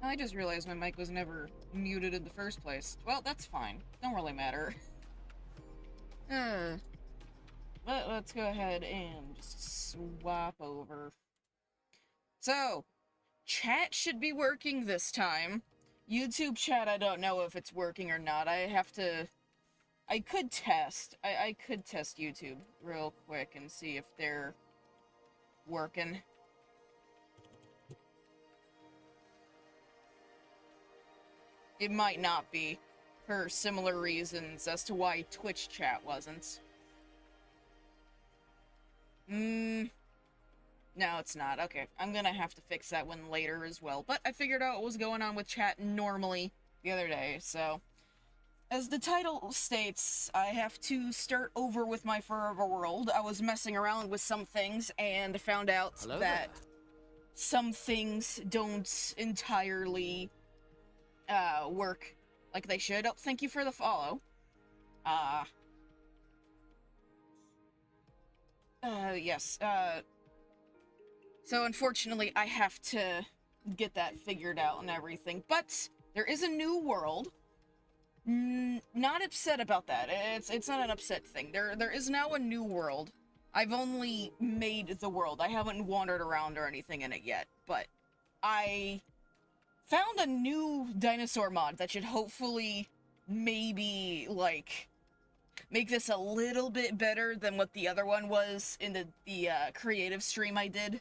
I just realized my mic was never muted in the first place. Well, that's fine. Don't really matter. But let's go ahead and just swap over. So, chat should be working this time. YouTube chat, I don't know if it's working or not. I could test. I could test YouTube real quick and see if they're working. It might not be, for similar reasons as to why Twitch chat wasn't. No, it's not. Okay, I'm gonna have to fix that one later as well. But I figured out what was going on with chat normally the other day, so... As the title states, I have to start over with my Forever World. I was messing around with some things and found out that some things don't entirely work like they should. Oh, thank you for the follow. Yes, so unfortunately I have to get that figured out and everything, but there is a new world. Not upset about that. It's not an upset thing. There is now a new world. I've only made the world. I haven't wandered around or anything in it yet, but I found a new dinosaur mod that should hopefully maybe, like, make this a little bit better than what the other one was in the creative stream I did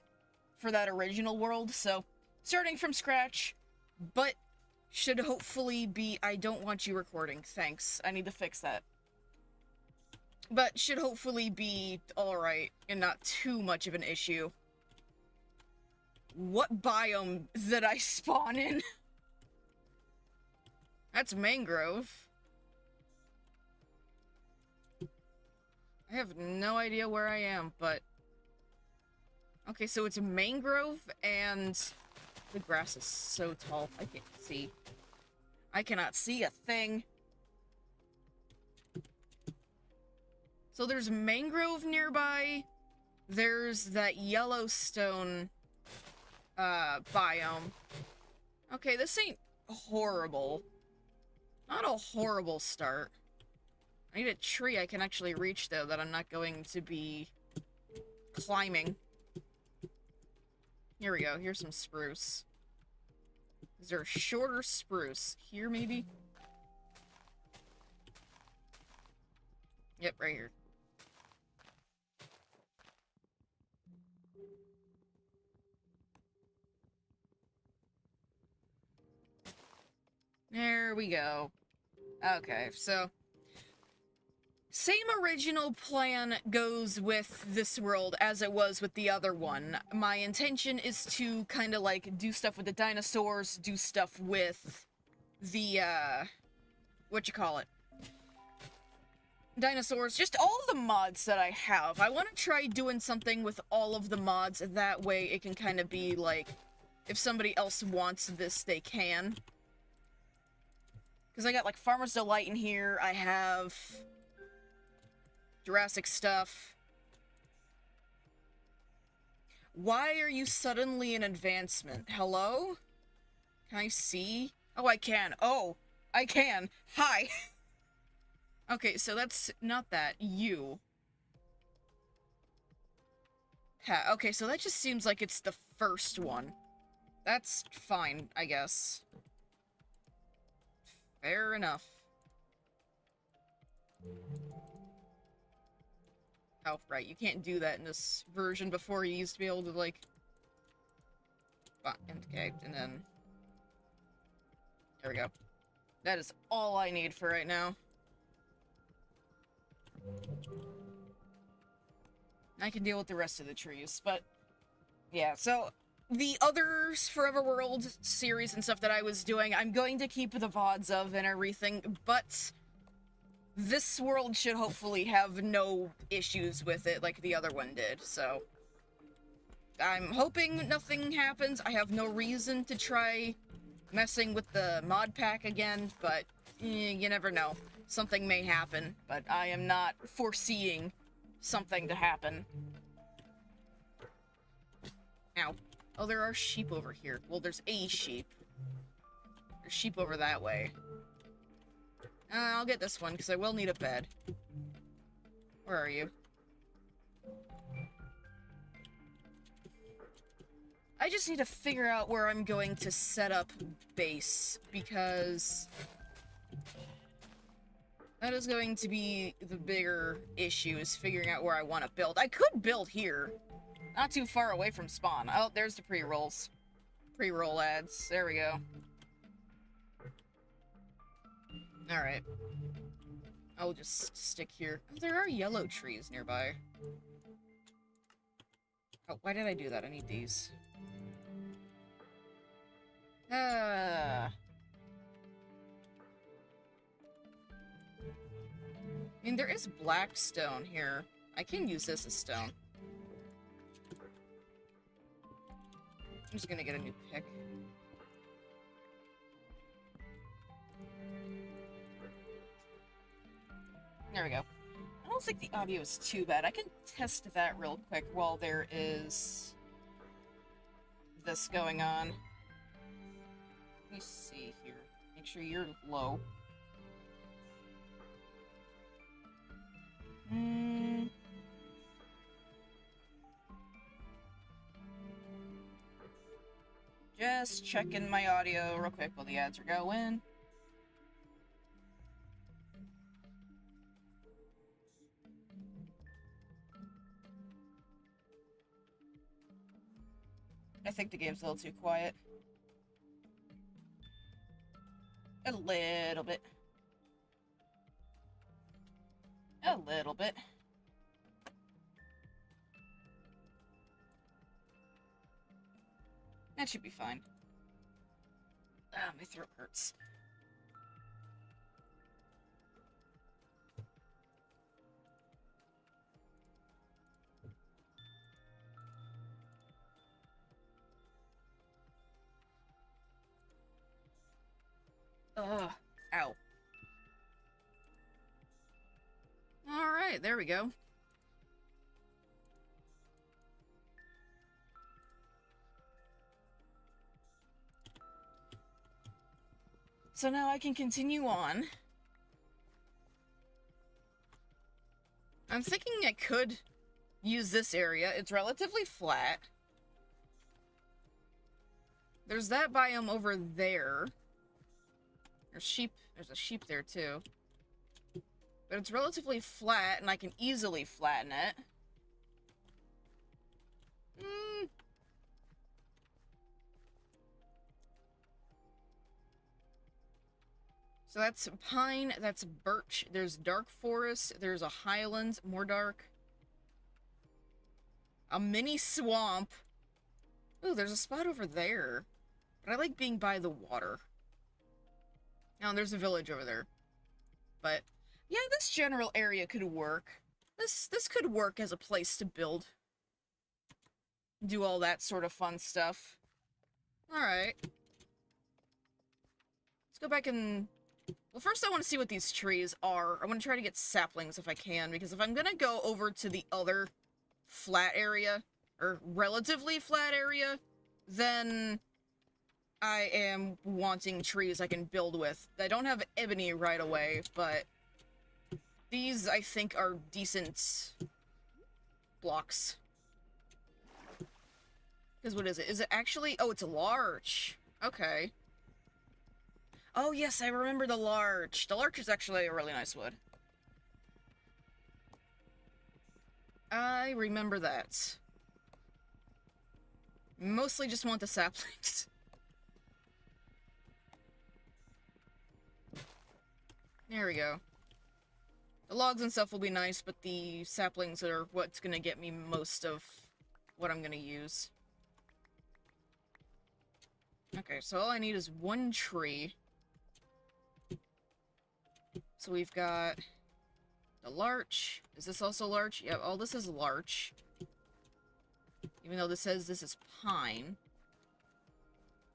for that original world. So, starting from scratch, but should hopefully be... I don't want you recording, thanks. I need to fix that. But should hopefully be alright and not too much of an issue. What biome did I spawn in? That's mangrove. I have no idea where I am, but... Okay, so it's mangrove and... The grass is so tall, I can't see. I cannot see a thing. So there's mangrove nearby. There's that Yellowstone biome. Okay, this ain't horrible. Not a horrible start. I need a tree I can actually reach, though, that I'm not going to be climbing. Here we go. Here's some spruce. Is there a shorter spruce? Here, maybe? Yep, right here. There we go. Okay, so... Same original plan goes with this world as it was with the other one. My intention is to kind of like do stuff with the dinosaurs, do stuff with the, dinosaurs, just all of the mods that I have. I want to try doing something with all of the mods, that way it can kind of be like, if somebody else wants this, they can. Because I got like Farmer's Delight in here, I have... Jurassic stuff. Why are you suddenly an advancement? Hello? Can I see? Oh, I can. Oh, I can. Hi. Okay, so that's not that. You. Ha, okay, so that just seems like it's the first one. That's fine, I guess. Fair enough. Oh, right, you can't do that in this version. Before you used to be able to, like... Okay, and then... There we go. That is all I need for right now. I can deal with the rest of the trees, but... Yeah, so... The others Forever World series and stuff that I was doing, I'm going to keep the VODs of and everything, but... This world should hopefully have no issues with it like the other one did, so... I'm hoping nothing happens. I have no reason to try messing with the mod pack again, but you never know. Something may happen, but I am not foreseeing something to happen. Ow. Oh, there are sheep over here. Well, there's a sheep. There's sheep over that way. I'll get this one, because I will need a bed. Where are you? I just need to figure out where I'm going to set up base, because that is going to be the bigger issue, is figuring out where I want to build. I could build here, not too far away from spawn. Oh, there's the pre-rolls. Pre-roll ads. There we go. Alright. I'll just stick here. Oh, there are yellow trees nearby. Oh, why did I do that? I need these. I mean, there is black stone here. I can use this as stone. I'm just gonna get a new pick. There we go. I don't think the audio is too bad. I can test that real quick while there is this going on. Let me see here. Make sure you're low. Just checking my audio real quick while the ads are going. I think the game's a little too quiet. A little bit. A little bit. That should be fine. Ah, my throat hurts. Ugh. Ow. Alright, there we go. So now I can continue on. I'm thinking I could use this area. It's relatively flat. There's that biome over there. There's sheep. There's a sheep there too. But it's relatively flat, and I can easily flatten it. So that's pine, that's birch, there's dark forest, there's a highland, more dark. A mini swamp. Ooh, there's a spot over there. But I like being by the water. Oh, there's a village over there. But, yeah, this general area could work. This could work as a place to build. Do all that sort of fun stuff. Alright. Let's go back and... Well, first I want to see what these trees are. I want to try to get saplings if I can, because if I'm gonna go over to the other flat area, or relatively flat area, then I am wanting trees I can build with. I don't have ebony right away, but these, I think, are decent blocks. Because what is it? Is it actually... Oh, it's a larch. Okay. Oh, yes, I remember the larch. The larch is actually a really nice wood. I remember that. Mostly just want the saplings. There we go. The logs and stuff will be nice, but the saplings are what's gonna get me most of what I'm gonna use. Okay, so all I need is one tree. So we've got the larch. Is this also larch? Yeah, all this is larch. Even though this says this is pine.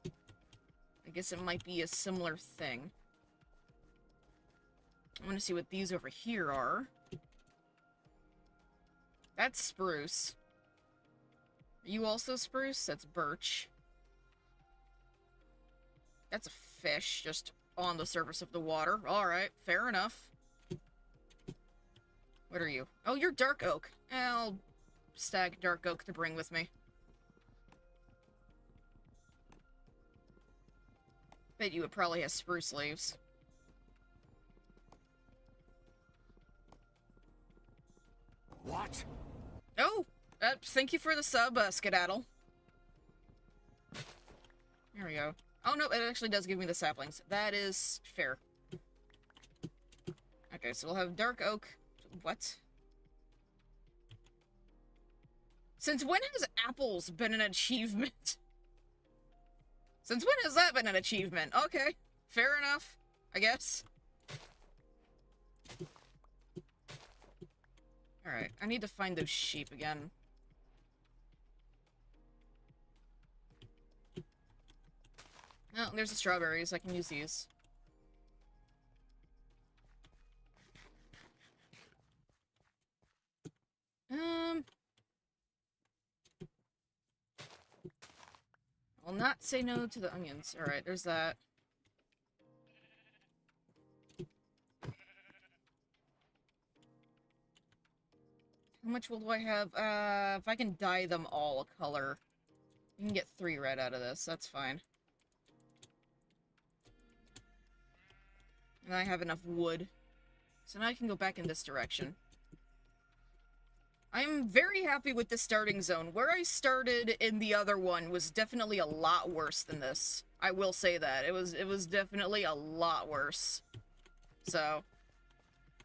I guess it might be a similar thing. I want to see what these over here are. That's spruce. Are you also spruce? That's birch. That's a fish just on the surface of the water. Alright, fair enough. What are you? Oh, you're dark oak. I'll stag dark oak to bring with me. Bet you it probably has spruce leaves. What? Oh! Thank you for the sub, Skedaddle. There we go. Oh, no, it actually does give me the saplings. That is fair. Okay, so we'll have dark oak. What? Since when has apples been an achievement? Since when has that been an achievement? Okay, fair enough, I guess. Alright, I need to find those sheep again. Oh, there's the strawberries. I can use these. I'll not say no to the onions. Alright, there's that. How much wool do I have? If I can dye them all a color, you can get 3 red out of this. That's fine. And I have enough wood. So now I can go back in this direction. I'm very happy with the starting zone. Where I started in the other one was definitely a lot worse than this. I will say that. It was definitely a lot worse. So,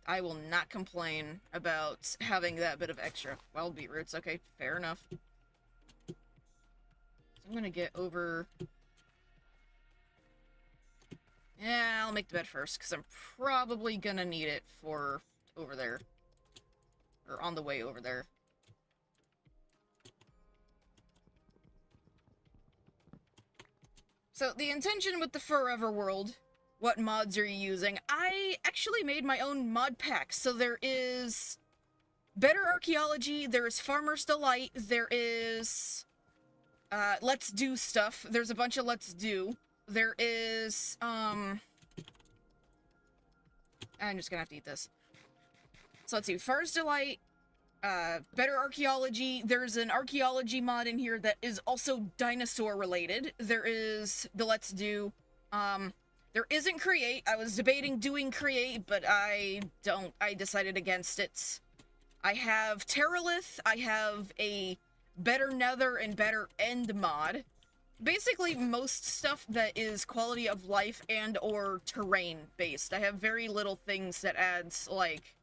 I will not complain about having that bit of extra. Wild beetroots, okay, fair enough. So I'm gonna get over... Yeah, I'll make the bed first, because I'm probably gonna need it for over there. Or on the way over there. So, the intention with the Forever World, what mods are you using? I actually made my own mod pack. So there is Better Archaeology, there is Farmer's Delight, there is Let's Do stuff. There's a bunch of Let's Do. There is, I'm just gonna have to eat this. So let's see, Farmer's Delight, Better Archaeology. There's an archaeology mod in here that is also dinosaur related. There is the Let's Do. There isn't Create. I was debating doing Create, but I decided against it. I have Terralith. I have a Better Nether and Better End mod. Basically, most stuff that is quality of life and or terrain based. I have very little things that adds, like,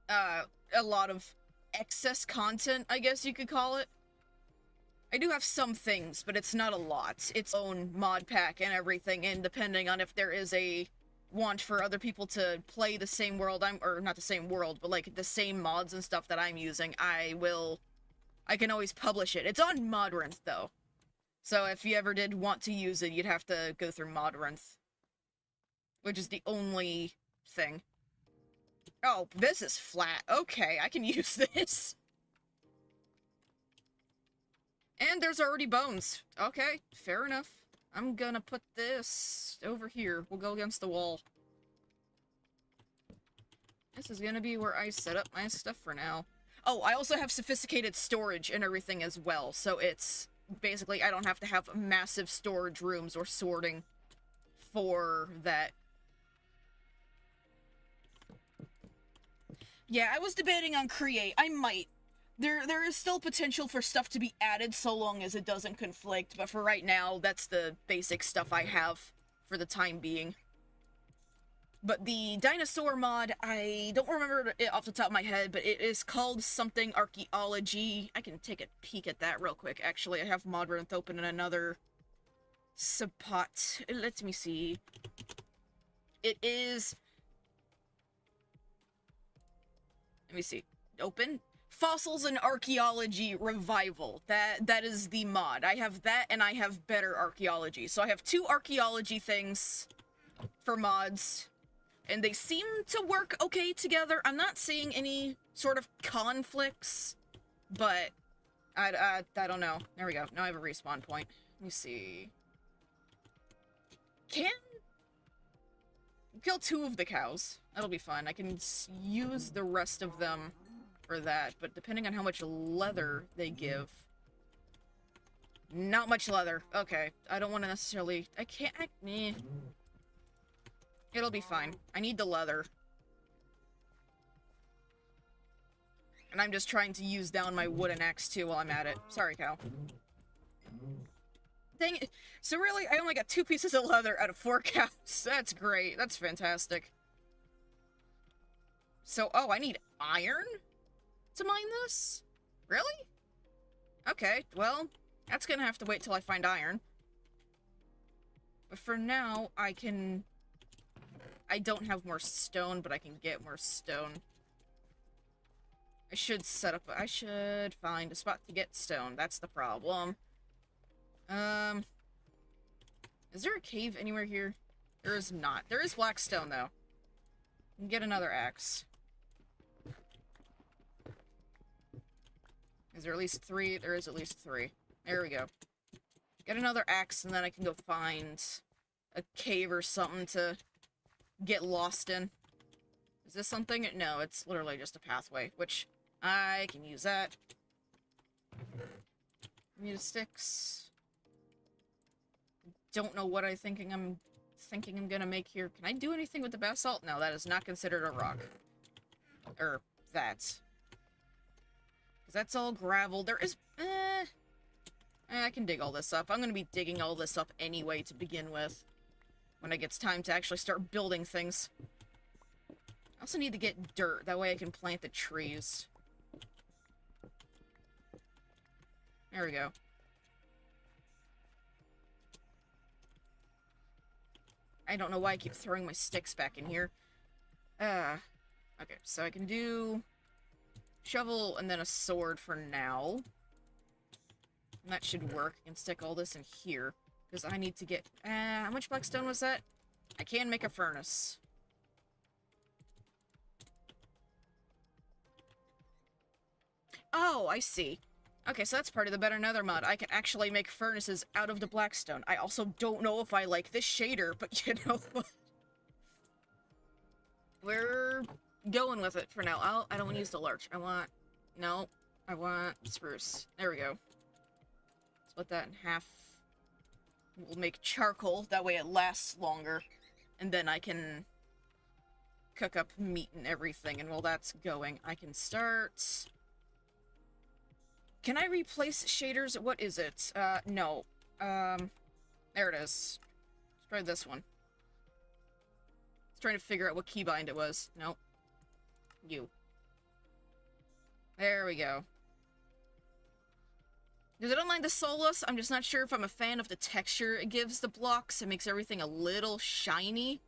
a lot of excess content, I guess you could call it. I do have some things, but it's not a lot. Its own mod pack and everything, and depending on if there is a want for other people to play the same world or not the same world, but like the same mods and stuff that I'm using, I can always publish it. It's on Modrinth, though. So if you ever did want to use it, you'd have to go through Modrinth. Which is the only thing. Oh, this is flat. Okay, I can use this. And there's already bones. Okay, fair enough. I'm gonna put this over here. We'll go against the wall. This is gonna be where I set up my stuff for now. Oh, I also have sophisticated storage and everything as well, so it's basically I don't have to have massive storage rooms or sorting for that. Yeah, I was debating on Create. I might. There is still potential for stuff to be added so long as it doesn't conflict, but for right now, that's the basic stuff I have for the time being. But the dinosaur mod, I don't remember it off the top of my head, but it is called something archaeology. I can take a peek at that real quick, actually. I have Modrinth open in another spot. Let me see. It is... Let me see. Open. Fossils and Archaeology Revival. That is the mod. I have that and I have Better Archaeology. So I have 2 archaeology things for mods. And they seem to work okay together. I'm not seeing any sort of conflicts. But I don't know. There we go. Now I have a respawn point. Let me see. can kill 2 of the cows. That'll be fun. I can use the rest of them for that, but depending on how much leather they give... Not much leather. Okay. I don't want to necessarily... I can't... It'll be fine. I need the leather. And I'm just trying to use down my wooden axe, too, while I'm at it. Sorry, cow. Dang it. So really, I only got 2 pieces of leather out of 4 cows. That's great. That's fantastic. So, oh, I need iron to mine this? Really? Okay, well... That's gonna have to wait till I find iron. But for now, I don't have more stone, but I can get more stone. I should find a spot to get stone. That's the problem. Is there a cave anywhere here? There is not. There is black stone, though. I can get another axe. Is there at least 3? There is at least 3. There we go. Get another axe, and then I can go find a cave or something to get lost in. Is this something? No, it's literally just a pathway, which I can use that. Need sticks. Don't know what I'm thinking I'm gonna make here. Can I do anything with the basalt? No, that is not considered a rock. Or that. Because that's all gravel. There is... I can dig all this up. I'm gonna be digging all this up anyway to begin with. When it gets time to actually start building things. I also need to get dirt. That way I can plant the trees. There we go. I don't know why I keep throwing my sticks back in here. Okay, so I can do... shovel and then a sword for now. And that should work. I can stick all this in here. Because I need to get... how much blackstone was that? I can make a furnace. Oh, I see. Okay, so that's part of the Better Nether mod. I can actually make furnaces out of the blackstone. I also don't know if I like this shader, but you know what? We're going with it for now. I don't want to use the larch. I want spruce. There we go. Split that in half. We'll make charcoal. That way it lasts longer. And then I can cook up meat and everything. And while that's going, I can start... Can I replace shaders? What is it? No. There it is. Let's try this one. I was trying to figure out what keybind it was. Nope. You. There we go. Because I don't mind the soulless, I'm just not sure if I'm a fan of the texture it gives the blocks. It makes everything a little shiny.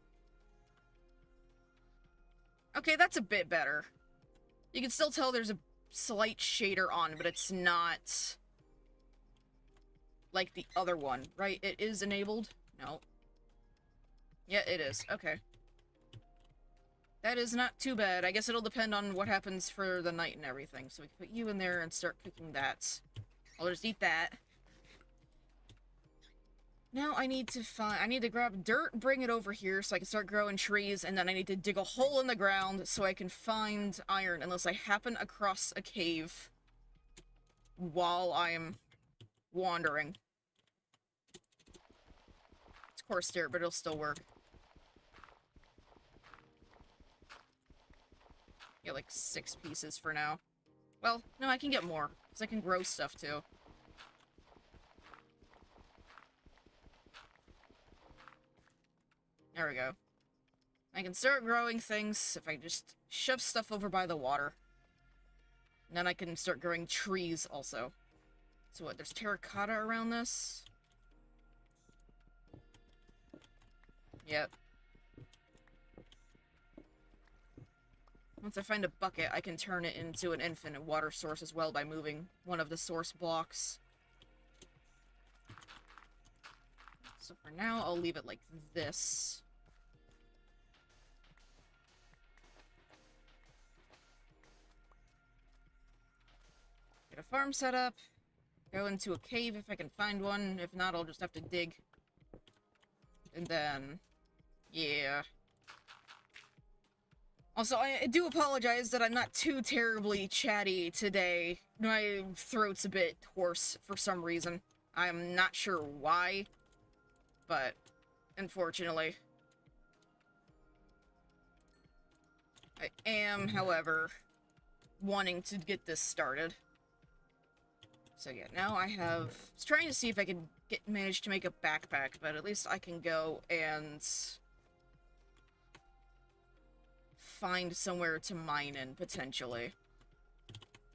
Okay, that's a bit better. You can still tell there's a slight shader on, but it's not like the other one, right? It is enabled? No. Yeah, it is. Okay. That is not too bad. I guess it'll depend on what happens for the night and everything. So we can put you in there and start cooking that. I'll just eat that. Now I need to grab dirt, bring it over here so I can start growing trees, and then I need to dig a hole in the ground so I can find iron, unless I happen across a cave while I'm wandering. It's coarse dirt, but it'll still work. Get like 6 pieces for now. Well, no, I can get more, because I can grow stuff too. There we go. I can start growing things if I just shove stuff over by the water. And then I can start growing trees also. So what, there's terracotta around this? Yep. Once I find a bucket, I can turn it into an infinite water source as well by moving one of the source blocks. So for now, I'll leave it like this. Get a farm set up. Go into a cave if I can find one. If not, I'll just have to dig. And then, yeah. Also, I do apologize that I'm not too terribly chatty today. My throat's a bit hoarse for some reason. I'm not sure why, but unfortunately. I am, however, wanting to get this started. So yeah, now I was trying to see if I could manage to make a backpack, but at least I can go and find somewhere to mine in, potentially.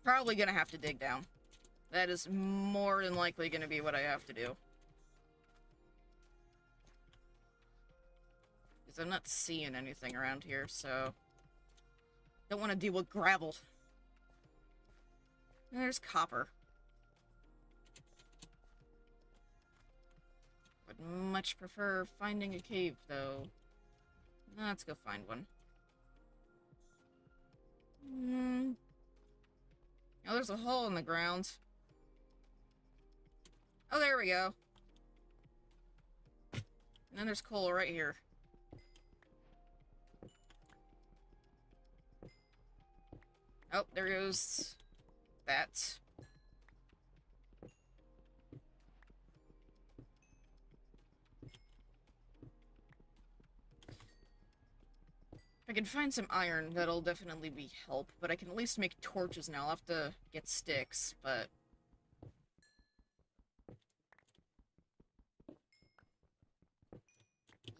Probably gonna have to dig down. That is more than likely gonna be what I have to do. Because I'm not seeing anything around here, so... Don't want to deal with gravel. There's copper. Would much prefer finding a cave, though. Let's go find one. Oh, there's a hole in the ground. Oh, there we go. And then there's coal right here. Oh, there goes that. If I can find some iron, that'll definitely be help, but I can at least make torches now. I'll have to get sticks, but...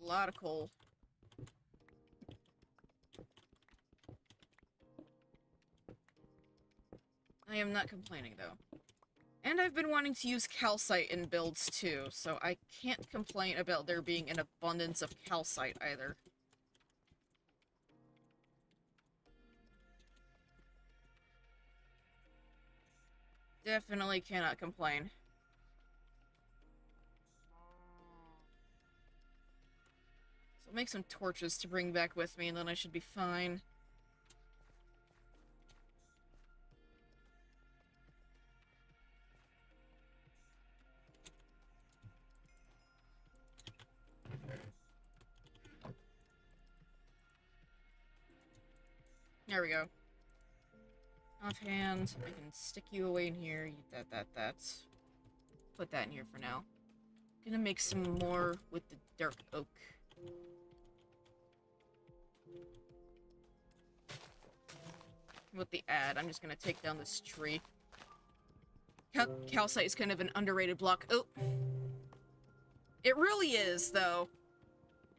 A lot of coal. I am not complaining, though. And I've been wanting to use calcite in builds, too, so I can't complain about there being an abundance of calcite, either. Definitely cannot complain. So I'll make some torches to bring back with me, and then I should be fine. There we go. Offhand, I can stick you away in here. That. Put that in here for now. Gonna make some more with the dark oak. With the add, I'm just gonna take down this tree. Calcite is kind of an underrated block. Oh! It really is, though.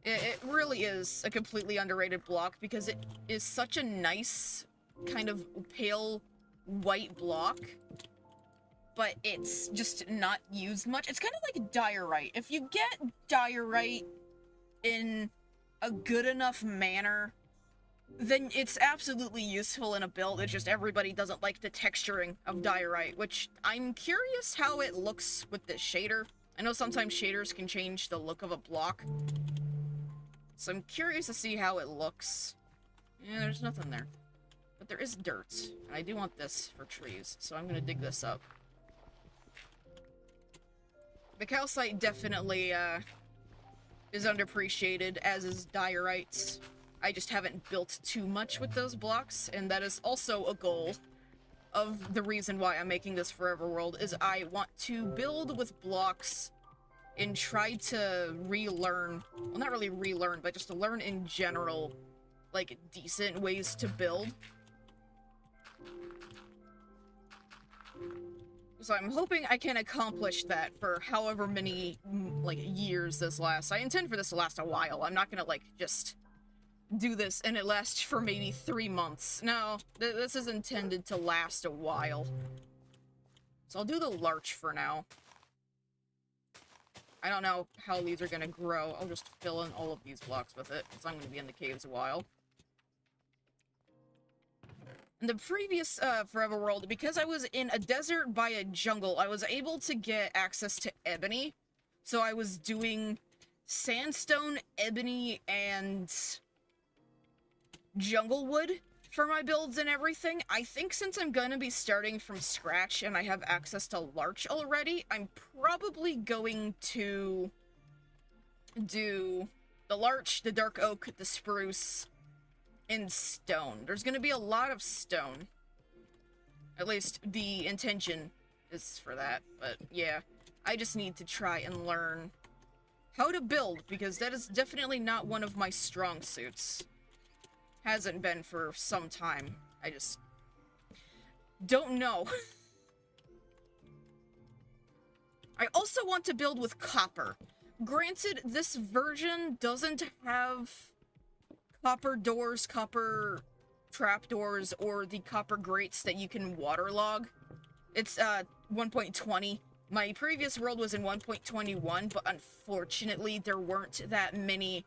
It really is a completely underrated block because it is such a nice kind of pale white block, but it's just not used much. It's kind of like diorite. If you get diorite in a good enough manner, then it's absolutely useful in a build. It's just everybody doesn't like the texturing of diorite, which I'm curious how it looks with the shader. I know sometimes shaders can change the look of a block, so I'm curious to see how it looks. Yeah, there's nothing there. But there is dirt, and I do want this for trees, so I'm gonna dig this up. The calcite definitely, is underappreciated, as is diorites. I just haven't built too much with those blocks, and that is also a goal of the reason why I'm making this Forever World, is I want to build with blocks and try to relearn, well, not really relearn, but just to learn in general, like, decent ways to build. So I'm hoping I can accomplish that for however many, like, years this lasts. I intend for this to last a while. I'm not gonna, like, just do this and it lasts for maybe 3 months. No, this is intended to last a while. So I'll do the larch for now. I don't know how these are gonna grow. I'll just fill in all of these blocks with it, because I'm gonna be in the caves a while. In the previous Forever World, because I was in a desert by a jungle, I was able to get access to ebony. So I was doing sandstone, ebony, and jungle wood for my builds and everything. I think since I'm gonna be starting from scratch and I have access to larch already, I'm probably going to do the larch, the dark oak, the spruce, and stone. There's gonna be a lot of stone. At least the intention is for that, but yeah. I just need to try and learn how to build, because that is definitely not one of my strong suits. Hasn't been for some time. I just don't know. I also want to build with copper. Granted, this version doesn't have copper doors, copper trapdoors, or the copper grates that you can waterlog. It's 1.20. My previous world was in 1.21, but unfortunately there weren't that many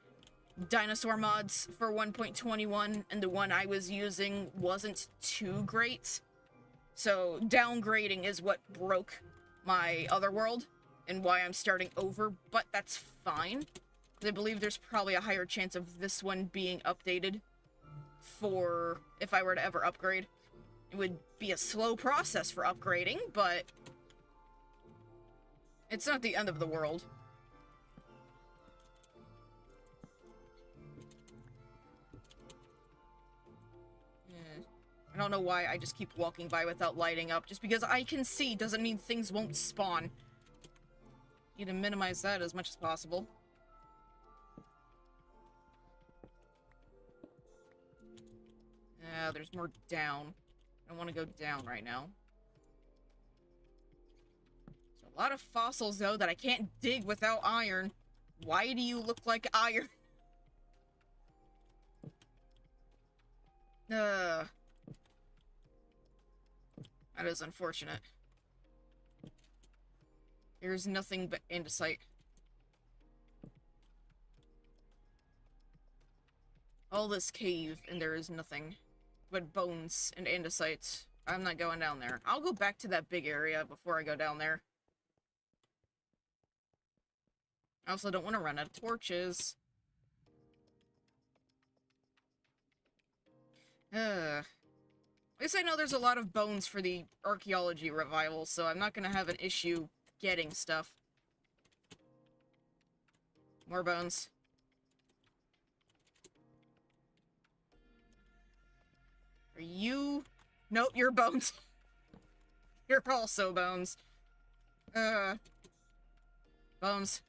dinosaur mods for 1.21, and the one I was using wasn't too great. So downgrading is what broke my other world, and why I'm starting over, but that's fine. I believe there's probably a higher chance of this one being updated for if I were to ever upgrade. It would be a slow process for upgrading, but it's not the end of the world. I don't know why I just keep walking by without lighting up. Just because I can see doesn't mean things won't spawn. Need to minimize that as much as possible. Yeah, there's more down. I don't want to go down right now. There's a lot of fossils, though, that I can't dig without iron. Why do you look like iron? That is unfortunate. There's nothing but andesite. All this cave, and there is nothing but bones and andesite. I'm not going down there. I'll go back to that big area before I go down there. I also don't want to run out of torches. At least I know there's a lot of bones for the archaeology revival, so I'm not gonna have an issue getting stuff. More bones. Are you? Nope, you're bones. You're also bones. Bones.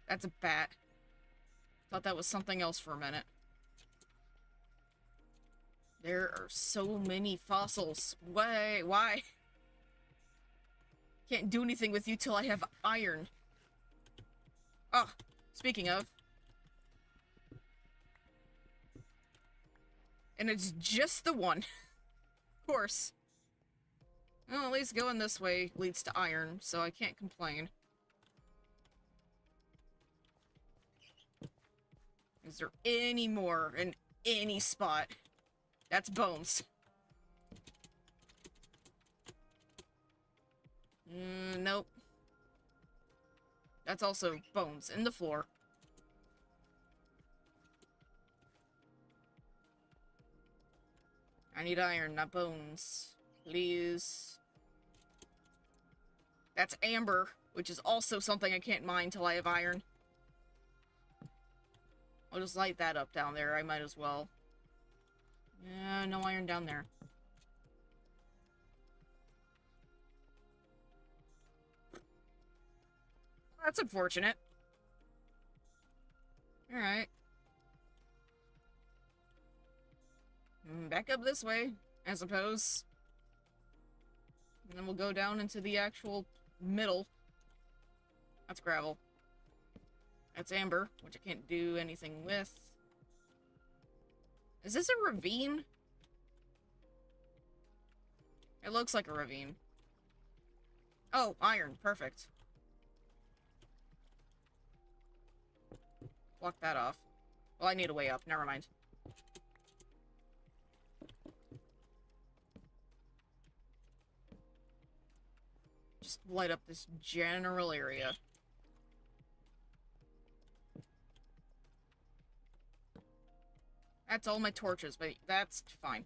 That's a bat. Thought that was something else for a minute. There are so many fossils. Why? Can't do anything with you till I have iron. Oh, speaking of. And it's just the one. Of course. Well, at least going this way leads to iron, so I can't complain. Is there any more in any spot? That's bones. Nope. That's also bones in the floor. I need iron, not bones. Please. That's amber, which is also something I can't mine till I have iron. I'll just light that up down there. I might as well. Yeah, no iron down there. That's unfortunate. Alright. Back up this way, I suppose. And then we'll go down into the actual middle. That's gravel. That's amber, which I can't do anything with. Is this a ravine? It looks like a ravine. Oh, iron. Perfect. Block that off. Well, I need a way up. Never mind. Just light up this general area. That's all my torches, but that's fine.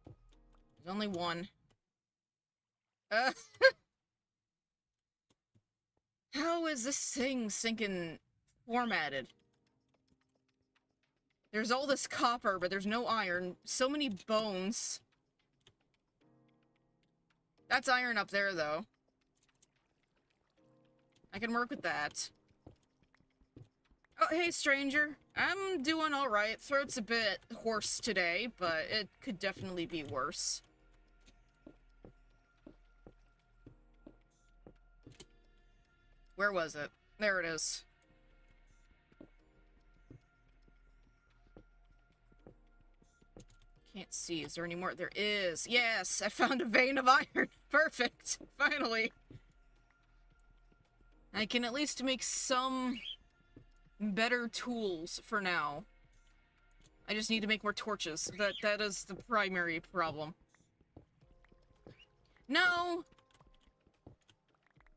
There's only one. How is this thing sinking formatted? There's all this copper, but there's no iron. So many bones. That's iron up there, though. I can work with that. Oh, hey, stranger. I'm doing alright. Throat's a bit hoarse today, but it could definitely be worse. Where was it? There it is. Can't see. Is there any more? There is. Yes, I found a vein of iron. Perfect. Finally. I can at least make some better tools for now. I just need to make more torches. That is the primary problem. No!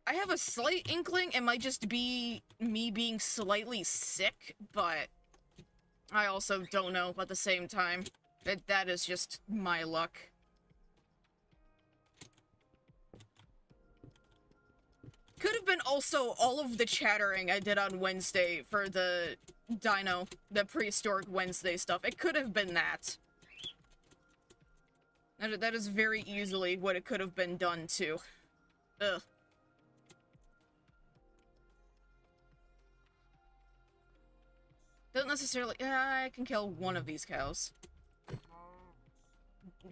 I have a slight inkling it might just be me being slightly sick, but I also don't know at the same time. That is just my luck. Could have been also all of the chattering I did on Wednesday for the prehistoric Wednesday stuff. It could have been that. That is very easily what it could have been done to. Ugh. Don't necessarily... I can kill one of these cows.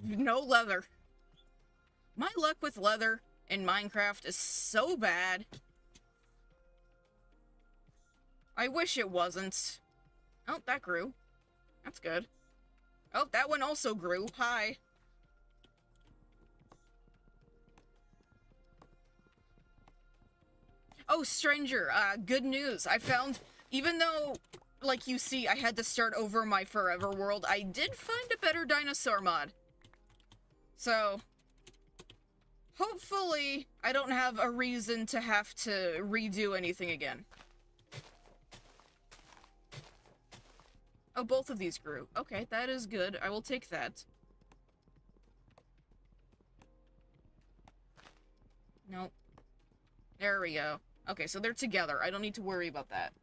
No leather. My luck with leather in Minecraft is so bad. I wish it wasn't. Oh, that grew. That's good. Oh, that one also grew. Hi. Oh, stranger, good news. I found, even though, like you see, I had to start over my forever world, I did find a better dinosaur mod. So, hopefully, I don't have a reason to have to redo anything again. Oh, both of these grew. Okay, that is good. I will take that. Nope. There we go. Okay, so they're together. I don't need to worry about that.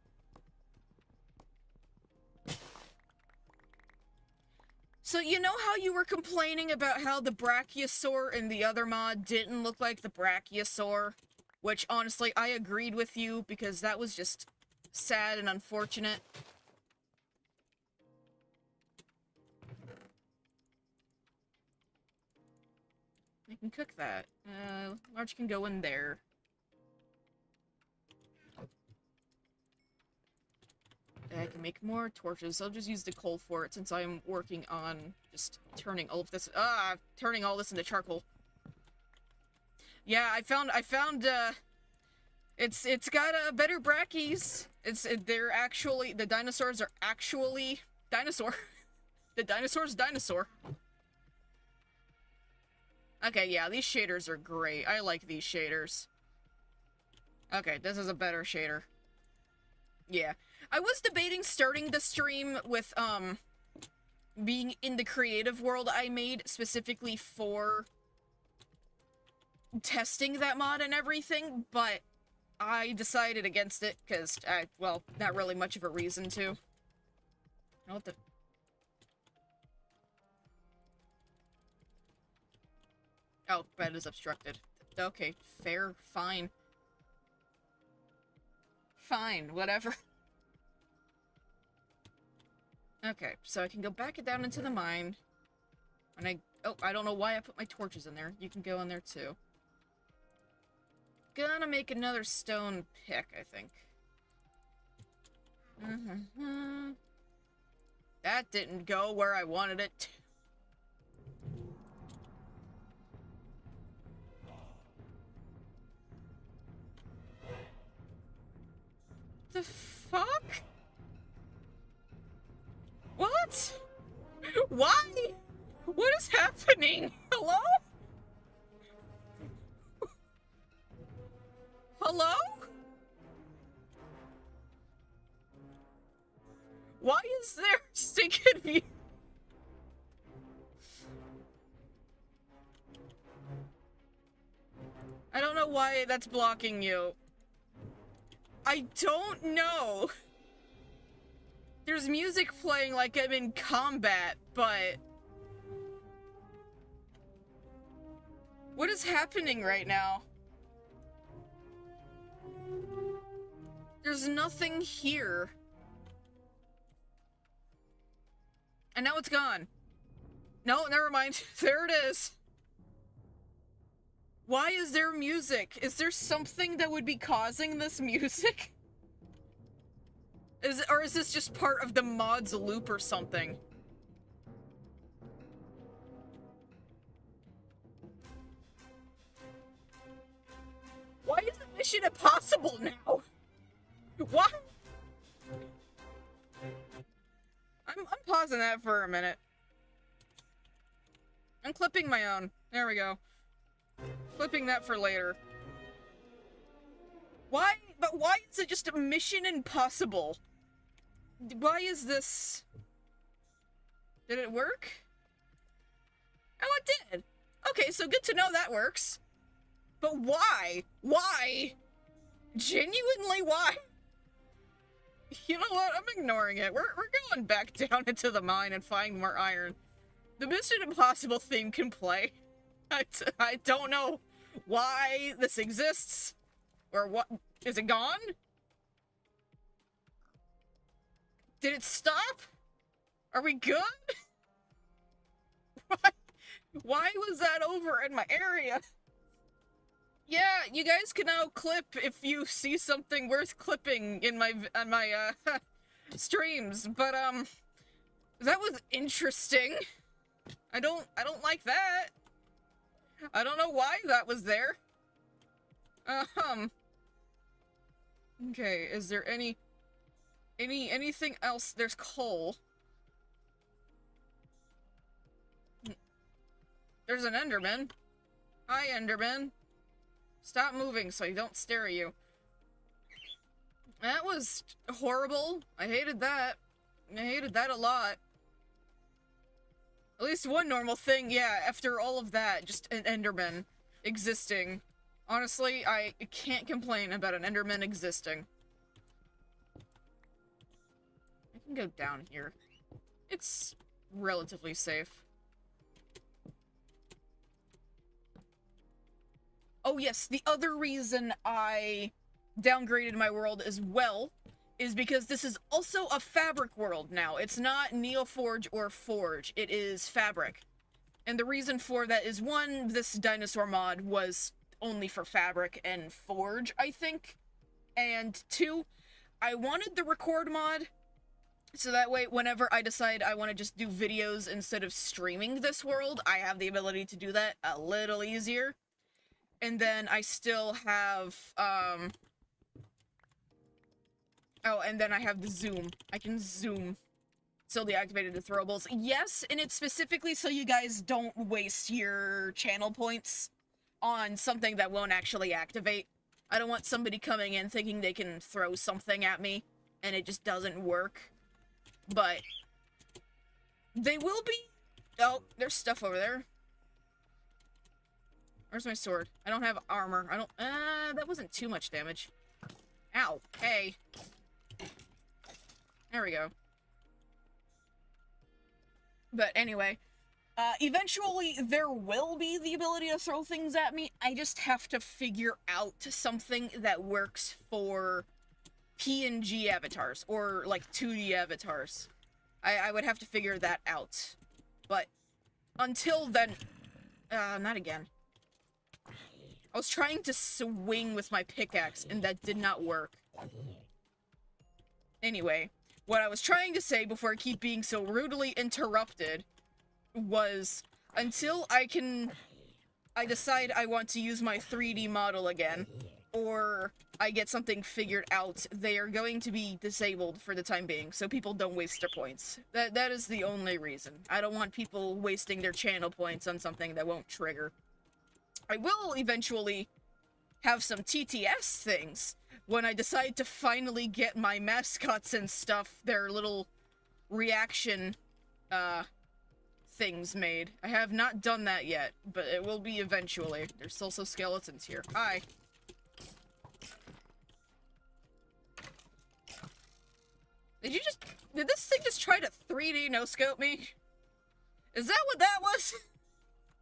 So you know how you were complaining about how the Brachiosaur in the other mod didn't look like the Brachiosaur? Which, honestly, I agreed with you because that was just sad and unfortunate. I can cook that. Large can go in there. I can make more torches. I'll just use the coal for it since I'm working on just turning all of this, turning all this into charcoal. Yeah, I found, it's got, better brachies. They're actually, the dinosaurs are actually dinosaur. The dinosaur's dinosaur. Okay, yeah, these shaders are great. I like these shaders. Okay, this is a better shader. Yeah. I was debating starting the stream with, being in the creative world I made specifically for testing that mod and everything, but I decided against it because, well, not really much of a reason to. What the... Oh, bed is obstructed. Okay, fair, fine. Fine, whatever. Okay, so I can go back down into the mine. And I don't know why I put my torches in there. You can go in there too. Gonna make another stone pick, I think. That didn't go where I wanted it to. The fuck? What? Why? What is happening? Hello? Hello? Why is there stinking view? I don't know why that's blocking you. I don't know. There's music playing like I'm in combat, but... What is happening right now? There's nothing here. And now it's gone. No, never mind. There it is. Why is there music? Is there something that would be causing this music? Or is this just part of the mod's loop or something? Why is it Mission Impossible now? What? I'm pausing that for a minute. I'm clipping my own. There we go. Clipping that for later. Why? But why is it just a Mission Impossible? Why is this... Did it work? Oh, it did. Okay, so good to know that works. But why? Why? Genuinely, why? You know what? I'm ignoring it. We're going back down into the mine and finding more iron. The Mission Impossible theme can play. I don't know why this exists. Or what? Is it gone? Did it stop? Are we good? Why was that over in my area? Yeah, you guys can now clip if you see something worth clipping in my streams, but that was interesting. I don't like that. I don't know why that was there. Okay, is there anything else? There's coal. There's an Enderman. Hi, Enderman. Stop moving so I don't stare at you. That was horrible. I hated that. I hated that a lot. At least one normal thing, yeah, after all of that, just an Enderman existing. Honestly, I can't complain about an Enderman existing. I can go down here. It's relatively safe. Oh yes, the other reason I downgraded my world as well is because this is also a fabric world now. It's not Neoforge or Forge, it is fabric. And the reason for that is, one, this dinosaur mod was only for fabric and Forge, I think. And two, I wanted the record mod, so that way whenever I decide I want to just do videos instead of streaming this world, I have the ability to do that a little easier. And then I still have, oh, and then I have the zoom. I can zoom. Still deactivated the throwables. Yes, and it's specifically so you guys don't waste your channel points on something that won't actually activate. I don't want somebody coming in thinking they can throw something at me, and it just doesn't work. But they will be... Oh, there's stuff over there. Where's my sword? I don't have armor. I don't... that wasn't too much damage. Ow. Hey. There we go. But anyway, eventually there will be the ability to throw things at me. I just have to figure out something that works for PNG avatars, or like 2D avatars. I would have to figure that out. But until then... not again. I was trying to swing with my pickaxe, and that did not work. Anyway, what I was trying to say before I keep being so rudely interrupted was, until I decide I want to use my 3D model again, or I get something figured out, they are going to be disabled for the time being, so people don't waste their points. That is the only reason. I don't want people wasting their channel points on something that won't trigger. I will eventually have some TTS things when I decide to finally get my mascots and stuff, their little reaction, things made. I have not done that yet, but it will be eventually. There's also skeletons here. Hi. Did this thing just try to 3D no-scope me? Is that what that was?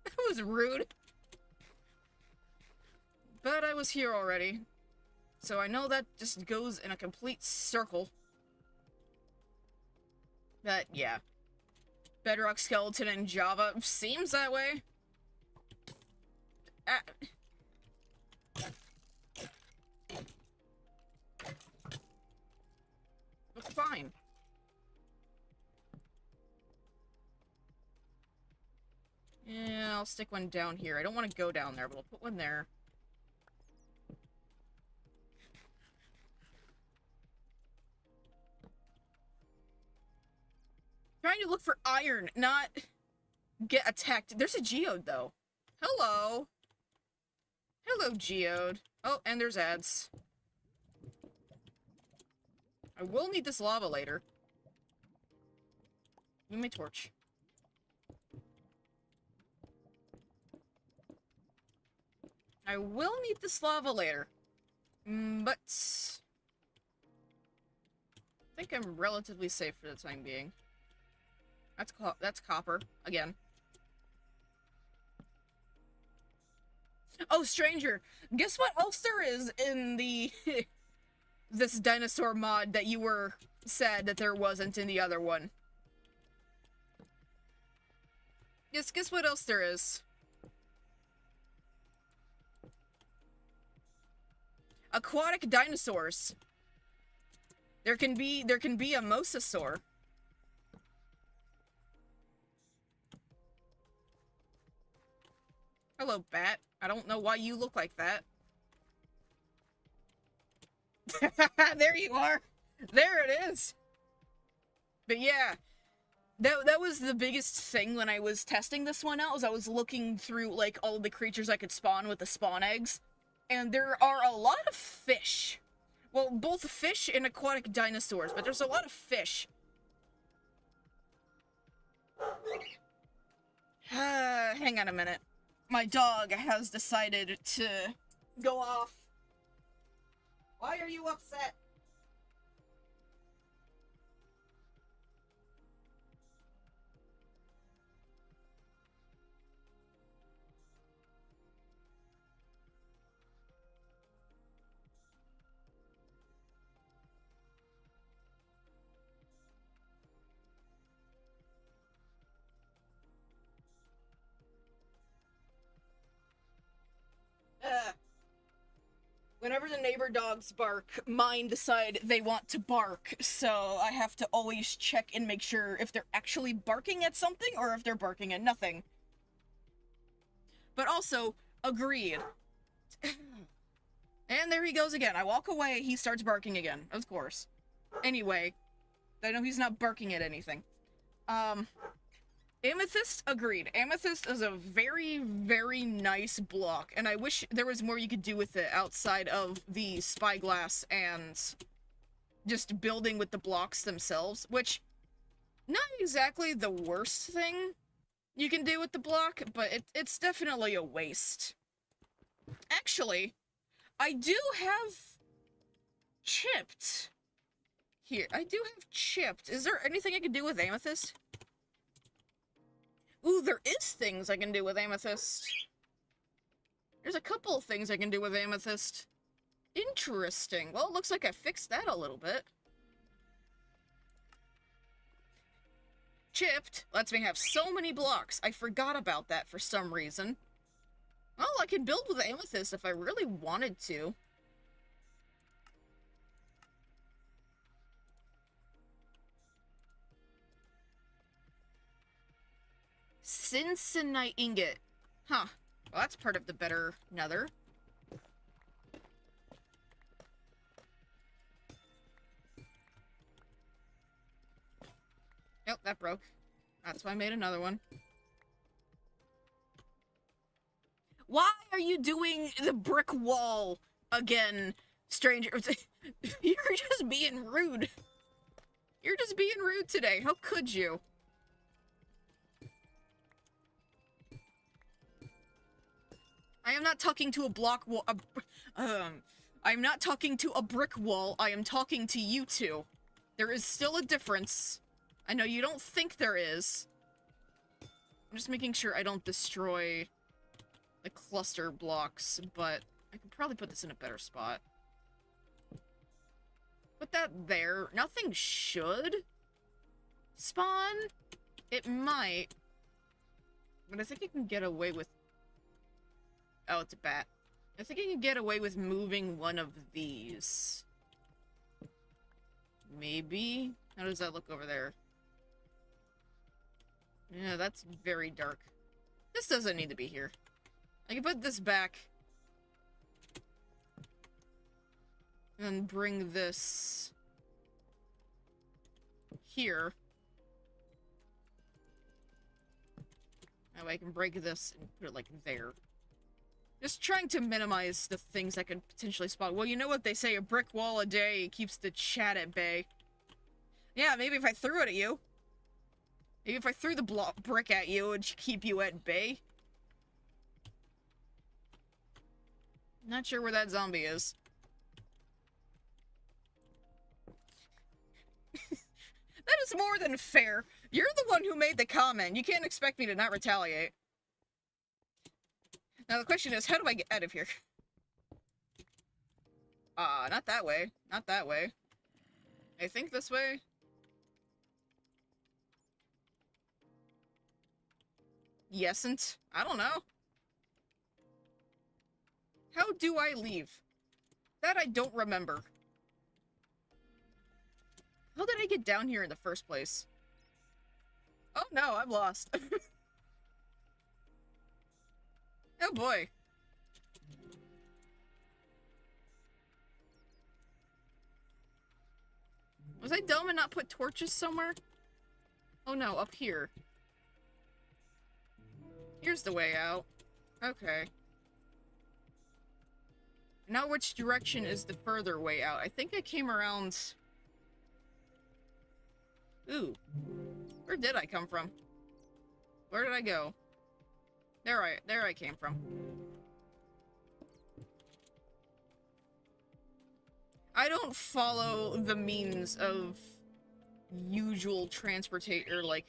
That was rude. But I was here already. So I know that just goes in a complete circle. But, yeah. Bedrock Skeleton in Java seems that way. But fine. Yeah, I'll stick one down here. I don't want to go down there, but I'll put one there. Trying to look for iron, not get attacked. There's a geode, though. Hello. Hello, geode. Oh, and there's ads. I will need this lava later. Give me my torch. I will need this lava later. But I think I'm relatively safe for the time being. That's copper, again. Oh, stranger, guess what else there is in the this dinosaur mod that you were sad that there wasn't in the other one? Guess what else there is? Aquatic dinosaurs. There can be a mosasaur. Hello, bat. I don't know why you look like that. There you are. There it is. But yeah, that was the biggest thing when I was testing this one out, was I was looking through like all the creatures I could spawn with the spawn eggs. And there are a lot of fish. Well, both fish and aquatic dinosaurs, but there's a lot of fish. Hang on a minute. My dog has decided to go off. Why are you upset? Whenever the neighbor dogs bark, mine decide they want to bark, so I have to always check and make sure if they're actually barking at something or if they're barking at nothing. But also, agreed. And there he goes again. I walk away, he starts barking again, of course. Anyway, I know he's not barking at anything. Amethyst, agreed. Amethyst is a very, very nice block, and I wish there was more you could do with it outside of the spyglass and just building with the blocks themselves, which, not exactly the worst thing you can do with the block, but it's definitely a waste. Actually, I do have chipped. Here, I do have chipped. Is there anything I can do with amethyst? Ooh, there is things I can do with amethyst. There's a couple of things I can do with amethyst. Interesting. Well, it looks like I fixed that a little bit. Chipped lets me have so many blocks. I forgot about that for some reason. Well, I can build with amethyst if I really wanted to. Cincinnati ingot. Huh. Well, that's part of the better nether. Nope, that broke. That's why I made another one. Why are you doing the brick wall again, stranger? You're just being rude. You're just being rude today. How could you? I am not talking to a block wall. I'm not talking to a brick wall. I am talking to you two. There is still a difference. I know you don't think there is. I'm just making sure I don't destroy the cluster blocks, but I could probably put this in a better spot. Put that there. Nothing should spawn. It might. But I think you can get away with... Oh, it's a bat. I think you can get away with moving one of these. Maybe? How does that look over there? Yeah, that's very dark. This doesn't need to be here. I can put this back. And bring this... here. That way I can break this and put it, like, there. Just trying to minimize the things that could potentially spawn. Well, you know what they say, a brick wall a day keeps the chat at bay. Yeah, maybe if I threw it at you. Maybe if I threw the brick at you, it would keep you at bay. Not sure where that zombie is. That is more than fair. You're the one who made the comment. You can't expect me to not retaliate. Now the question is, how do I get out of here? Not that way. Not that way. I think this way. Yesn't. I don't know. How do I leave? That I don't remember. How did I get down here in the first place? Oh no, I'm lost. Oh boy. Was I dumb and not put torches somewhere? Oh no, up here. Here's the way out. Okay. Now which direction is the further way out? I think I came around... Ooh. Where did I come from? Where did I go? There I came from. I don't follow the means of usual transportation or like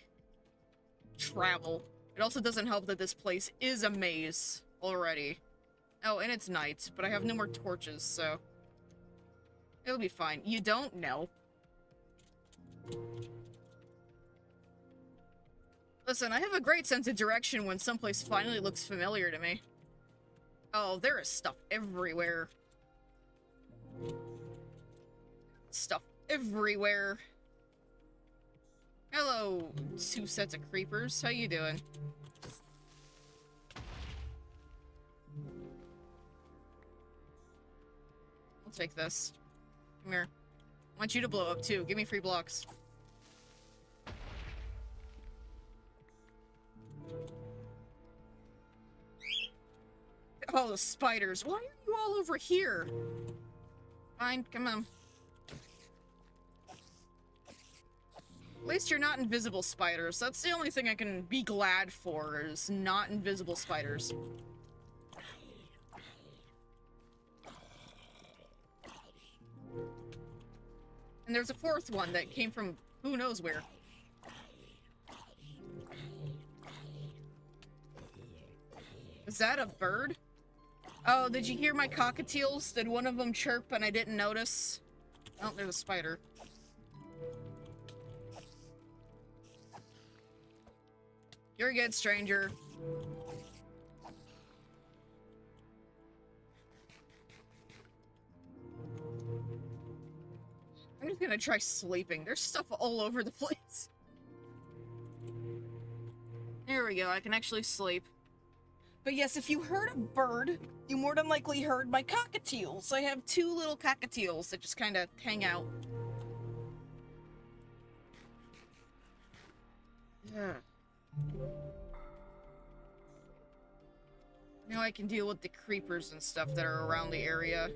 travel. It also doesn't help that this place is a maze already. Oh, and it's night, but I have no more torches, so it'll be fine. You don't know. Listen, I have a great sense of direction when someplace finally looks familiar to me. Oh, there is stuff everywhere. Stuff everywhere. Hello, two sets of creepers. How you doing? I'll take this. Come here. I want you to blow up too. Give me free blocks. Oh, the spiders. Why are you all over here? Fine, come on. At least you're not invisible spiders. That's the only thing I can be glad for, is not invisible spiders. And there's a fourth one that came from who knows where. Is that a bird? Oh, did you hear my cockatiels? Did one of them chirp and I didn't notice? Oh, there's a spider. You're good, stranger. I'm just gonna try sleeping. There's stuff all over the place. There we go, I can actually sleep. But yes, if you heard a bird, you more than likely heard my cockatiels. I have two little cockatiels that just kind of hang out. Yeah. Now I can deal with the creepers and stuff that are around the area.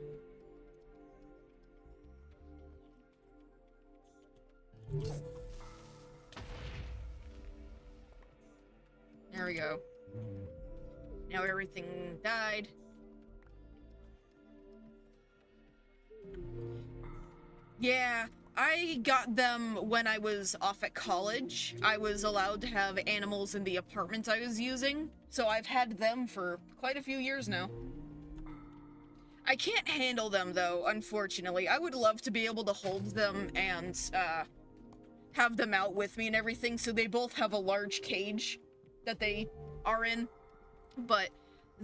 There we go. Now everything died. Yeah, I got them when I was off at college. I was allowed to have animals in the apartment I was using, so I've had them for quite a few years now. I can't handle them, though, unfortunately. I would love to be able to hold them and, have them out with me and everything, so they both have a large cage that they are in. But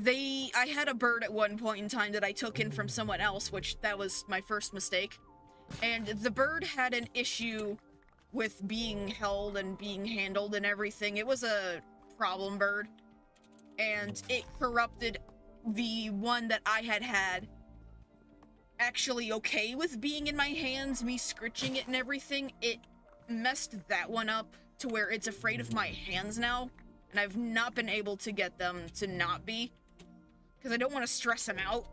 I had a bird at one point in time that I took in from someone else, which that was my first mistake. And the bird had an issue with being held and being handled and everything. It was a problem bird, and it corrupted the one that I had actually okay with being in my hands, me scritching it and everything. It messed that one up to where it's afraid of my hands now, and I've not been able to get them to not be, because I don't want to stress them out.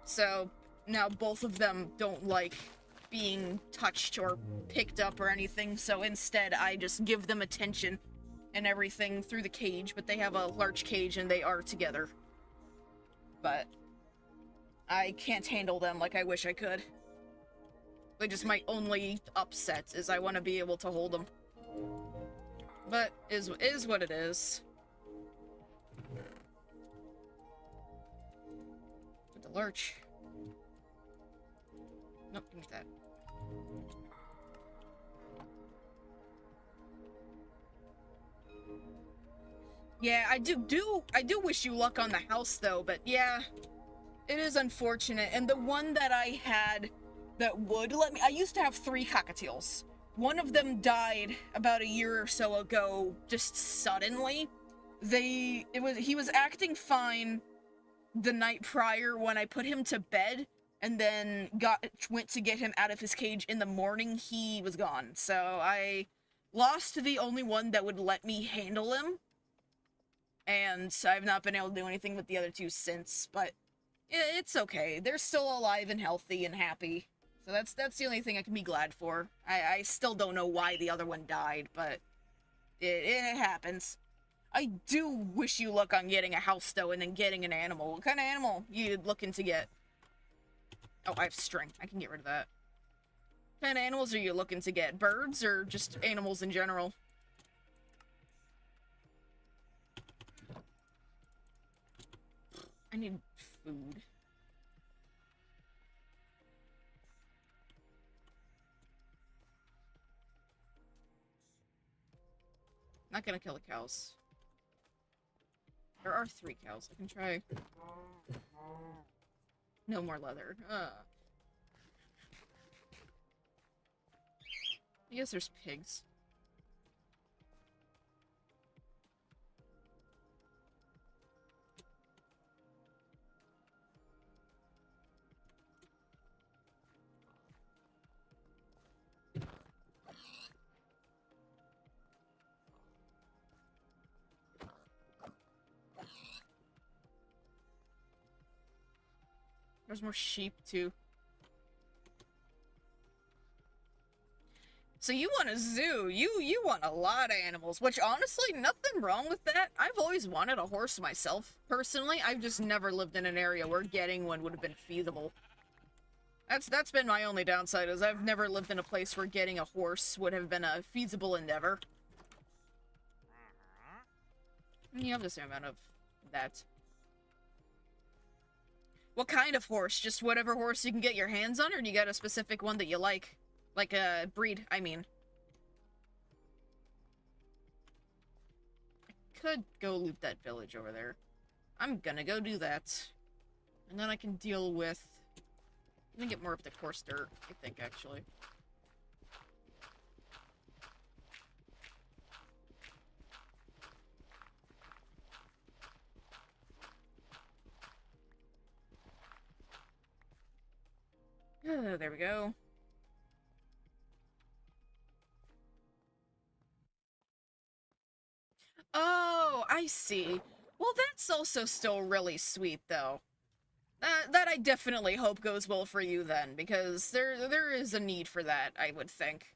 So now both of them don't like being touched or picked up or anything, so instead I just give them attention and everything through the cage, but they have a large cage and they are together. But I can't handle them like I wish I could. They just my only upset is I want to be able to hold them. But is what it is. With the lurch. Nope, give me that. Yeah, I do wish you luck on the house though, but yeah, it is unfortunate. And the one that I had that would let me, I used to have 3 cockatiels. One of them died about a year or so ago, just suddenly. He was acting fine the night prior when I put him to bed, and then went to get him out of his cage in the morning. He was gone. So I lost the only one that would let me handle him, and I've not been able to do anything with the other 2 since, but it's okay. They're still alive and healthy and happy. So that's the only thing I can be glad for. I still don't know why the other one died, but it happens. I do wish you luck on getting a house, though, and then getting an animal. What kind of animal you looking to get? Oh, I have string. I can get rid of that. What kind of animals are you looking to get? Birds or just animals in general? I need food. Not gonna kill the cows. There are 3 cows. I can try. No more leather. I guess there's pigs. There's more sheep, too. So you want a zoo. You want a lot of animals, which honestly, nothing wrong with that. I've always wanted a horse myself, personally. I've just never lived in an area where getting one would have been feasible. That's been my only downside, is I've never lived in a place where getting a horse would have been a feasible endeavor. You have the same amount of that. What kind of horse? Just whatever horse you can get your hands on, or do you got a specific one that you like? Like a breed, I mean. I could go loot that village over there. I'm gonna go do that. And then I can deal with... I'm gonna get more of the coarse dirt, I think, actually. Oh, there we go. Oh, I see. Well, that's also still really sweet, though. That I definitely hope goes well for you then, because there is a need for that, I would think.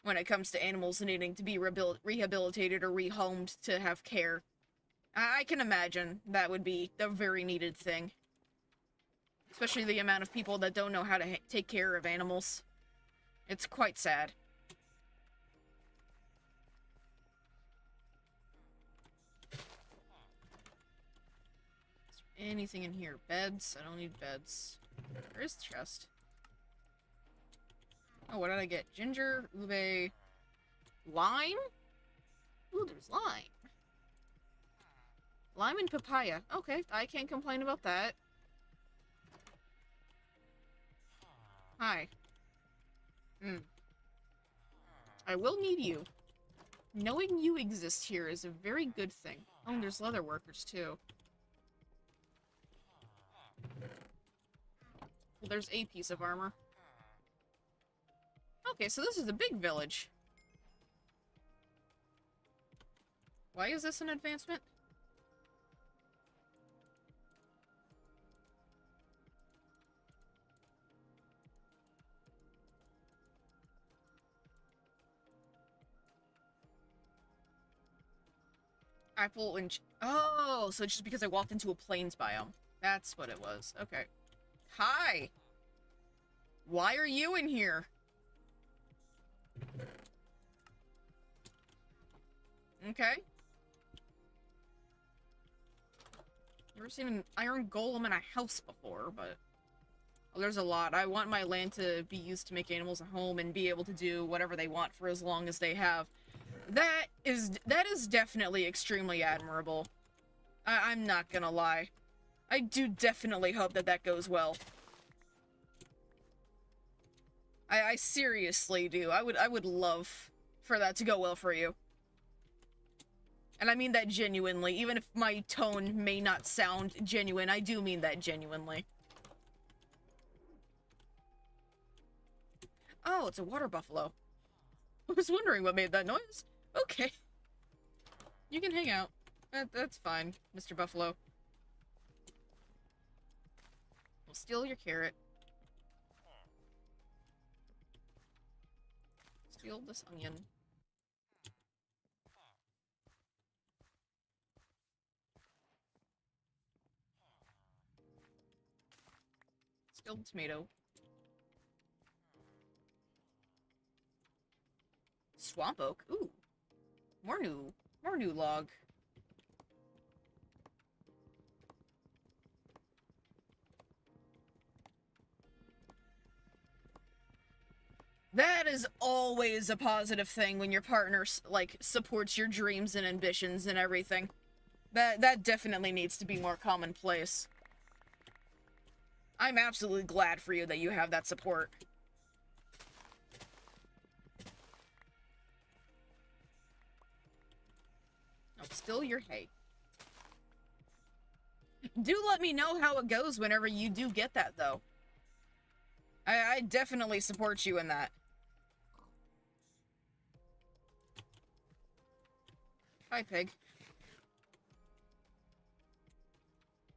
When it comes to animals needing to be rehabilitated or rehomed to have care. I can imagine that would be a very needed thing. Especially the amount of people that don't know how to take care of animals. It's quite sad. Anything in here? Beds? I don't need beds. Where is the chest? Oh, what did I get? Ginger, ube, lime? Ooh, there's lime. Lime and papaya. Okay, I can't complain about that. Hi. I will need you. Knowing you exist here is a very good thing. Oh, and there's leather workers, too. Well, there's a piece of armor. Okay, so this is a big village. Why is this an advancement? Apple and... Oh, so it's just because I walked into a plains biome. That's what it was. Okay. Hi! Why are you in here? Okay. Never seen an iron golem in a house before, but... Well, there's a lot. I want my land to be used to make animals a home and be able to do whatever they want for as long as they have. That is definitely extremely admirable. I'm not gonna lie. I do definitely hope that that goes well. I seriously do. I would love for that to go well for you. And I mean that genuinely. Even if my tone may not sound genuine, I do mean that genuinely. Oh, it's a water buffalo. I was wondering what made that noise. Okay. You can hang out. That's fine, Mr. Buffalo. We'll steal your carrot. Steal this onion. Steal the tomato. Swamp oak. Ooh. More new log. That is always a positive thing when your partner, like, supports your dreams and ambitions and everything. That definitely needs to be more commonplace. I'm absolutely glad for you that you have that support. Oh, still your hay. Do let me know how it goes whenever you do get that, though. I definitely support you in that. Hi, pig.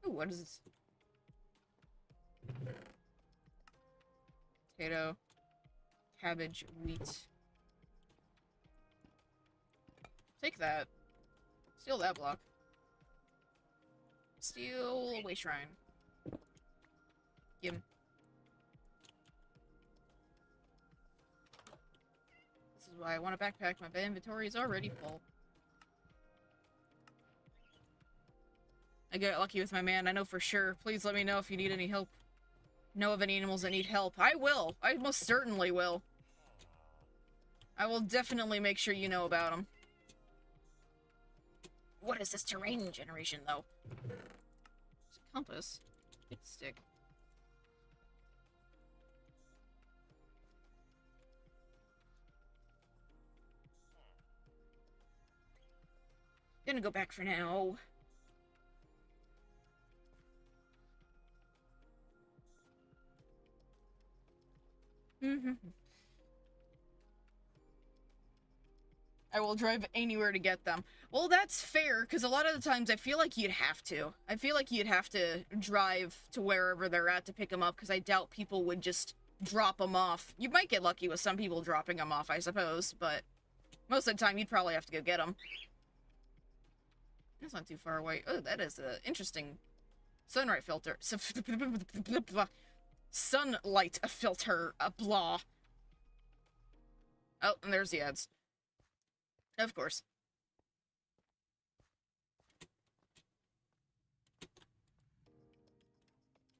Ooh, what is this? Potato. Cabbage. Wheat. Take that. Steal that block. Steal Way Shrine. Yim. This is why I want a backpack. My inventory is already full. I get lucky with my man, I know for sure. Please let me know if you need any help. Know of any animals that need help. I will. I most certainly will. I will definitely make sure you know about them. What is this terrain generation, though? It's a compass. It's a stick. Gonna go back for now. I will drive anywhere to get them. Well, that's fair, because a lot of the times I feel like you'd have to. I feel like you'd have to drive to wherever they're at to pick them up, because I doubt people would just drop them off. You might get lucky with some people dropping them off, I suppose, but most of the time you'd probably have to go get them. That's not too far away. Oh, that is an interesting sunlight filter. Sunlight filter, blah. Oh, and there's the ads. Of course.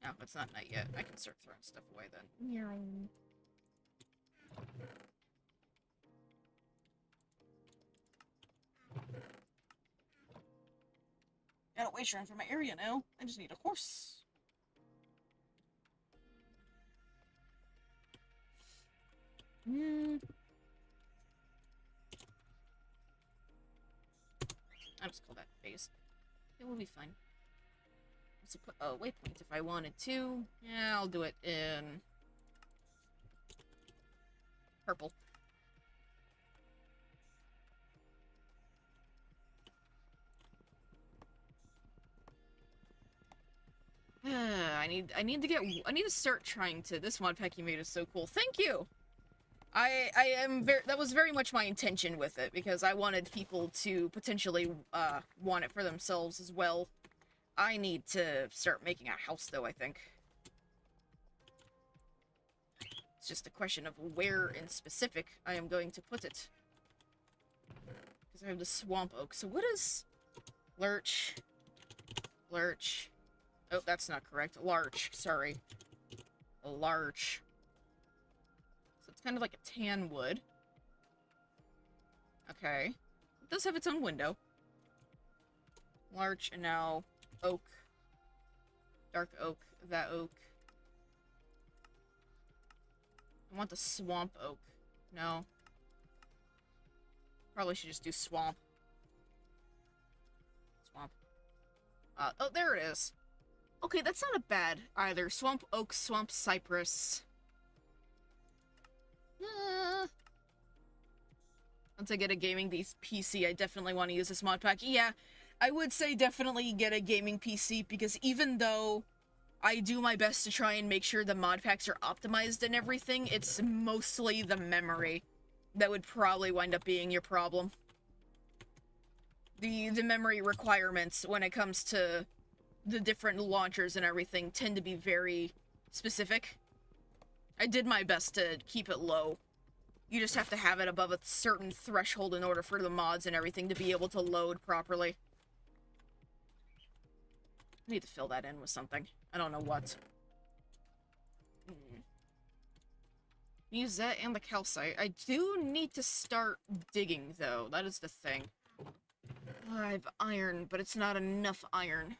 No, it's not night yet. I can start throwing stuff away then. Yeah. Gotta wait around for my area now. I just need a horse. I'll just call that base. It will be fine. Also put a waypoint if I wanted to. Yeah, I'll do it in purple. I need to start trying to. This mod pack you made is so cool. Thank you. That was very much my intention with it, because I wanted people to potentially want it for themselves as well. I need to start making a house though, I think. It's just a question of where in specific I am going to put it. Because I have the swamp oak. So what is lurch? Lurch. Oh, that's not correct. Larch, sorry. A larch. So it's kind of like a tan wood. Okay. It does have its own window. Larch, and now oak. Dark oak. That oak. I want the swamp oak. No. Probably should just do swamp. Swamp. Oh, there it is. Okay, that's not a bad either. Swamp oak, swamp cypress. Once I get a gaming PC, I definitely want to use this mod pack. Yeah, I would say definitely get a gaming PC, because even though I do my best to try and make sure the mod packs are optimized and everything, it's mostly the memory that would probably wind up being your problem. The memory requirements when it comes to the different launchers and everything tend to be very specific. I did my best to keep it low. You just have to have it above a certain threshold in order for the mods and everything to be able to load properly. I need to fill that in with something. I don't know what. Use that and the calcite. I do need to start digging, though. That is the thing. I have iron, but it's not enough iron.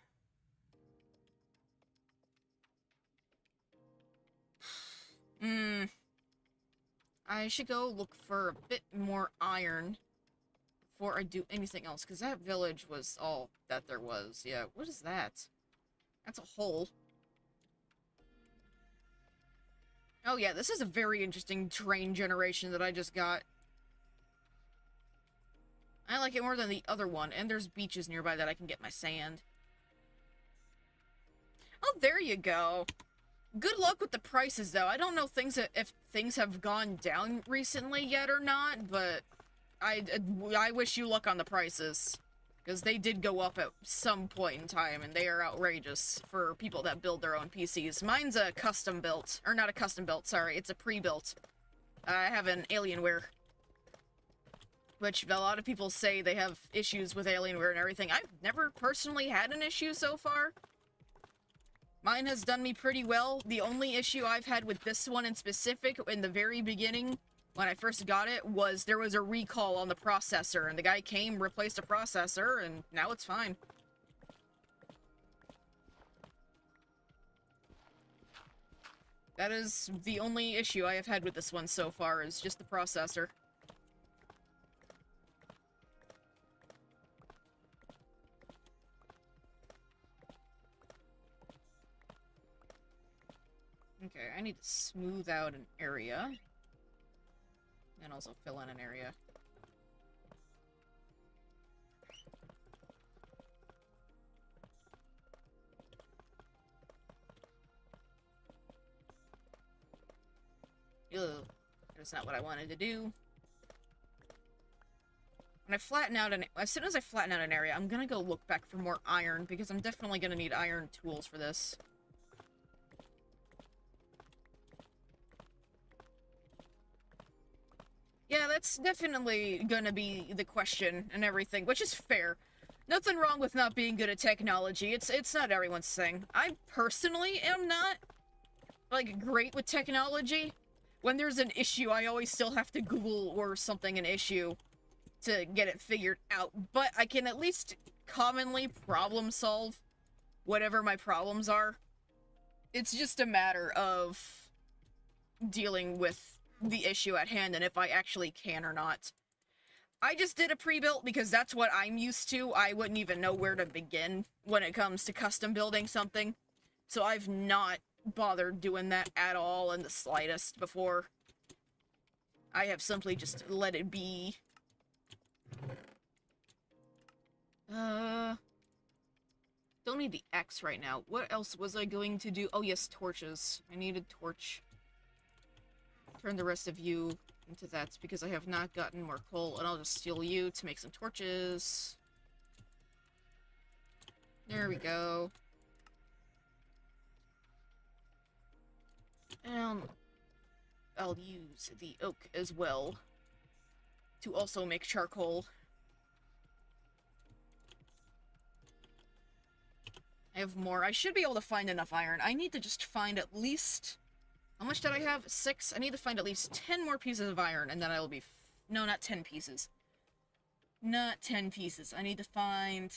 I should go look for a bit more iron before I do anything else, because that village was all that there was. Yeah, what is that? That's a hole. Oh yeah, this is a very interesting terrain generation that I just got. I like it more than the other one, and there's beaches nearby that I can get my sand. Oh, there you go. Good luck with the prices, though. I don't know if things have gone down recently yet or not, but I wish you luck on the prices. Because they did go up at some point in time, and they are outrageous for people that build their own PCs. Mine's a custom built. Or not a custom built, sorry. It's a pre-built. I have an Alienware. Which a lot of people say they have issues with Alienware and everything. I've never personally had an issue so far. Mine has done me pretty well. The only issue I've had with this one in specific, in the very beginning, when I first got it, was there was a recall on the processor, and the guy came, replaced the processor, and now it's fine. That is the only issue I have had with this one so far, is just the processor. Okay, I need to smooth out an area. And also fill in an area. Ugh. That's not what I wanted to do. When I flatten out as soon as I flatten out an area, I'm gonna go look back for more iron, because I'm definitely gonna need iron tools for this. Yeah, that's definitely gonna be the question and everything, which is fair. Nothing wrong with not being good at technology. It's not everyone's thing. I personally am not, like, great with technology. When there's an issue, I always still have to Google or something an issue to get it figured out. But I can at least commonly problem solve whatever my problems are. It's just a matter of dealing with the issue at hand and if I actually can or not. I just did a pre-built because that's what I'm used to. I wouldn't even know where to begin when it comes to custom building something. So I've not bothered doing that at all in the slightest before. I have simply just let it be. Don't need the X right now. What else was I going to do? Oh yes, torches. I need a torch. Turn the rest of you into that because I have not gotten more coal, and I'll just steal you to make some torches. There we go. And I'll use the oak as well to also make charcoal. I have more. I should be able to find enough iron. I need to just find at least... How much did I have? 6? I need to find at least 10 more pieces of iron, and then I will be... No, not 10 pieces. Not 10 pieces. I need to find...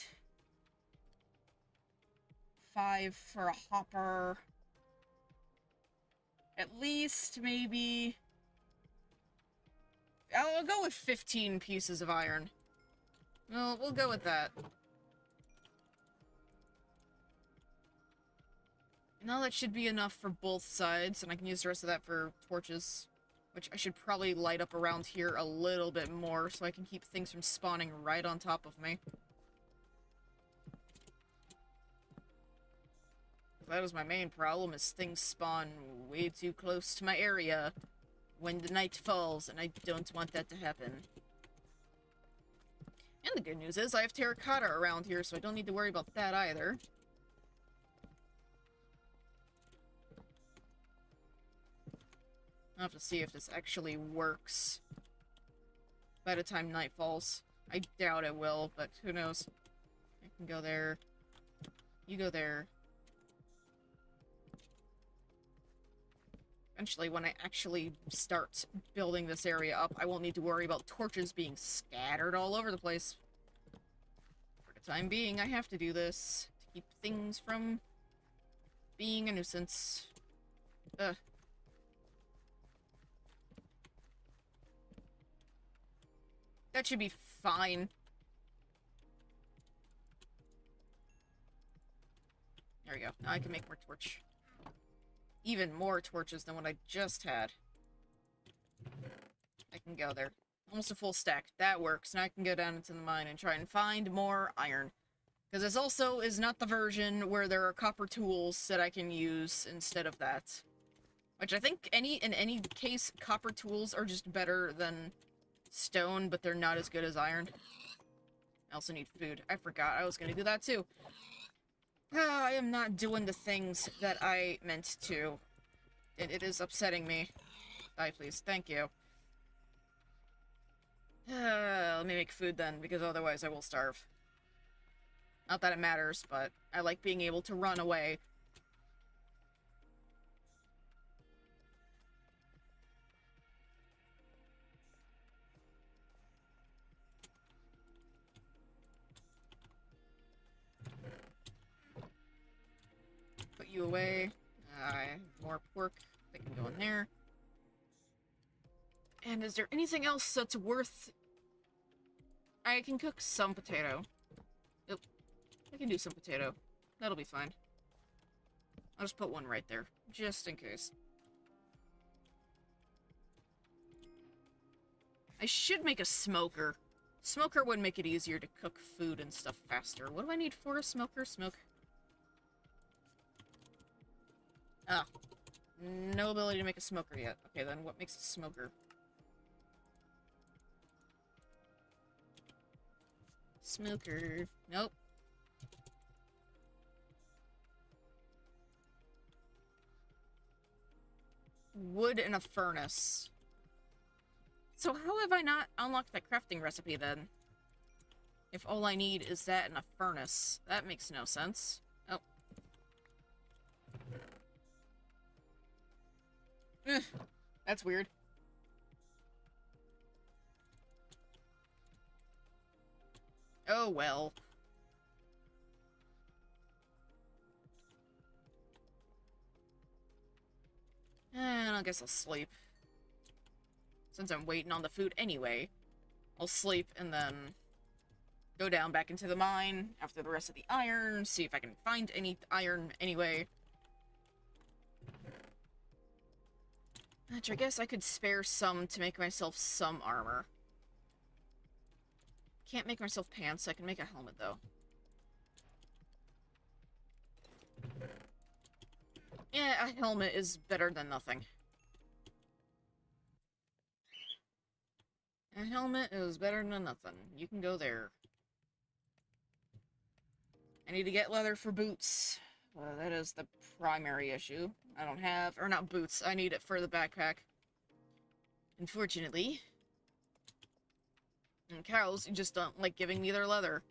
5 for a hopper. At least, maybe... I'll go with 15 pieces of iron. Well, we'll go with that. Now that should be enough for both sides, and I can use the rest of that for torches. Which I should probably light up around here a little bit more, so I can keep things from spawning right on top of me. That is my main problem, is things spawn way too close to my area when the night falls, and I don't want that to happen. And the good news is I have terracotta around here, so I don't need to worry about that either. I'll have to see if this actually works by the time night falls. I doubt it will, but who knows. I can go there. You go there. Eventually, when I actually start building this area up, I won't need to worry about torches being scattered all over the place. For the time being, I have to do this to keep things from being a nuisance. Ugh. That should be fine. There we go. Now I can make more torch. Even more torches than what I just had. I can go there. Almost a full stack. That works. Now I can go down into the mine and try and find more iron. Because this also is not the version where there are copper tools that I can use instead of that. Which I think in any case, copper tools are just better than stone, but they're not as good as iron. I also need food. I forgot I was gonna do that too. I am not doing the things that I meant to. It is upsetting me. Die, please. Thank you. Let me make food then, because otherwise I will starve. Not that it matters, but I like being able to run away. Put you away. I have more pork that can go in there. And is there anything else that's worth... I can cook some potato. Yep. I can do some potato. That'll be fine. I'll just put one right there, just in case. I should make a smoker. Smoker would make it easier to cook food and stuff faster. What do I need for a smoker? Smoke. Ah. No ability to make a smoker yet. Okay, then what makes a smoker? Smoker. Nope. Wood in a furnace. So how have I not unlocked that crafting recipe then? If all I need is that and a furnace. That makes no sense. Oh. That's weird. Oh well. And I guess I'll sleep. Since I'm waiting on the food anyway, I'll sleep and then go down back into the mine after the rest of the iron, see if I can find any iron anyway. Which I guess I could spare some to make myself some armor. Can't make myself pants, I can make a helmet though. Yeah, a helmet is better than nothing. A helmet is better than nothing. You can go there. I need to get leather for boots. That is the primary issue. I don't have... Or not boots. I need it for the backpack. Unfortunately. And cows just don't like giving me their leather.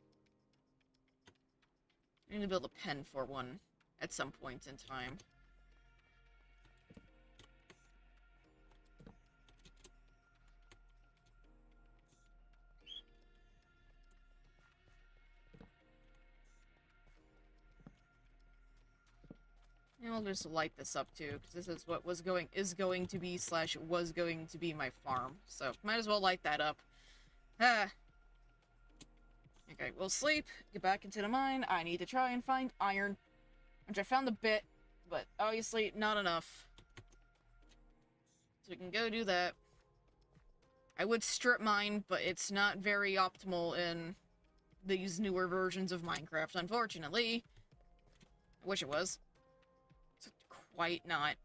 I need to build a pen for one at some point in time. And I'll just light this up too, because this is what is going to be / was going to be my farm. So might as well light that up. Ah. Okay, we'll sleep, get back into the mine. I need to try and find iron, which I found a bit, but obviously not enough. So we can go do that. I would strip mine, but it's not very optimal in these newer versions of Minecraft, unfortunately. I wish it was. It's quite not.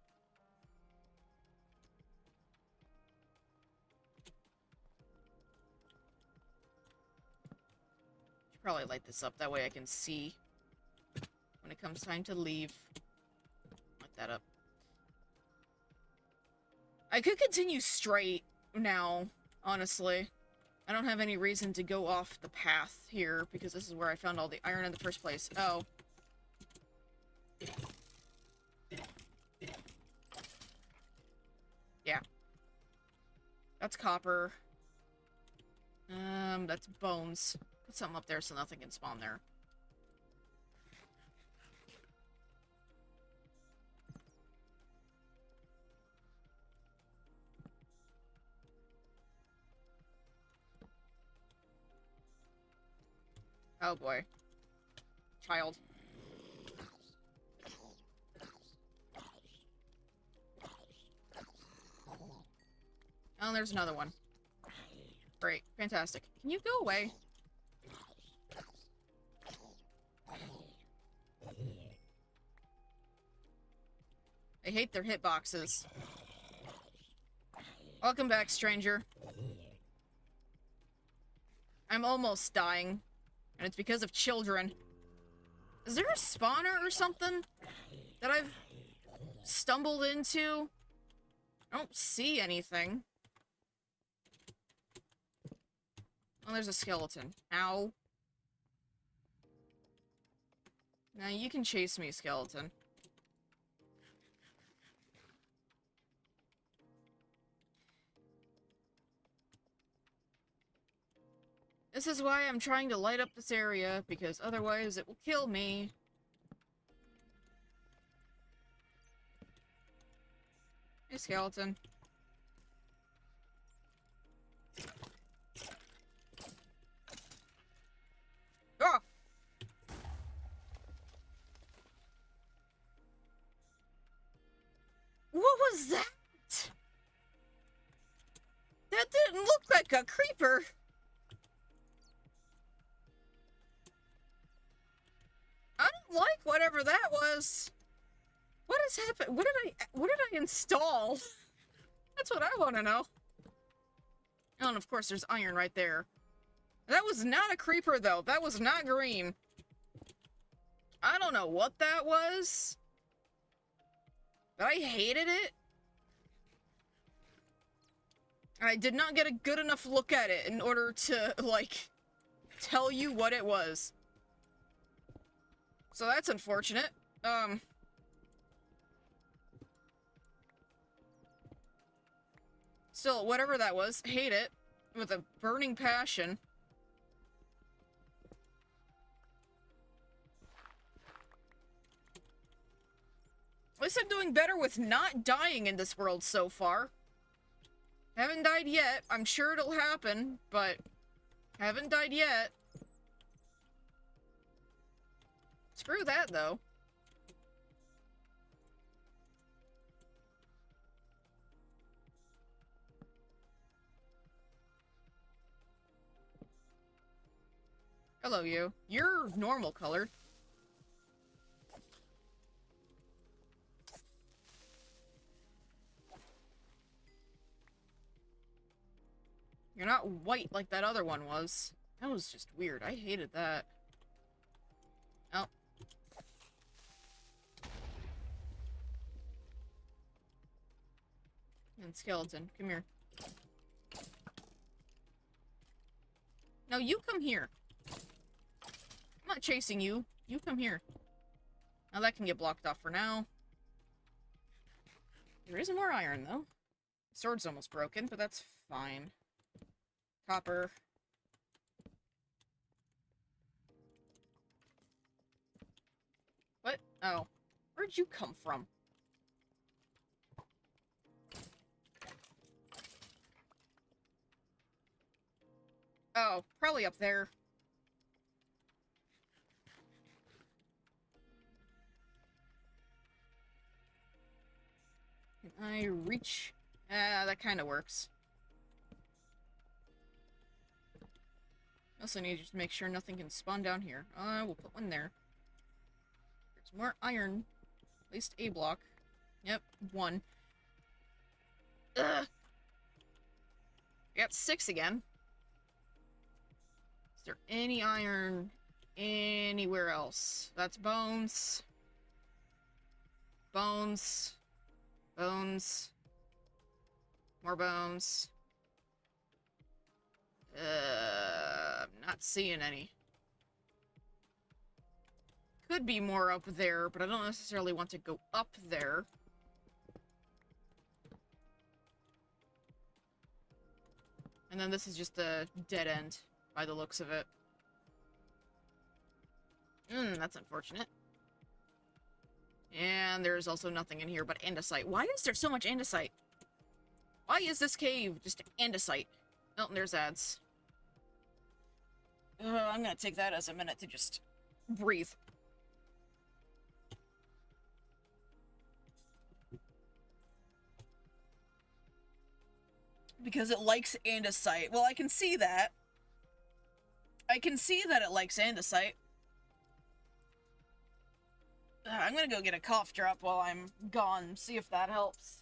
Should probably light this up, that way I can see when it comes time to leave. Light that up. I could continue straight now, honestly. I don't have any reason to go off the path here, because this is where I found all the iron in the first place. Oh. Yeah. That's copper. That's bones. Put something up there so nothing can spawn there. Oh boy. Child. Oh, there's another one. Great. Fantastic. Can you go away? I hate their hitboxes. Welcome back, stranger. I'm almost dying. And it's because of children. Is there a spawner or something that I've stumbled into? I don't see anything. Oh, there's a skeleton. Ow. Now you can chase me, skeleton. This is why I'm trying to light up this area, because otherwise it will kill me. Hey, skeleton. Ah! What was that? That didn't look like a creeper. I don't like whatever that was. What has happened? What did I install? That's what I want to know. Oh, and of course there's iron right there. That was not a creeper though. That was not green. I don't know what that was, but I hated it. I did not get a good enough look at it in order to, like, tell you what it was. So that's unfortunate. Still, whatever that was, hate it with a burning passion. At least I'm doing better with not dying in this world so far. Haven't died yet. I'm sure it'll happen, but haven't died yet. Screw that, though. Hello, you. You're normal colored. You're not white like that other one was. That was just weird. I hated that. Oh. And skeleton, come here. No, you come here. I'm not chasing you. You come here. Now that can get blocked off for now. There is more iron, though. Sword's almost broken, but that's fine. Copper. What? Oh. Where'd you come from? Oh, probably up there. Can I reach? That kind of works. Also need to just make sure nothing can spawn down here. We'll put one there. There's more iron. At least a block. Yep, one. Ugh! I got 6 again. Is there any iron anywhere else? That's bones. Bones. Bones. More bones. I'm not seeing any. Could be more up there, but I don't necessarily want to go up there. And then this is just a dead end, by the looks of it. That's unfortunate. And there's also nothing in here but andesite. Why is there so much andesite? Why is this cave just andesite? Oh, and there's ads. I'm gonna take that as a minute to just breathe. Because it likes andesite. Well, I can see that. I can see that it likes andesite. I'm gonna go get a cough drop while I'm gone, see if that helps.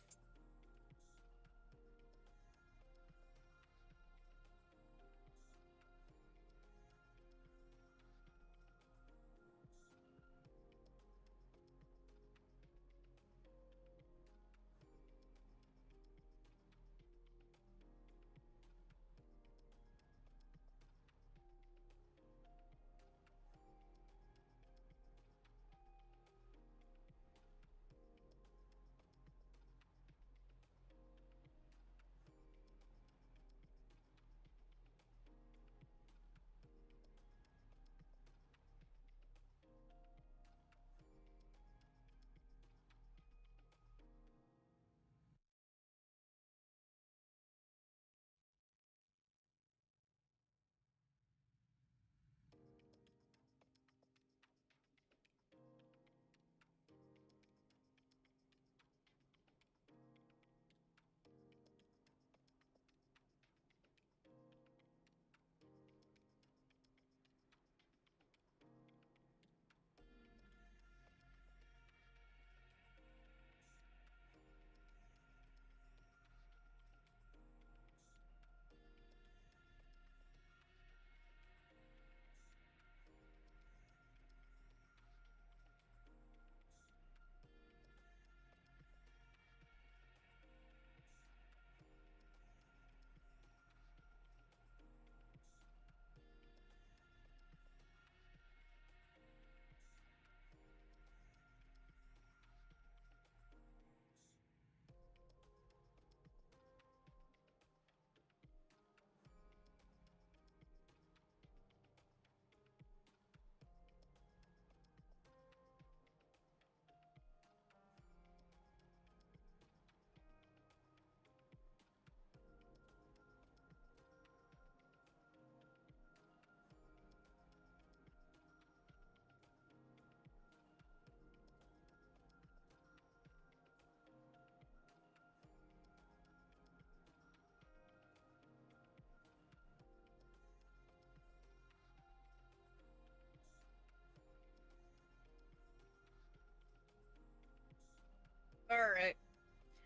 Alright.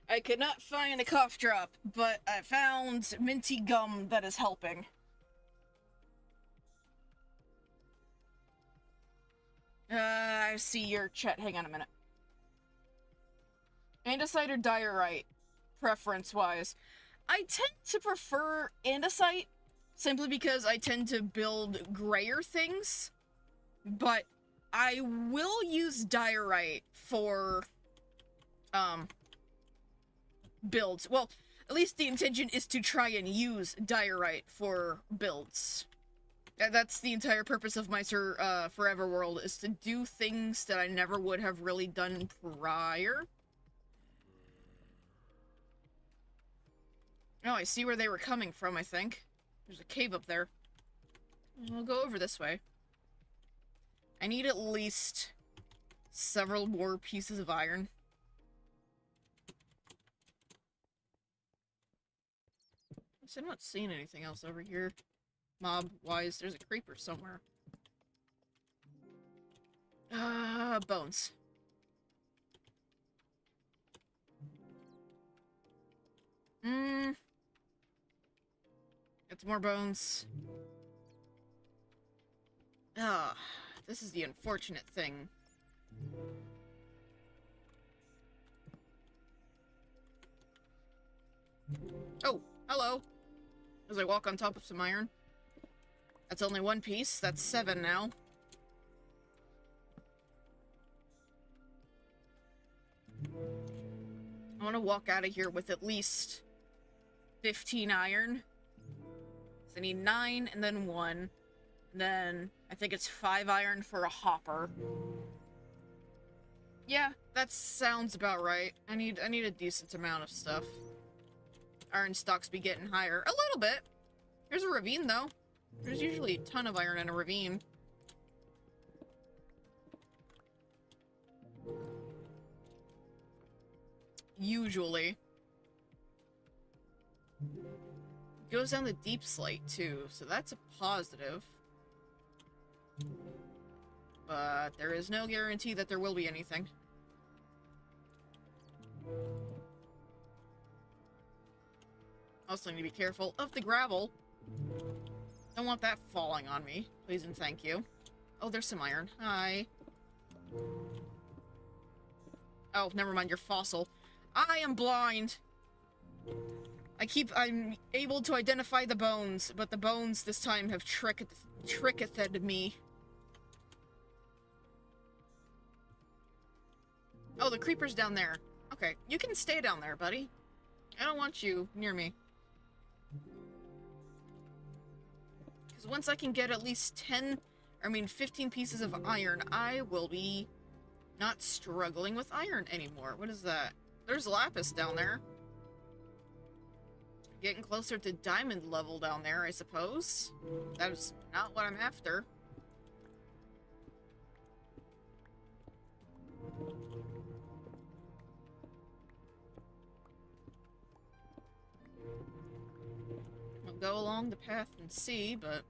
I could not find a cough drop, but I found minty gum that is helping. I see your chat. Hang on a minute. Andesite or diorite, preference-wise. I tend to prefer andesite, simply because I tend to build grayer things, but I will use diorite for, builds. Well, at least the intention is to try and use diorite for builds. That's the entire purpose of my Forever World, is to do things that I never would have really done prior. Oh, I see where they were coming from, I think. There's a cave up there. We'll go over this way. I need at least several more pieces of iron. I'm not seeing anything else over here. Mob-wise, there's a creeper somewhere. Bones. It's more bones. This is the unfortunate thing. Oh, hello. As I walk on top of some iron. That's only one piece. That's 7 now. I want to walk out of here with at least 15 iron. So I need 9 and then 1. And then I think it's 5 iron for a hopper. Yeah, that sounds about right. I need a decent amount of stuff. Iron stocks be getting higher. A little bit. Here's a ravine, though. There's usually a ton of iron in a ravine. Usually. Goes down the deep slate, too, so that's a positive. But there is no guarantee that there will be anything. Also need to be careful of the gravel. Don't want that falling on me. Please and thank you. Oh, there's some iron. Hi. Oh, never mind, you're fossil. I am blind! I'm able to identify the bones, but the bones this time have trickethed me. Oh, the creeper's down there. Okay, you can stay down there, buddy. I don't want you near me. Because once I can get at least 15 pieces of iron, I will be not struggling with iron anymore. What is that? There's lapis down there. Getting closer to diamond level down there, I suppose. That is not what I'm after. I'll go along the path and see, but...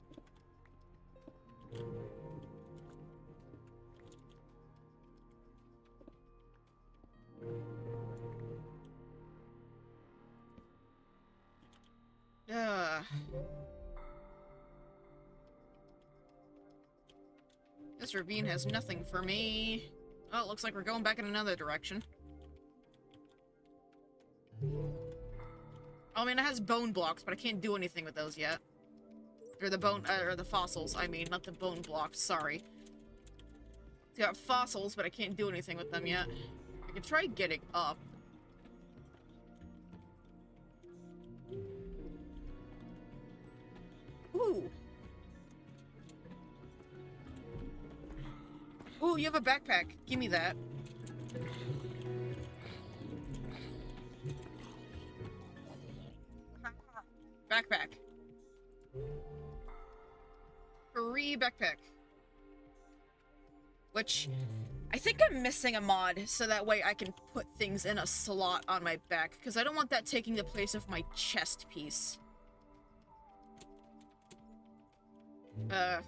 This ravine has nothing for me. Oh, it looks like we're going back in another direction. I mean, it has bone blocks, but I can't do anything with those yet. Or the fossils, I mean, not the bone blocks, sorry. It's got fossils, but I can't do anything with them yet. I can try getting up. Ooh. Ooh, you have a backpack. Give me that. Backpack. Free backpack. Which, I think I'm missing a mod, so that way I can put things in a slot on my back, because I don't want that taking the place of my chest piece. I'm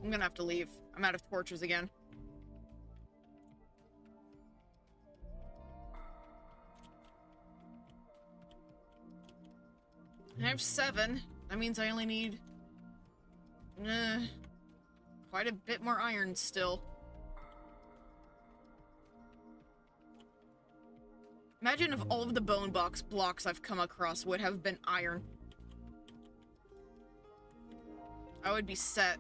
gonna have to leave. I'm out of torches again. I have 7. That means I only need... quite a bit more iron still. Imagine if all of the bone box blocks I've come across would have been iron. I would be set.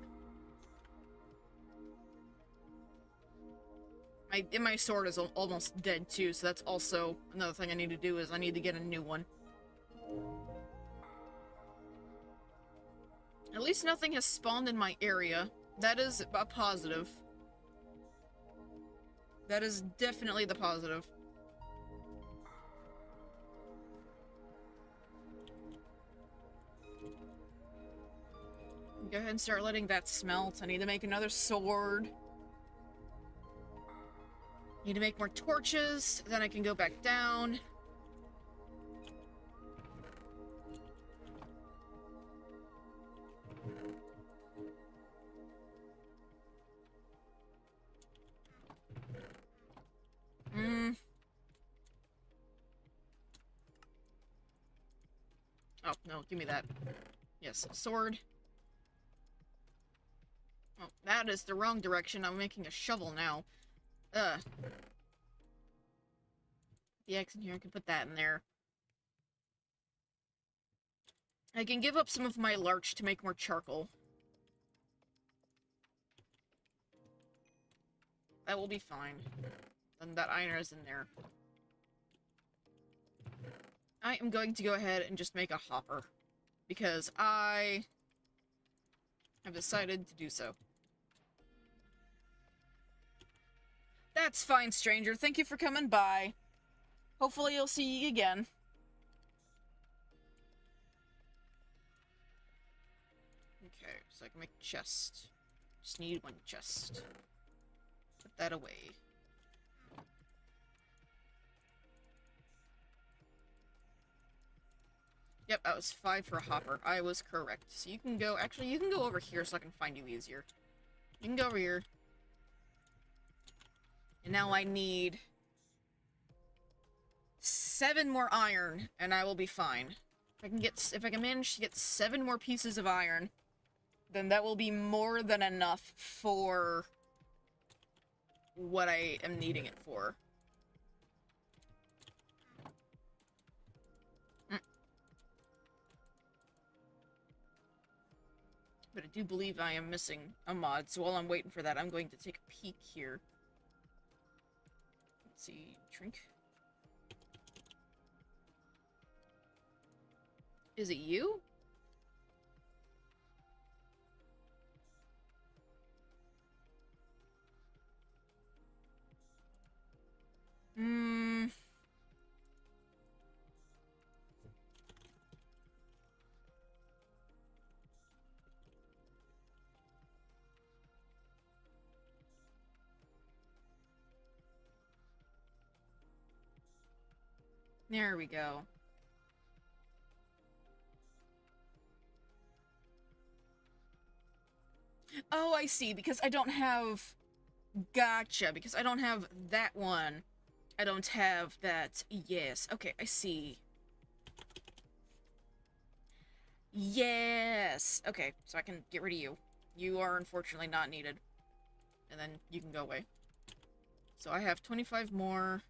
My sword is almost dead too, so that's also another thing I need to do is I need to get a new one. At least nothing has spawned in my area. That is a positive. That is definitely the positive. Go ahead and start letting that smelt. I need to make another sword. Need to make more torches, then I can go back down. Oh, no, give me that. Yes, sword. Oh, that is the wrong direction. I'm making a shovel now. The X in here, I can put that in there. I can give up some of my larch to make more charcoal. That will be fine. And that iron is in there. I am going to go ahead and just make a hopper. Because I have decided to do so. That's fine, stranger. Thank you for coming by. Hopefully I'll see you again. Okay, so I can make a chest. Just need one chest. Put that away. Yep, that was 5 for a hopper. I was correct. So you can go... Actually, you can go over here so I can find you easier. You can go over here. And now I need 7 more iron, and I will be fine. If I can manage to get 7 more pieces of iron, then that will be more than enough for what I am needing it for. But I do believe I am missing a mod, so while I'm waiting for that, I'm going to take a peek here. Let's see, drink. Is it you? There we go. Oh, I see, because I don't have... Gotcha, because I don't have that one. I don't have that... Yes, okay, I see. Yes! Okay, so I can get rid of you. You are unfortunately not needed. And then you can go away. So I have 25 more...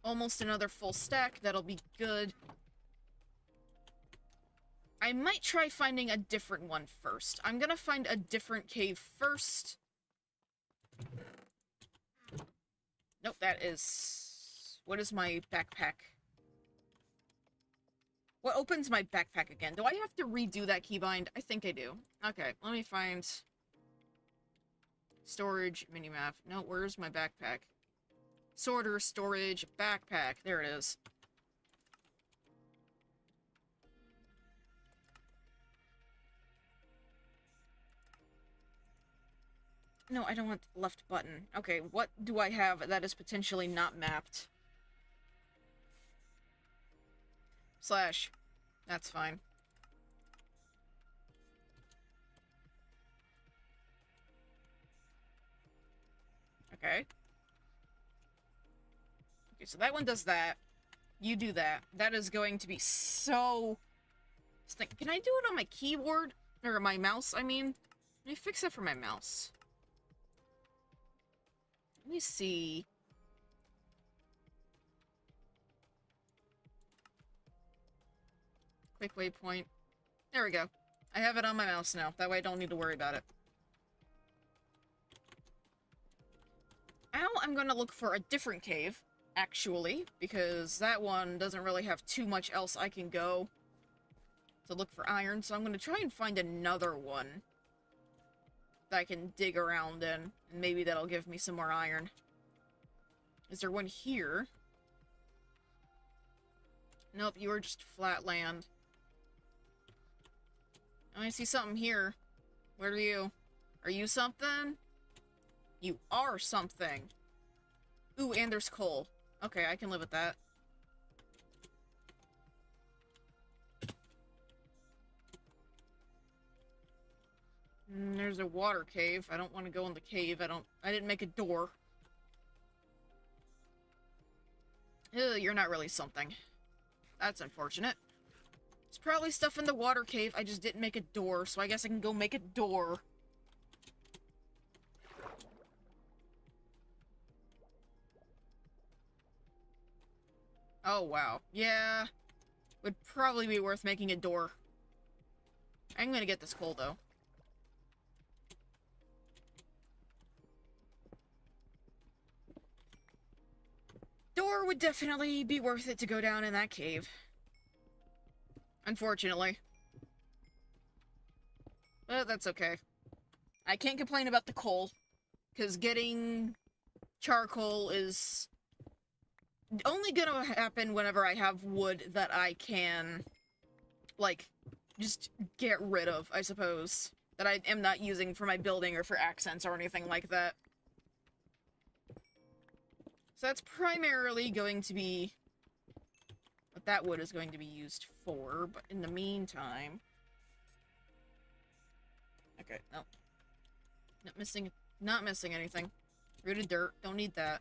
Almost another full stack. That'll be good. I might try finding a different one first. I'm gonna find a different cave first. Nope, that is... What is my backpack? What opens my backpack again? Do I have to redo that keybind? I think I do. Okay, let me find... Storage, minimap. No, where's my backpack? Sorter, storage, backpack. There it is. No, I don't want left button. Okay, what do I have that is potentially not mapped? Slash. That's fine. Okay. Okay, so that one does that. You do that. That is going to be so... Can I do it on my keyboard? Or my mouse, I mean? Let me fix it for my mouse. Let me see. Quick waypoint. There we go. I have it on my mouse now. That way I don't need to worry about it. Now I'm going to look for a different cave, actually, because that one doesn't really have too much else I can go to look for iron, so I'm going to try and find another one that I can dig around in, and maybe that'll give me some more iron. Is there one here? Nope, you are just flat land. I see something here. Where are you? Are you something? You are something. Ooh, and there's coal. Okay, I can live with that. There's a water cave. I don't want to go in the cave. I didn't make a door. Ugh, you're not really something. That's unfortunate. There's probably stuff in the water cave. I just didn't make a door, so I guess I can go make a door. Oh, wow. Yeah. Would probably be worth making a door. I'm gonna get this coal, though. Door would definitely be worth it to go down in that cave. Unfortunately. But that's okay. I can't complain about the coal, because getting charcoal is only gonna happen whenever I have wood that I can, like, just get rid of, I suppose. That I am not using for my building or for accents or anything like that. So that's primarily going to be what that wood is going to be used for, but in the meantime... Okay, no. Not missing anything. Rooted dirt, don't need that.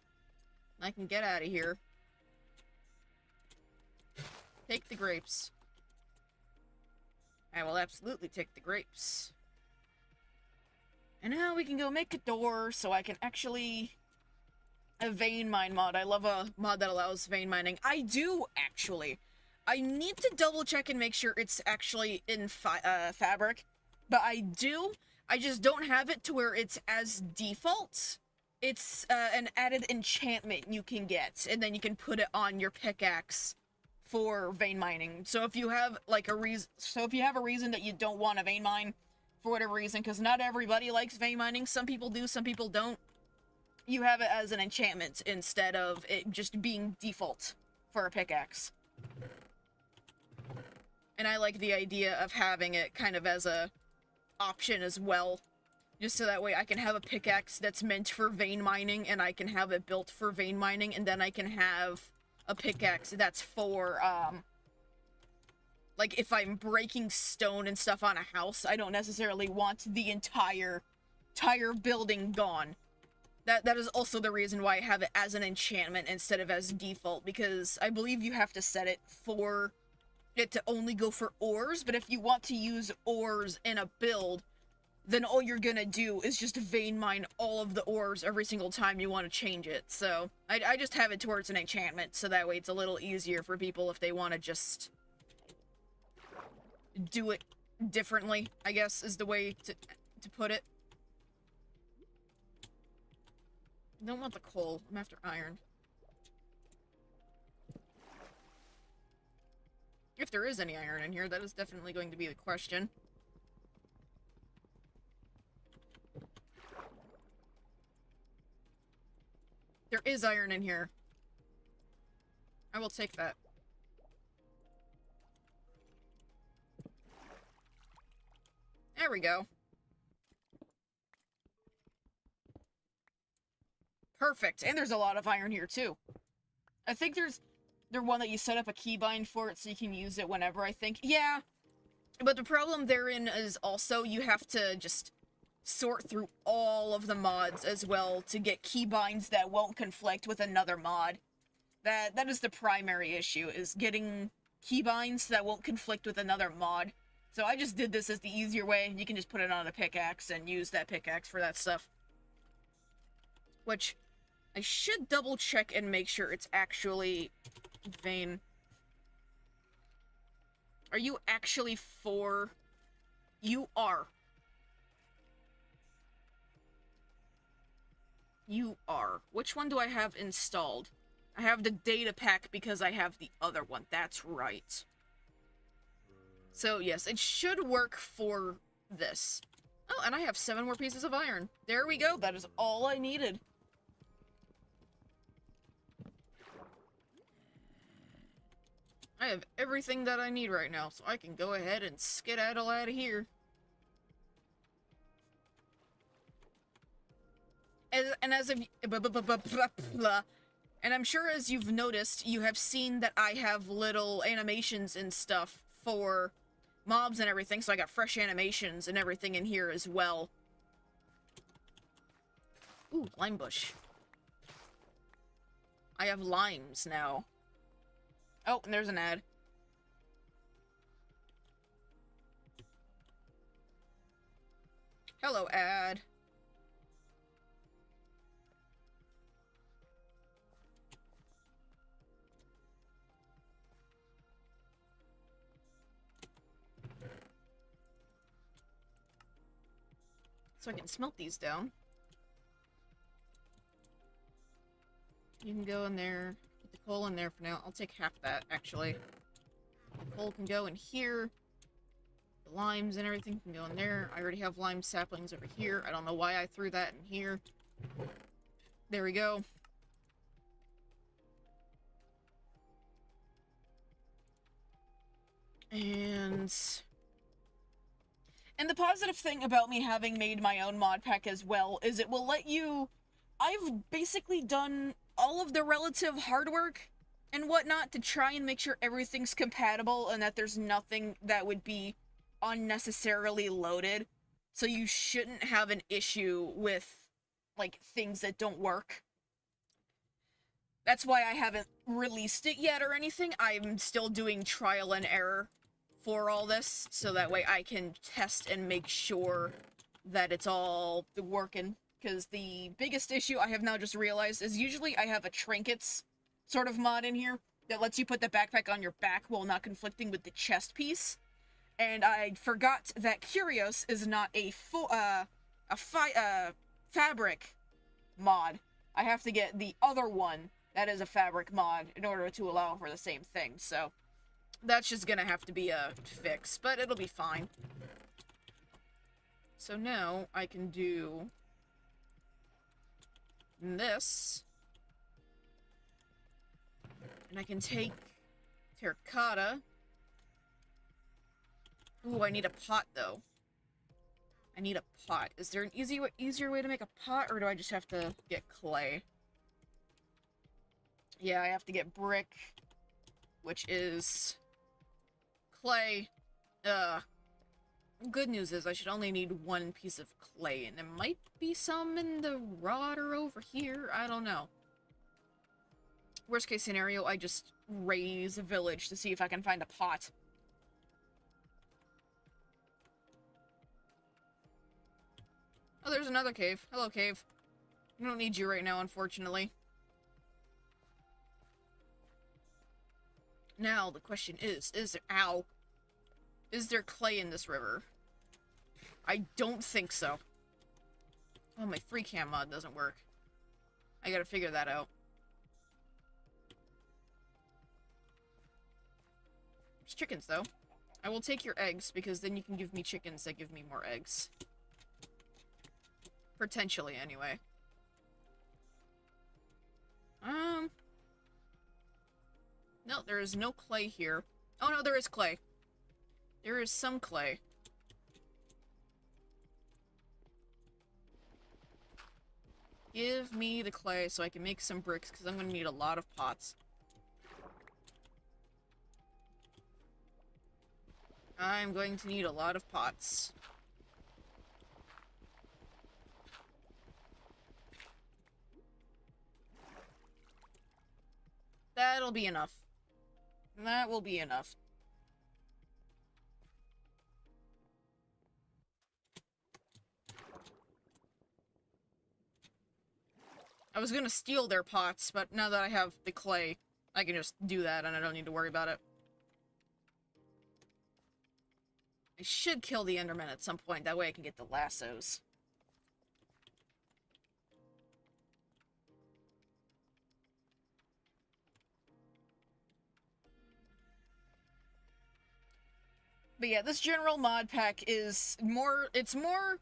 I can get out of here. Take the grapes. I will absolutely take the grapes. And now we can go make a door so I can actually... A vein mine mod. I love a mod that allows vein mining. I do, actually. I need to double check and make sure it's actually in Fabric. But I do. I just don't have it to where it's as default. It's an added enchantment you can get. And then you can put it on your pickaxe for vein mining. So if you have, like, a reason... So if you have a reason that you don't want to vein mine, for whatever reason, because not everybody likes vein mining. Some people do, some people don't. You have it as an enchantment instead of it just being default for a pickaxe. And I like the idea of having it kind of as a option as well. Just so that way I can have a pickaxe that's meant for vein mining, and I can have it built for vein mining, and then I can have a pickaxe that's for, like, if I'm breaking stone and stuff on a house, I don't necessarily want the entire building gone. That is also the reason why I have it as an enchantment instead of as default, because I believe you have to set it for it to only go for ores, but if you want to use ores in a build, then all you're gonna do is just vein mine all of the ores every single time you want to change it. So, I just have it towards an enchantment, so that way it's a little easier for people if they want to just do it differently, I guess, is the way to put it. I don't want the coal. I'm after iron. If there is any iron in here, that is definitely going to be the question. There is iron in here. I will take that. There we go. Perfect. And there's a lot of iron here, too. I think there's one that you set up a keybind for it so you can use it whenever, I think. Yeah. But the problem therein is also you have to just sort through all of the mods as well to get keybinds that won't conflict with another mod. That is the primary issue, is getting keybinds that won't conflict with another mod. So I just did this as the easier way. You can just put it on a pickaxe and use that pickaxe for that stuff. Which, I should double check and make sure it's actually vein. Are you actually for... You are. You are. Which one do I have installed? I have the data pack because I have the other one. That's right. So, yes, it should work for this. Oh, and I have 7 more pieces of iron. There we go. That is all I needed. I have everything that I need right now, so I can go ahead and skedaddle out of here. And I'm sure as you've noticed, you have seen that I have little animations and stuff for mobs and everything, so I got fresh animations and everything in here as well. Ooh, lime bush. I have limes now. Oh, and there's an ad. Hello, ad. So I can smelt these down. You can go in there, put the coal in there for now. I'll take half that, actually. The coal can go in here. The limes and everything can go in there. I already have lime saplings over here. I don't know why I threw that in here. There we go. And the positive thing about me having made my own mod pack as well is it will let you... I've basically done all of the relative hard work and whatnot to try and make sure everything's compatible and that there's nothing that would be unnecessarily loaded. So you shouldn't have an issue with, like, things that don't work. That's why I haven't released it yet or anything. I'm still doing trial and error for all this, so that way I can test and make sure that it's all working. Because the biggest issue I have now just realized is usually I have a trinkets sort of mod in here that lets you put the backpack on your back while not conflicting with the chest piece. And I forgot that Curios is not a full, fabric mod. I have to get the other one that is a fabric mod in order to allow for the same thing, so that's just gonna have to be a fix, but it'll be fine. So now I can do this, and I can take terracotta. Ooh, I need a pot, though. I need a pot. Is there an easier way to make a pot, or do I just have to get clay? Yeah, I have to get brick, which is clay. Good news is I should only need 1 piece of clay, and there might be some in the rotter over here. I don't know. Worst case scenario, I just raise a village to see if I can find a pot. Oh, there's another cave. Hello, cave. I don't need you right now, unfortunately. Now, the question is there... Ow. Is there clay in this river? I don't think so. Oh, my free cam mod doesn't work. I gotta figure that out. There's chickens, though. I will take your eggs, because then you can give me chickens that give me more eggs. Potentially, anyway. No, there is no clay here. Oh, no, there is clay. There is some clay. Give me the clay so I can make some bricks, because I'm going to need a lot of pots. I'm going to need a lot of pots. That'll be enough. That will be enough. I was gonna steal their pots, but now that I have the clay, I can just do that and I don't need to worry about it. I should kill the Enderman at some point, that way I can get the lassos. But yeah, this general mod pack is more, it's more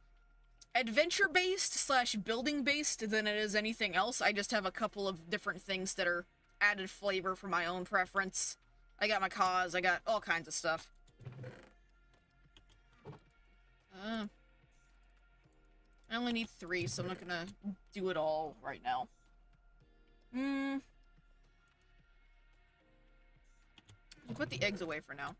adventure-based slash building-based than it is anything else. I just have a couple of different things that are added flavor for my own preference. I got my cause, I got all kinds of stuff. I only need 3, so I'm not gonna do it all right now. I'll put the eggs away for now.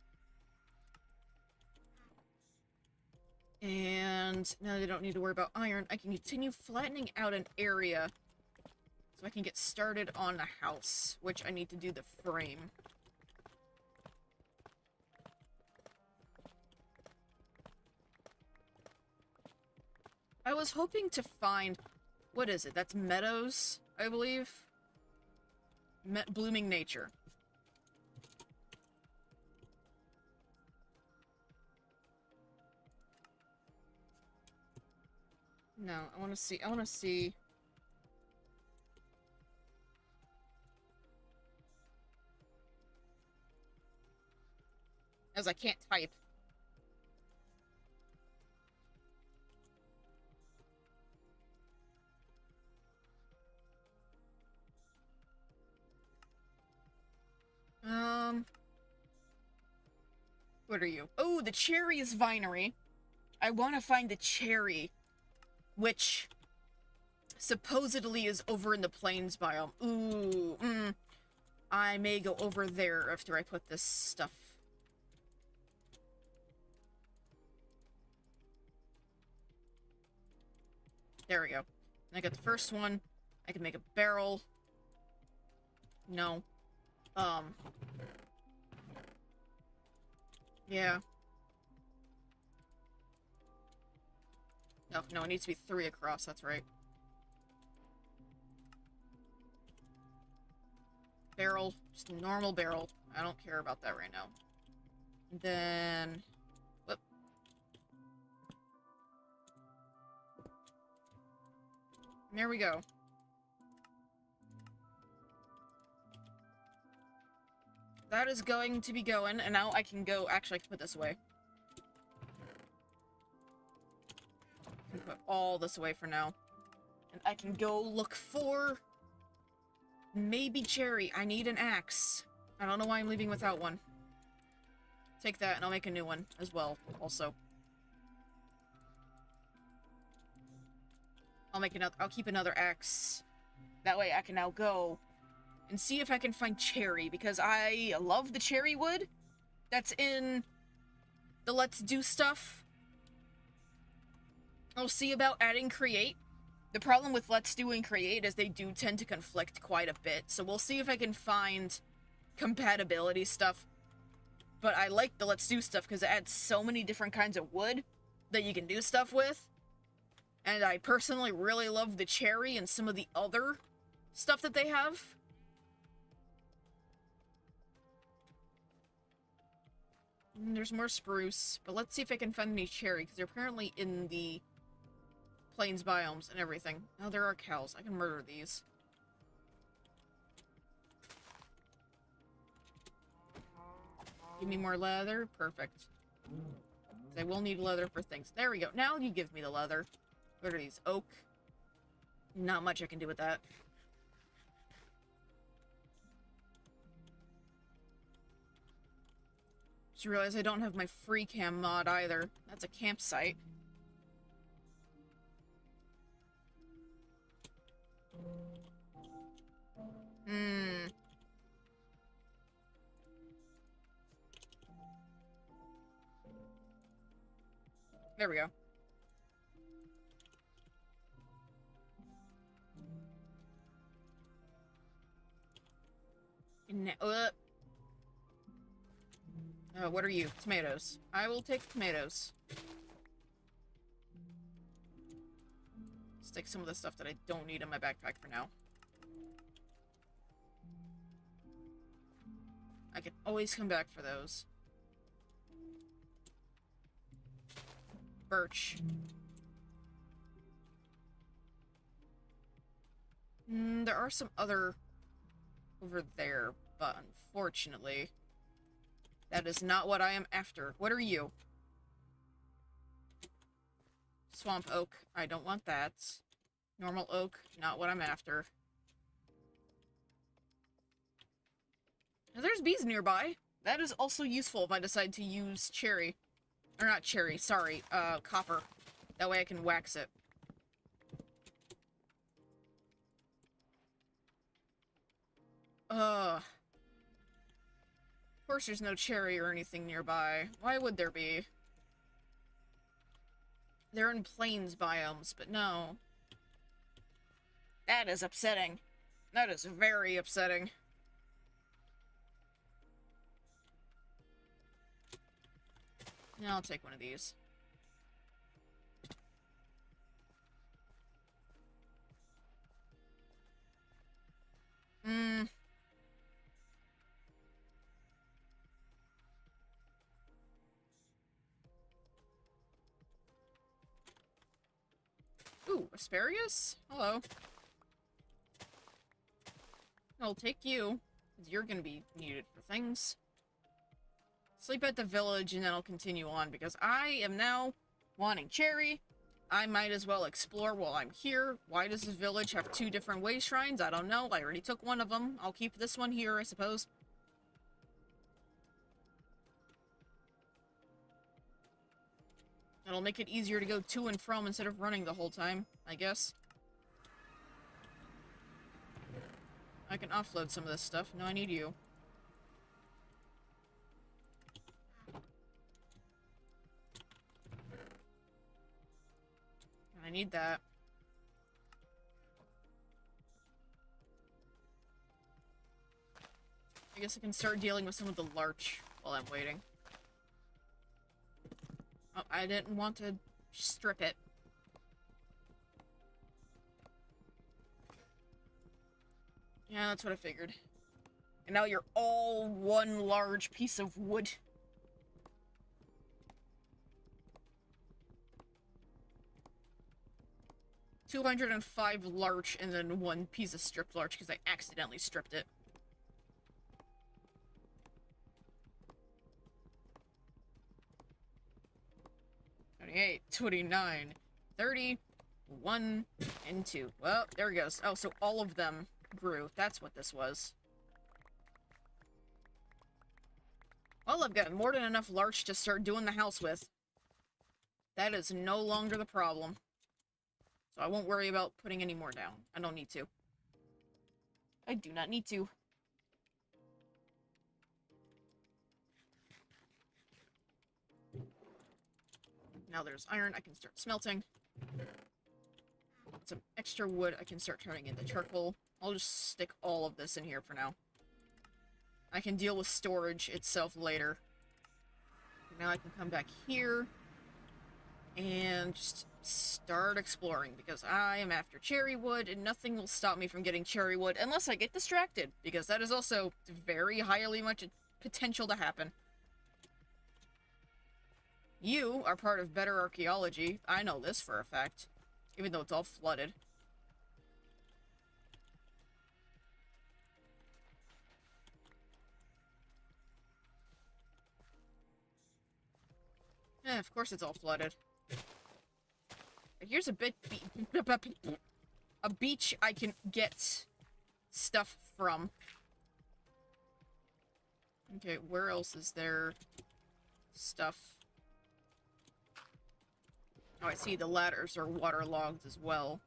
And now that I don't need to worry about iron, I can continue flattening out an area so I can get started on a house, which I need to do the frame. I was hoping to find... What is it? That's meadows, I believe? Blooming nature. No, I want to see... As I can't type. What are you? Oh, the Cherries Vinery. I want to find the cherry, which supposedly is over in the plains biome. Ooh, I may go over there after I put this stuff. There we go. And I got the first one. I can make a barrel. No. Yeah. No, it needs to be 3 across, that's right. Barrel. Just a normal barrel. I don't care about that right now. And then... Whoop. And there we go. That is going to be going, and now I can go... Actually, I can put this away. I can put all this away for now. And I can go look for... Maybe cherry. I need an axe. I don't know why I'm leaving without one. Take that, and I'll make a new one as well, also. I'll keep another axe. That way I can now go and see if I can find cherry, because I love the cherry wood that's in the Let's Do stuff. I'll see about adding create. The problem with Let's Do and create is they do tend to conflict quite a bit, so we'll see if I can find compatibility stuff. But I like the Let's Do stuff because it adds so many different kinds of wood that you can do stuff with. And I personally really love the cherry and some of the other stuff that they have. And there's more spruce, but let's see if I can find any cherry, because they're apparently in the plains biomes and everything. Now there are cows. I can murder these. Give me more leather. Perfect. I will need leather for things. There we go. Now you give me the leather. What are these? Oak. Not much I can do with that. Just realized I don't have my free cam mod either. That's a campsite. There we go. What are you? Tomatoes. I will take tomatoes. Stick some of the stuff that I don't need in my backpack for now. I can always come back for those. Birch. There are some other over there, but unfortunately, that is not what I am after. What are you? Swamp oak. I don't want that. Normal oak. Not what I'm after. There's bees nearby. That is also useful if I decide to use cherry. Or not cherry, sorry. Copper. That way I can wax it. Of course there's no cherry or anything nearby. Why would there be? They're in plains biomes, but no. That is upsetting. That is very upsetting. Now I'll take one of these. Ooh, asparagus? Hello. I'll take you, because you're gonna be needed for things. Sleep at the village, and then I'll continue on, because I am now wanting cherry. I might as well explore while I'm here. Why does this village have 2 different way shrines? I don't know. I already took one of them. I'll keep this one here, I suppose. It'll make it easier to go to and from instead of running the whole time, I guess. I can offload some of this stuff. No, I need you. I need that. I guess I can start dealing with some of the larch while I'm waiting. Oh, I didn't want to strip it. Yeah, that's what I figured. And now you're all one large piece of wood. $205 larch and then 1 piece of stripped larch because I accidentally stripped it. $28, $29, $30, 1, and 2. Well, there it goes. Oh, so all of them grew. That's what this was. Well, I've got more than enough larch to start doing the house with. That is no longer the problem. So I won't worry about putting any more down. I don't need to. I do not need to. Now there's iron I can start smelting. Some extra wood I can start turning into charcoal. I'll just stick all of this in here for now. I can deal with storage itself later. Now I can come back here and just start exploring because I am after cherry wood and nothing will stop me from getting cherry wood unless I get distracted because that is also very highly much potential to happen. You are part of better archaeology. I know this for a fact, even though it's all flooded. Yeah, of course it's all flooded. Here's a beach I can get stuff from. Okay, where else is there stuff? Oh, I see the ladders are waterlogged as well.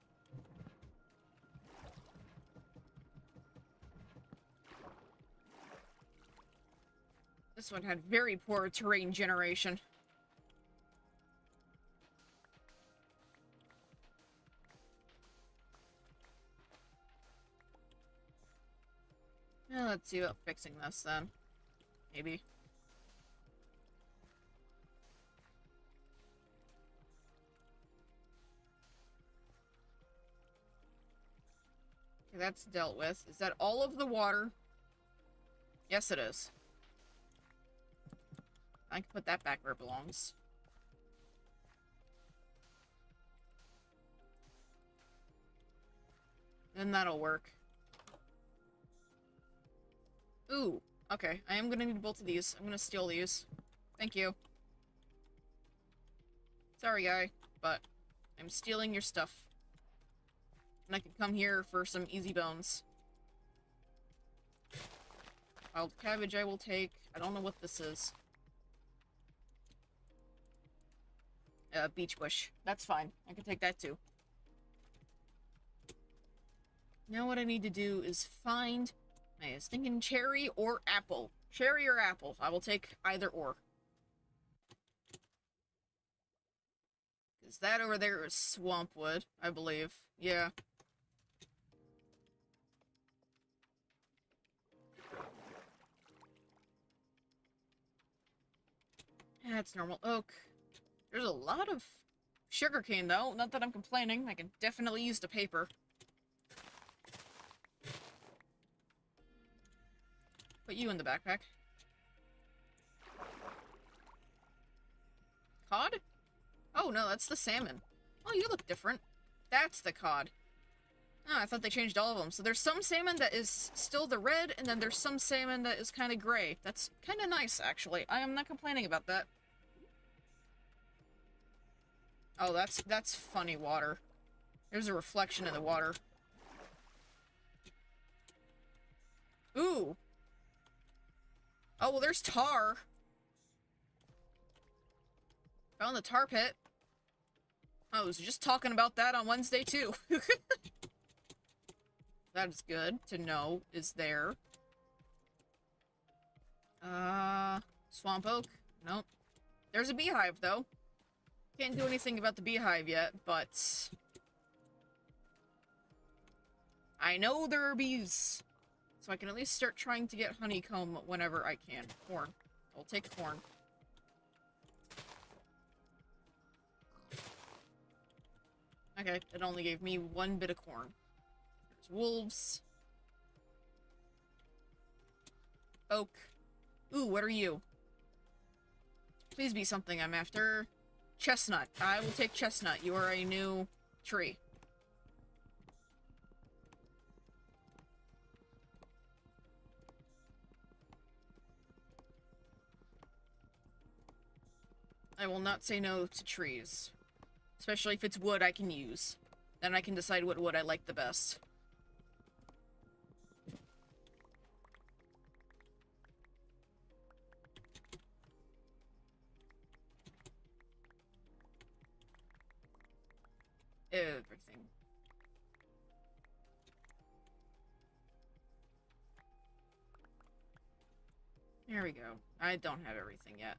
This one had very poor terrain generation. Yeah, Let's see about fixing this then. Maybe. Okay, that's dealt with. Is that all of the water? Yes, it is. I can put that back where it belongs. Then that'll work. Ooh, okay. I am gonna need both of these. I'm gonna steal these. Thank you. Sorry, guy, but I'm stealing your stuff. And I can come here for some easy bones. Wild cabbage I will take. I don't know what this is. Beach bush. That's fine. I can take that too. Now what I need to do is find my stinking cherry or apple. Cherry or apple. I will take either or. Because that over there is swamp wood, I believe. Yeah. That's normal oak. There's a lot of sugarcane, though. Not that I'm complaining. I can definitely use the paper. Put you in the backpack. Cod? Oh, no, that's the salmon. Oh, you look different. That's the cod. Oh, I thought they changed all of them. So there's some salmon that is still the red, and then there's some salmon that is kind of gray. That's kind of nice, actually. I am not complaining about that. Oh, that's funny water. There's a reflection in the water. Ooh. Oh, well, there's tar. Found the tar pit. I was just talking about that on Wednesday, too. That is good to know is there. Swamp oak? Nope. There's a beehive, though. Can't do anything about the beehive yet, but... I know there are bees. So I can at least start trying to get honeycomb whenever I can. Corn. I'll take corn. Okay, it only gave me one bit of corn. There's wolves. Oak. Ooh, what are you? Please be something I'm after. Chestnut. I will take chestnut. You are a new tree. I will not say no to trees. Especially if it's wood I can use. Then I can decide what wood I like the best. Everything. There we go. I don't have everything yet.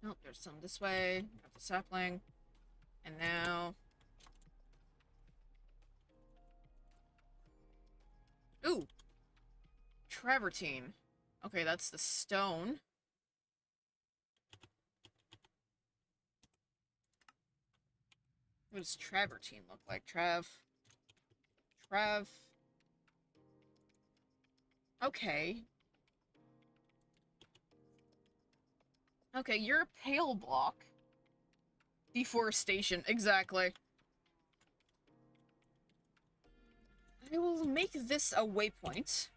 Nope, there's some this way. Got the sapling. And now... Ooh! Travertine. Okay, that's the stone. What does travertine look like? Trav. Okay. Okay, you're a pale block. Deforestation, exactly. I will make this a waypoint.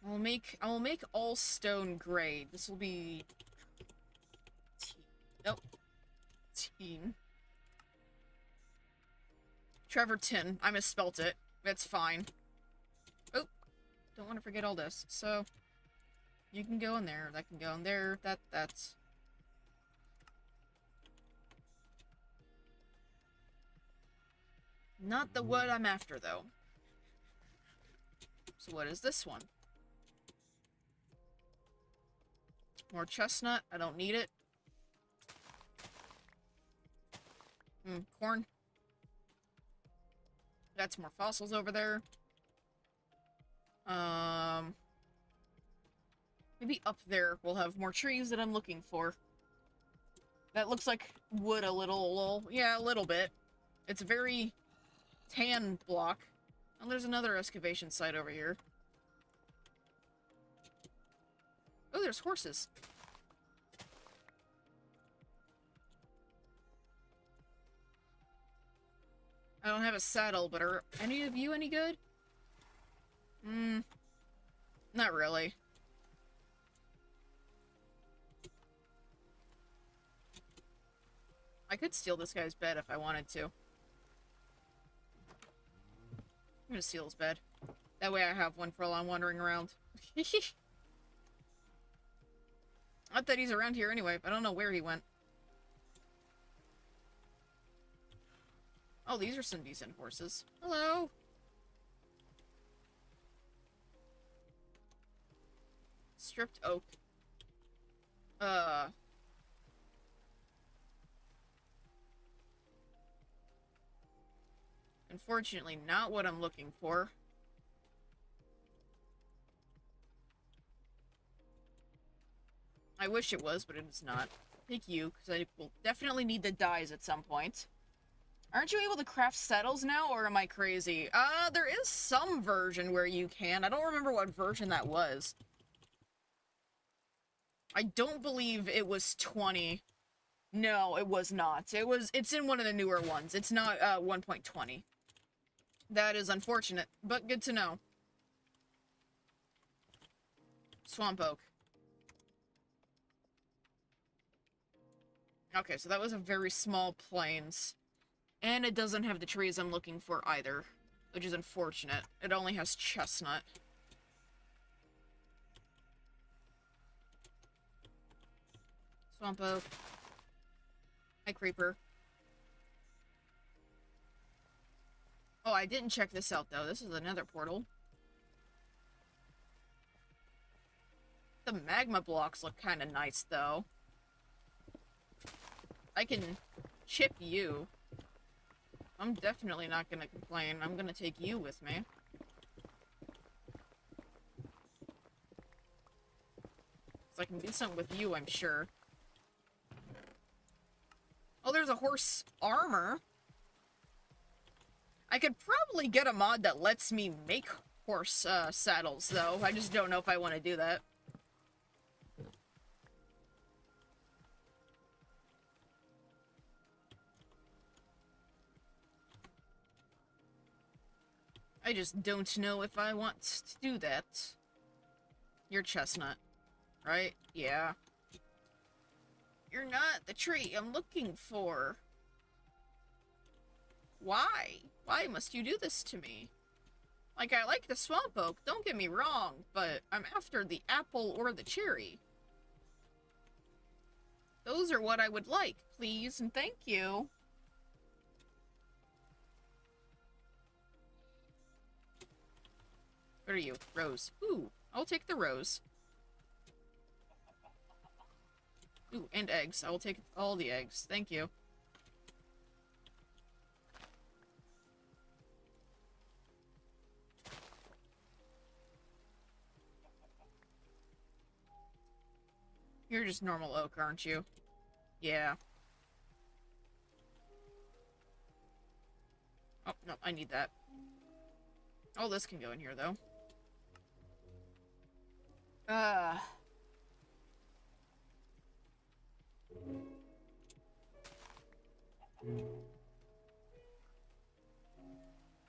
I will make all stone gray. This will be... Nope. Teen. Travertine. I misspelt it. It's fine. Oh, don't want to forget all this. So, you can go in there. That can go in there. That's... Not the wood I'm after, though. So what is this one? More chestnut. I don't need it. Corn. Got some more fossils over there. maybe up there we'll have more trees that I'm looking for. That looks like wood a little, yeah, a little bit. It's a very tan block. Oh, there's another excavation site over here. Oh, there's horses. I don't have a saddle, but are any of you any good? Not really. I could steal this guy's bed if I wanted to. I'm gonna steal his bed. That way I have one for while I'm wandering around. Not that he's around here anyway, but I don't know where he went. Oh, these are some decent horses. Hello! Stripped oak. Unfortunately, not what I'm looking for. I wish it was, but it is not. Take you, because I will definitely need the dyes at some point. Aren't you able to craft saddles now, or am I crazy? There is some version where you can. I don't remember what version that was. I don't believe it was 20. No, it was not. It's in one of the newer ones. It's not, 1.20. That is unfortunate, but good to know. Swamp oak. Okay, so that was a very small plains. And it doesn't have the trees I'm looking for either, which is unfortunate. It only has chestnut. Swamp oak. Hi, creeper. Oh, I didn't check this out, though. This is another portal. The magma blocks look kind of nice, though. I can chip you. I'm definitely not gonna complain. I'm gonna take you with me. So I can do something with you, I'm sure. Oh, there's a horse armor. I could probably get a mod that lets me make horse saddles, though. I just don't know if I want to do that. I just don't know if I want to do that. You're chestnut, right? Yeah. You're not the tree I'm looking for. Why? Why must you do this to me? Like, I like the swamp oak, don't get me wrong, but I'm after the apple or the cherry. Those are what I would like, please, and thank you. What are you? Rose. Ooh, I'll take the rose. Ooh, and eggs. I will take all the eggs. Thank you. You're just normal oak, aren't you? Yeah. Oh, no, I need that. Oh, this can go in here, though.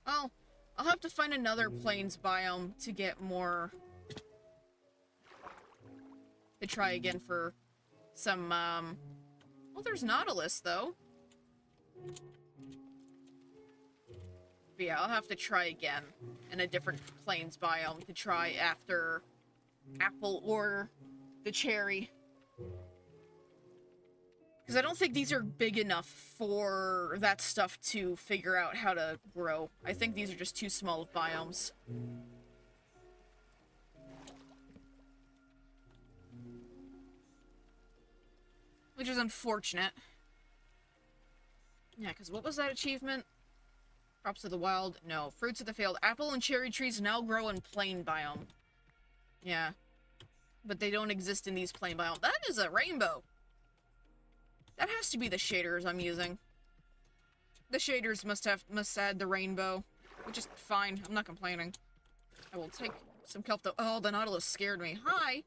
Well, I'll have to find another plains biome to get more... to try again for some, well, there's Nautilus, though. But yeah, I'll have to try again in a different plains biome to try after apple or the cherry. Because I don't think these are big enough for that stuff to figure out how to grow. I think these are just too small of biomes. Which is unfortunate. Yeah, because what was that achievement? Crops of the wild. No. Fruits of the failed apple and cherry trees now grow in plain biome. Yeah. but they don't exist in these plain biomes. That is a rainbow. That has to be the shaders I'm using. The shaders must add the rainbow, which is fine. I'm not complaining. I will take some kelp though. Oh, the Nautilus scared me. Hi!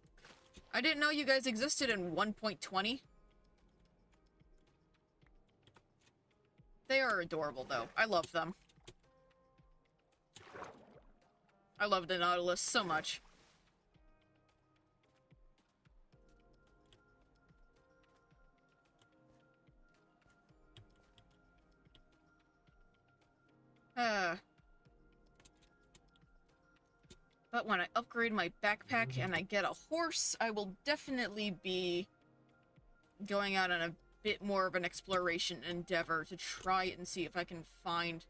I didn't know you guys existed in 1.20. They are adorable though. I love them. I love the Nautilus so much. But when I upgrade my backpack and I get a horse, I will definitely be going out on a bit more of an exploration endeavor to try and see if I can find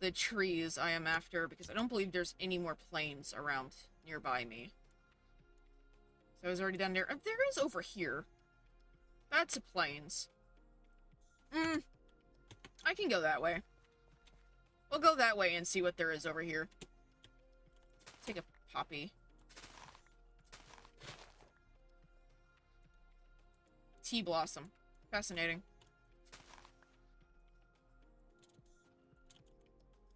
the trees I am after, because I don't believe there's any more plains around nearby me. So I was already down there. There is over here. That's a plains. I can go that way. We'll go that way and see what there is over here. Take a poppy. Tea blossom. Fascinating.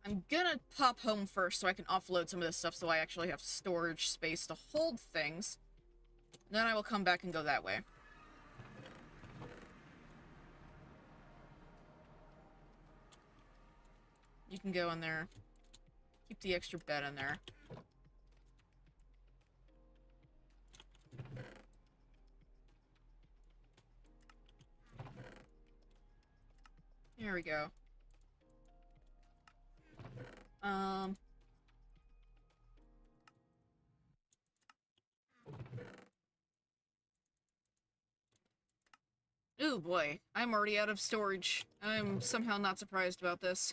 I'm gonna pop home first so I can offload some of this stuff so I actually have storage space to hold things. Then I will come back and go that way. You can go in there. Keep the extra bed in there. There we go. Ooh boy, I'm already out of storage. I'm somehow not surprised about this.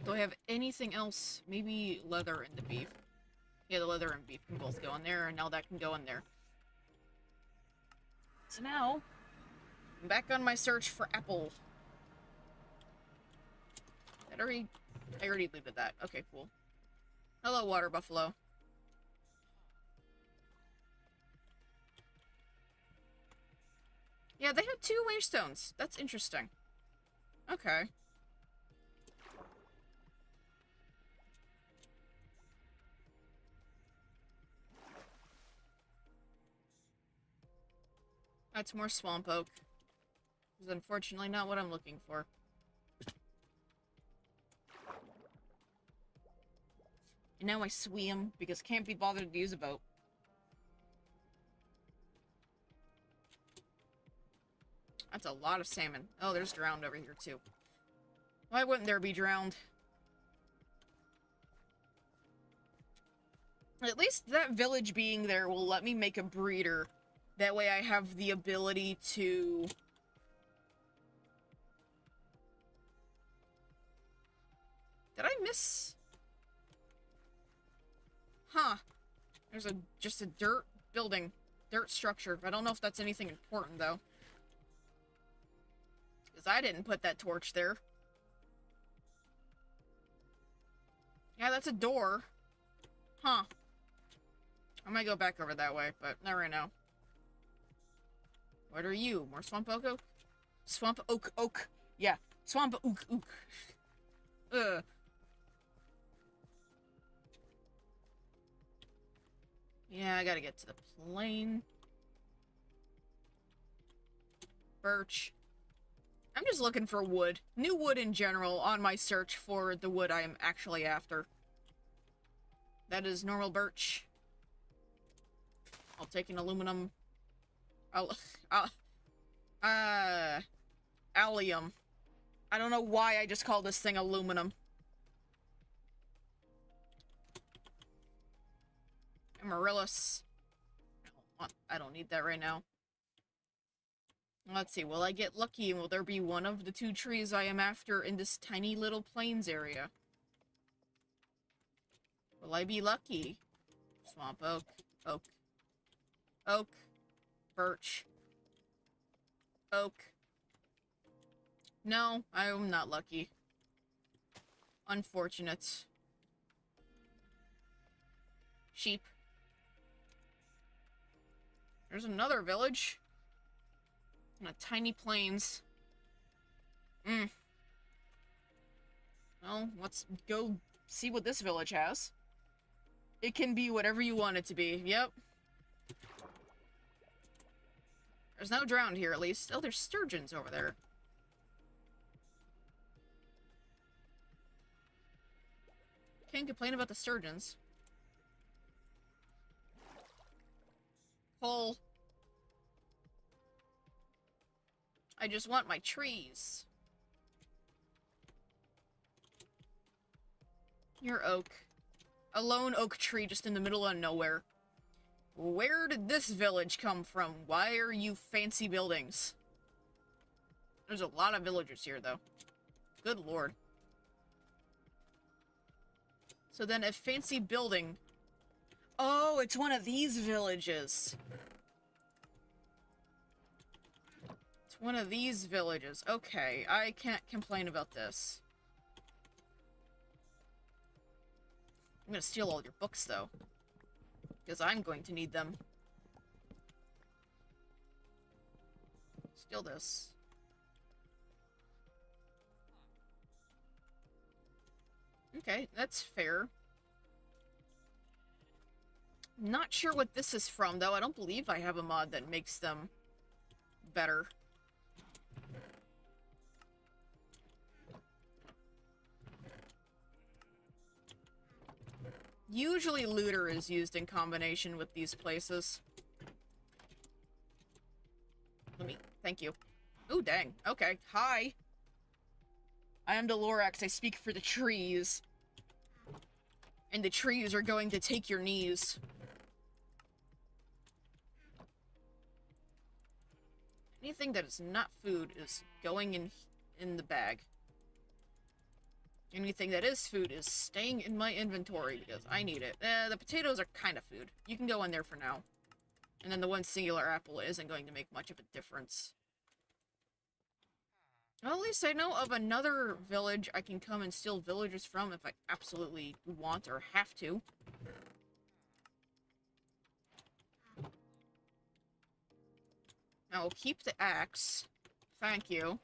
Do I have anything else? Maybe leather and the beef. Yeah, the leather and beef can both go in there, and now that can go in there. So now, I'm back on my search for apple. I already looted that. Okay, cool. Hello, water buffalo. Yeah, they had 2 waystones. That's interesting. Okay. That's more swamp oak. This is unfortunately not what I'm looking for. And now I swim because I can't be bothered to use a boat. That's a lot of salmon. Oh, there's drowned over here too. Why wouldn't there be drowned? At least that village being there will let me make a breeder. That way I have the ability to... Did I miss... Huh. There's just a dirt building. Dirt structure. I don't know if that's anything important, though. Because I didn't put that torch there. Yeah, that's a door. Huh. I might go back over that way, but not right now. What are you? More swamp oak? Swamp oak. Yeah. Swamp oak. Ugh. Yeah, I gotta get to the plain. Birch. I'm just looking for wood. New wood in general on my search for the wood I am actually after. That is normal birch. I'll take an aluminum. Allium. I don't know why I just call this thing aluminum. Amaryllis. I don't need that right now. Let's see, will I get lucky and will there be one of the 2 trees I am after in this tiny little plains area? Will I be lucky? Swamp oak. Oak. Birch. Oak. No, I'm not lucky. Unfortunate. Sheep. There's another village. On a tiny plains. Well, let's go see what this village has. It can be whatever you want it to be. Yep. There's no drowned here, at least. Oh, there's sturgeons over there. Can't complain about the sturgeons. Coal. I just want my trees. Your oak. A lone oak tree just in the middle of nowhere. Where did this village come from? Why are you fancy buildings? There's a lot of villagers here, though. Good lord. So then a fancy building... Oh, it's one of these villages. It's one of these villages. Okay, I can't complain about this. I'm gonna steal all your books, though. Because I'm going to need them. Steal this. Okay, that's fair. Not sure what this is from, though. I don't believe I have a mod that makes them better. Usually looter is used in combination with these places. Thank you. Ooh, dang. Okay. Hi. I am Delorax. I speak for the trees. And the trees are going to take your knees. Anything that is not food is going in the bag. Anything that is food is staying in my inventory because I need it. The potatoes are kind of food. You can go in there for now. And then the one singular apple isn't going to make much of a difference. Well, at least I know of another village I can come and steal villagers from if I absolutely want or have to. Now, I'll keep the axe. Thank you.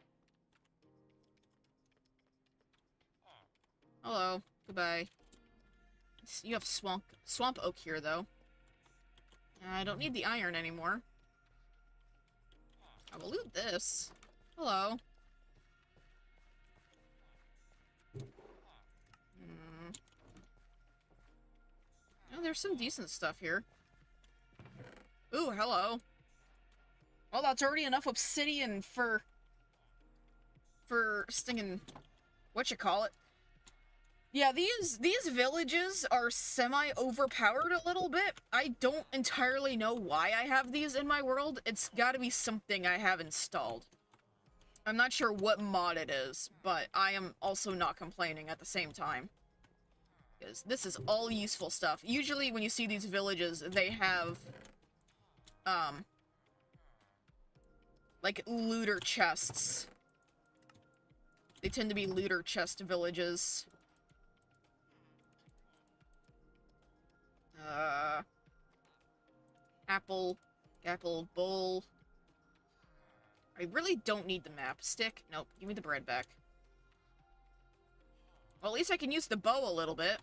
Hello. Goodbye. You have swamp oak here, though. I don't need the iron anymore. I will loot this. Hello. Oh, there's some decent stuff here. Ooh, hello. Well, that's already enough obsidian for stinging... whatchamacallit. Yeah, these villages are semi-overpowered a little bit. I don't entirely know why I have these in my world. It's gotta be something I have installed. I'm not sure what mod it is, but I am also not complaining at the same time. Because this is all useful stuff. Usually when you see these villages, they have, like, looter chests. They tend to be looter chest villages. Apple bowl. I really don't need the map. Stick? Nope. Give me the bread back. Well, at least I can use the bow a little bit.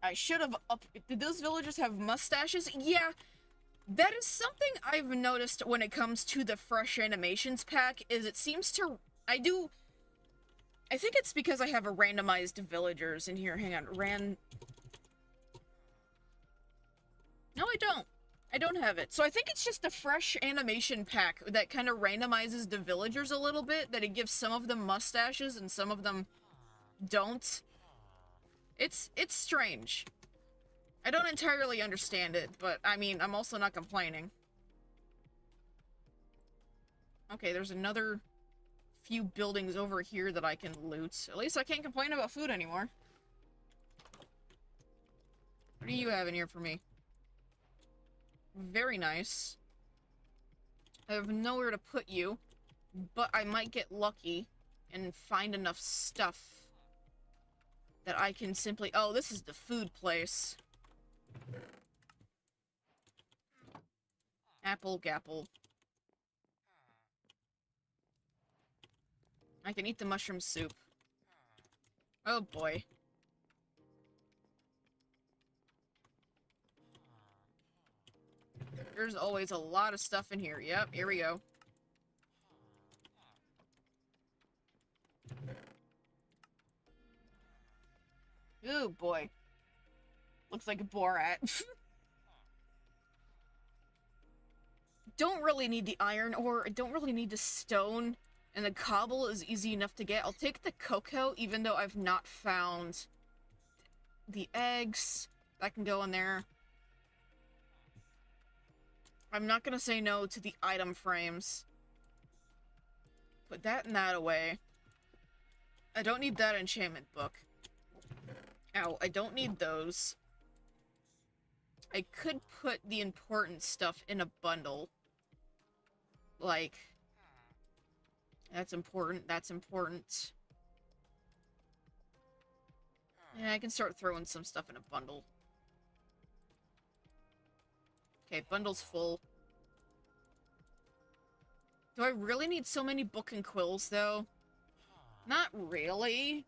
I should have did those villagers have mustaches? Yeah. That is something I've noticed when it comes to the Fresh Animations pack, is it seems to... I think it's because I have a randomized villagers in here. Hang on. No, I don't. I don't have it. So I think it's just the Fresh Animation pack that kind of randomizes the villagers a little bit, that it gives some of them mustaches and some of them don't. It's strange. I don't entirely understand it, but I mean, I'm also not complaining. Okay, there's another few buildings over here that I can loot. At least I can't complain about food anymore. What do you have in here for me? Very nice. I have nowhere to put you, but I might get lucky and find enough stuff that I can simply... Oh, this is the food place. Apple gapple. I can eat the mushroom soup. Oh boy. There's always a lot of stuff in here. Yep, here we go. Ooh, boy. Looks like a Borat. Don't really need the iron ore. I don't really need the stone. And the cobble is easy enough to get. I'll take the cocoa, even though I've not found the eggs. That can go in there. I'm not gonna say no to the item frames. Put that and that away. I don't need that enchantment book. Ow, I don't need those. I could put the important stuff in a bundle. Like... That's important, that's important. Yeah, I can start throwing some stuff in a bundle. Okay, bundle's full. Do I really need so many book and quills, though? Not really.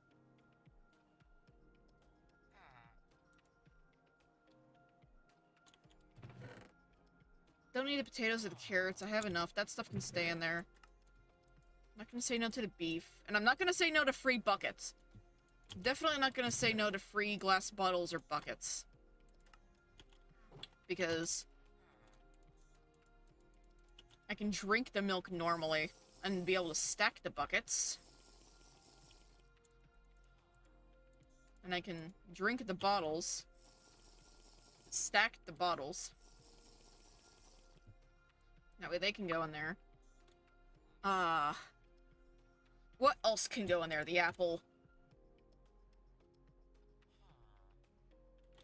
Don't need the potatoes or the carrots. I have enough. That stuff can stay in there. I'm not gonna say no to the beef. And I'm not gonna say no to free buckets. Definitely not gonna say no to free glass bottles or buckets. Because... I can drink the milk normally and be able to stack the buckets. And I can drink the bottles. Stack the bottles. That way they can go in there. What else can go in there? The apple.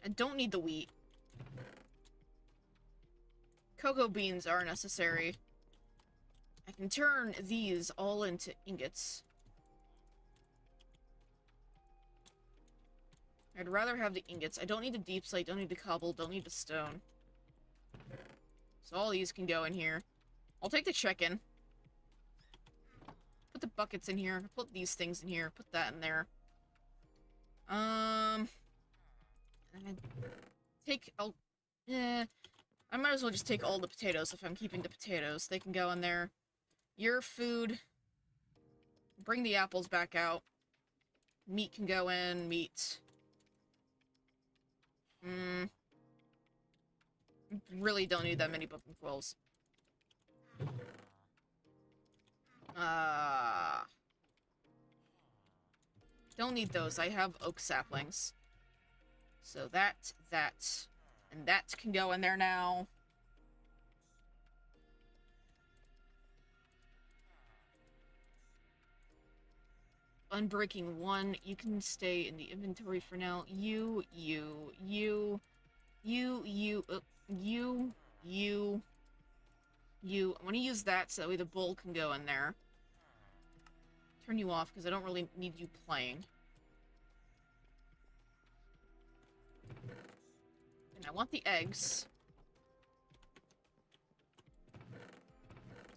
I don't need the wheat. Cocoa beans are necessary. I can turn these all into ingots. I'd rather have the ingots. I don't need the deep slate, don't need the cobble, don't need the stone. So all these can go in here. I'll take the chicken. Put the buckets in here. Put these things in here. Put that in there. I might as well just take all the potatoes if I'm keeping the potatoes. They can go in there. Your food. Bring the apples back out. Meat can go in. Meat. Really don't need that many book and quills. Don't need those. I have oak saplings. So that, and that can go in there now. Unbreaking 1, you can stay in the inventory for now. You. I want to use that so that way the bowl can go in there. Turn you off because I don't really need you playing. And I want the eggs.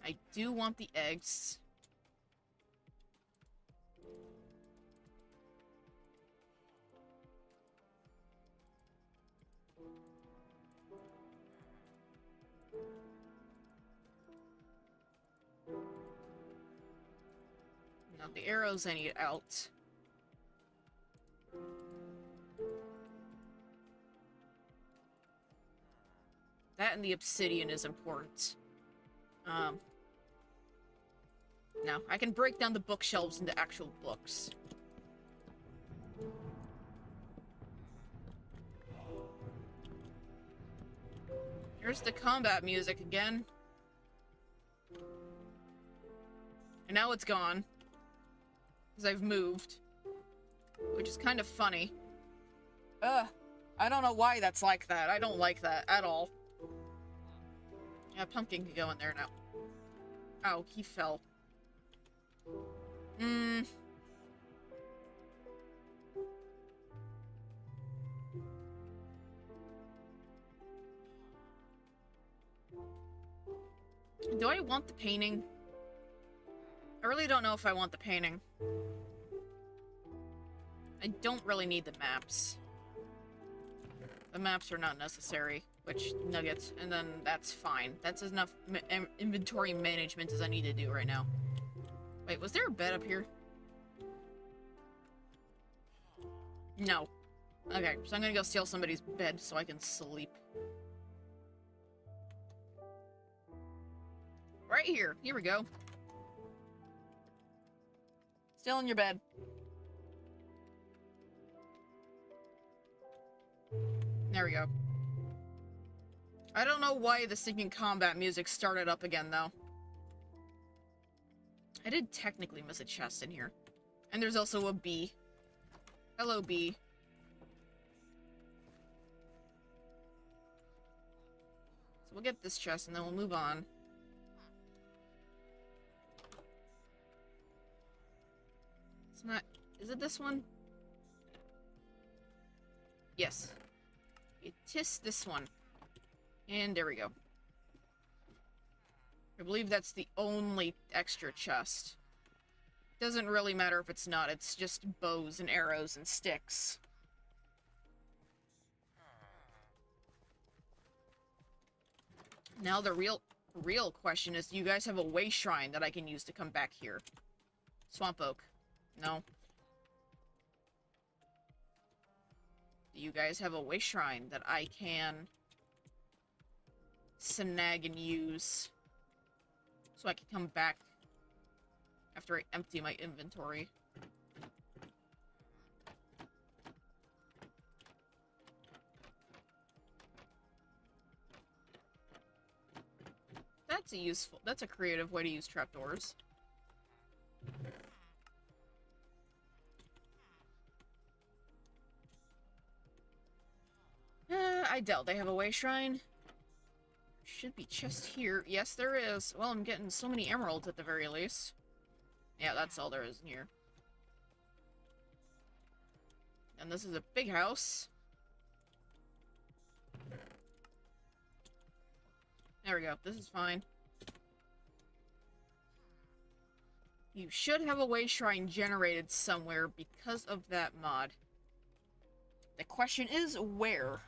I do want the eggs. Now the arrows I need out. That and the obsidian is important. Now, I can break down the bookshelves into actual books. Here's the combat music again. And now it's gone. Because I've moved. Which is kind of funny. I don't know why that's like that. I don't like that at all. Yeah, pumpkin can go in there now. Oh, he fell. Hmm. Do I want the painting? I really don't know if I want the painting. I don't really need the maps. The maps are not necessary, which nuggets, and then that's fine. That's enough inventory management as I need to do right now. Wait, was there a bed up here? No. Okay, so I'm gonna go steal somebody's bed so I can sleep. Right here. Here we go. Still in your bed. There we go. I don't know why the sinking combat music started up again, though. I did technically miss a chest in here. And there's also a bee. Hello, bee. So we'll get this chest and then we'll move on. It's not... Is it this one? Yes. It is this one. And there we go. I believe that's the only extra chest. Doesn't really matter if it's not, it's just bows and arrows and sticks. Now the real question is, do you guys have a way shrine that I can use to come back here? Swamp Oak. No. Do you guys have a way shrine that I can snag and use so I can come back after I empty my inventory? That's a creative way to use trapdoors. I doubt they have a way shrine. Should be chest here. Yes, there is. Well, I'm getting so many emeralds at the very least. Yeah, that's all there is in here. And this is a big house. There we go. This is fine. You should have a way shrine generated somewhere because of that mod. The question is, where?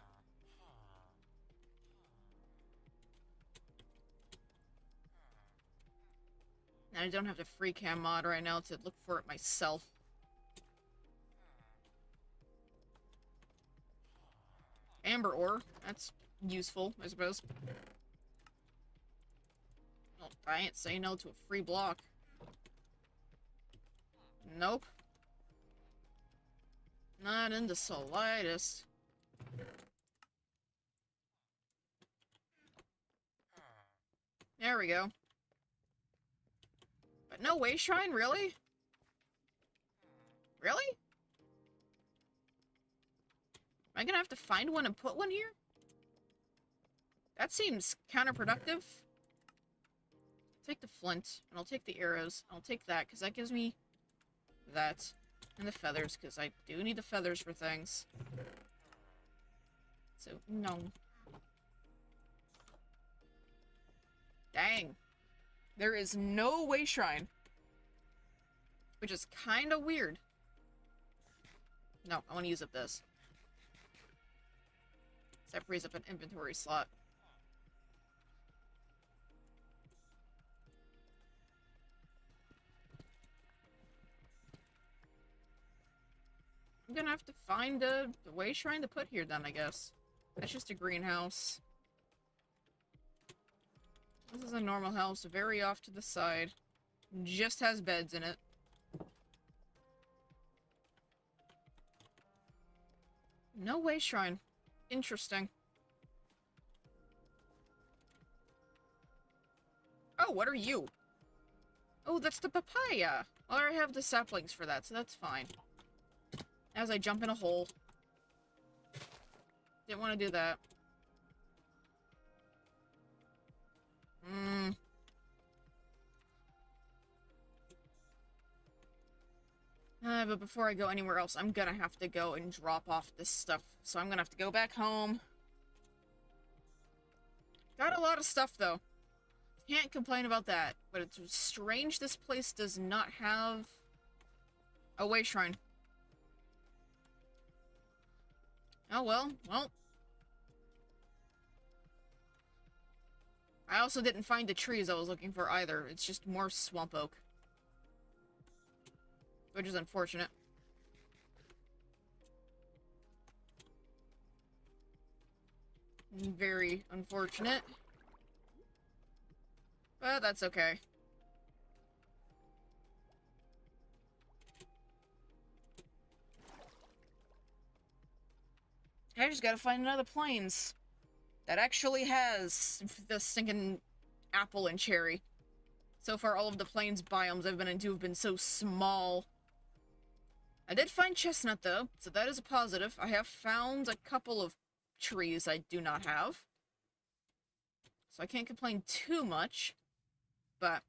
And I don't have the free cam mod right now to look for it myself. Amber ore. That's useful, I suppose. Oh, I ain't say no to a free block. Nope. Not in the slightest. There we go. But no way shrine, really? Really? Am I gonna have to find one and put one here? That seems counterproductive. I'll take the flint, and I'll take the arrows, and I'll take that, because that gives me that. And the feathers, because I do need the feathers for things. So, no. Dang. There is no way shrine. Which is kind of weird. No, I want to use up this. So that frees up an inventory slot. I'm gonna have to find a way shrine to put here then, I guess. That's just a greenhouse. This is a normal house, very off to the side. Just has beds in it. No way shrine. Interesting. Oh, what are you? Oh, that's the papaya. Well, I have the saplings for that, so that's fine. As I jump in a hole. Didn't want to do that. But before I go anywhere else, I'm gonna have to go and drop off this stuff. So I'm gonna have to go back home. Got a lot of stuff, though. Can't complain about that. But it's strange this place does not have a way shrine. Oh, well. I also didn't find the trees I was looking for either. It's just more swamp oak. Which is unfortunate. Very unfortunate. But that's okay. I just gotta find another plains that actually has the stinking apple and cherry. So far, all of the plains biomes I've been into have been so small. I did find chestnut, though, so that is a positive. I have found a couple of trees I do not have. So I can't complain too much. But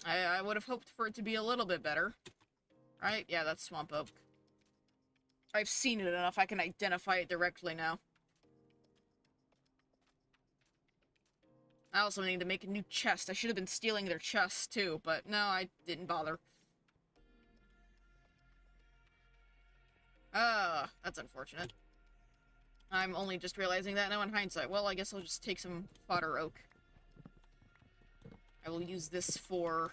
I would have hoped for it to be a little bit better. Right? Yeah, that's swamp oak. I've seen it enough, I can identify it directly now. I also need to make a new chest. I should have been stealing their chests, too, but no, I didn't bother. That's unfortunate. I'm only just realizing that now in hindsight. Well, I guess I'll just take some fodder oak. I will use this for,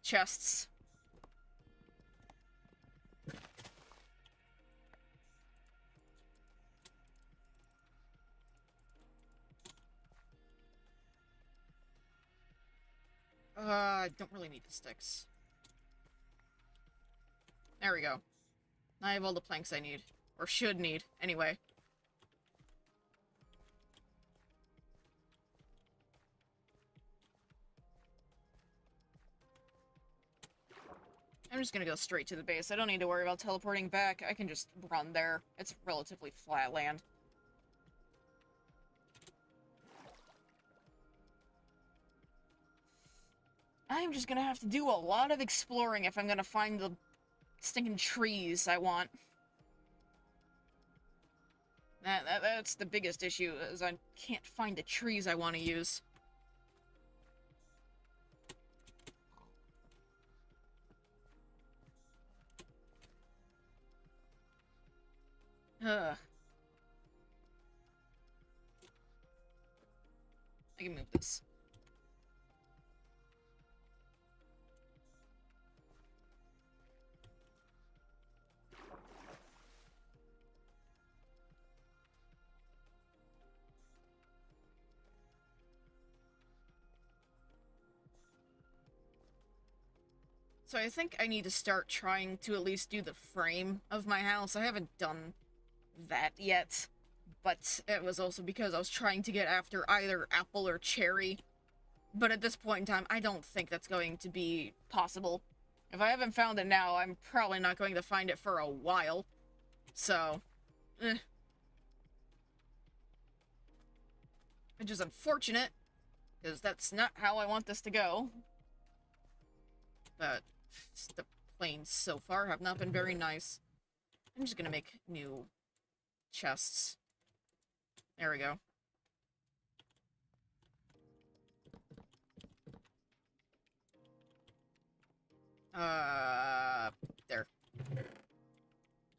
chests. I don't really need the sticks. There we go. I have all the planks I need. Or should need, anyway. I'm just gonna go straight to the base. I don't need to worry about teleporting back. I can just run there. It's relatively flat land. I'm just gonna have to do a lot of exploring if I'm gonna find the stinking trees I want. That's the biggest issue, is I can't find the trees I want to use. Ugh. I can move this. So I think I need to start trying to at least do the frame of my house. I haven't done that yet, but it was also because I was trying to get after either apple or cherry. But at this point in time, I don't think that's going to be possible. If I haven't found it now, I'm probably not going to find it for a while. So, which is unfortunate, because that's not how I want this to go. But the plains so far have not been very nice. I'm just gonna make new chests. There we go. There.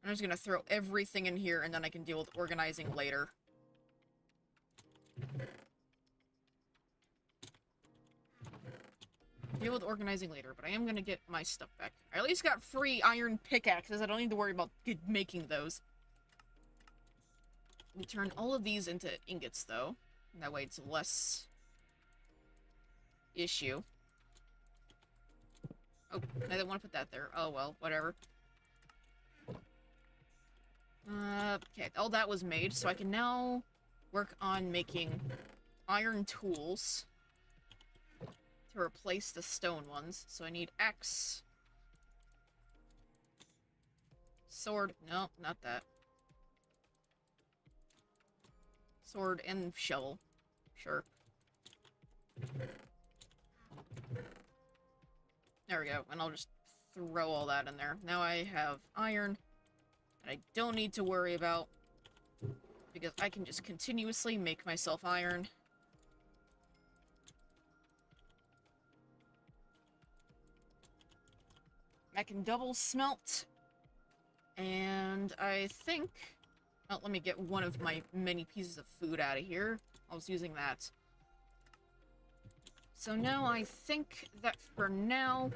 I'm just gonna throw everything in here, and then I can deal with organizing later. Deal with organizing later, but I am gonna get my stuff back. I at least got 3 iron pickaxes. I don't need to worry about making those. We turn all of these into ingots, though. That way it's less issue. Oh, I didn't want to put that there. Oh, well, whatever. Okay, all that was made, so I can now work on making iron tools to replace the stone ones. So I need axe. Sword. No, not that. Sword and shovel. Sure. There we go. And I'll just throw all that in there. Now I have iron that I don't need to worry about, because I can just continuously make myself iron. I can double smelt. And I think... Oh, let me get one of my many pieces of food out of here. I was using that. So now I think that for now,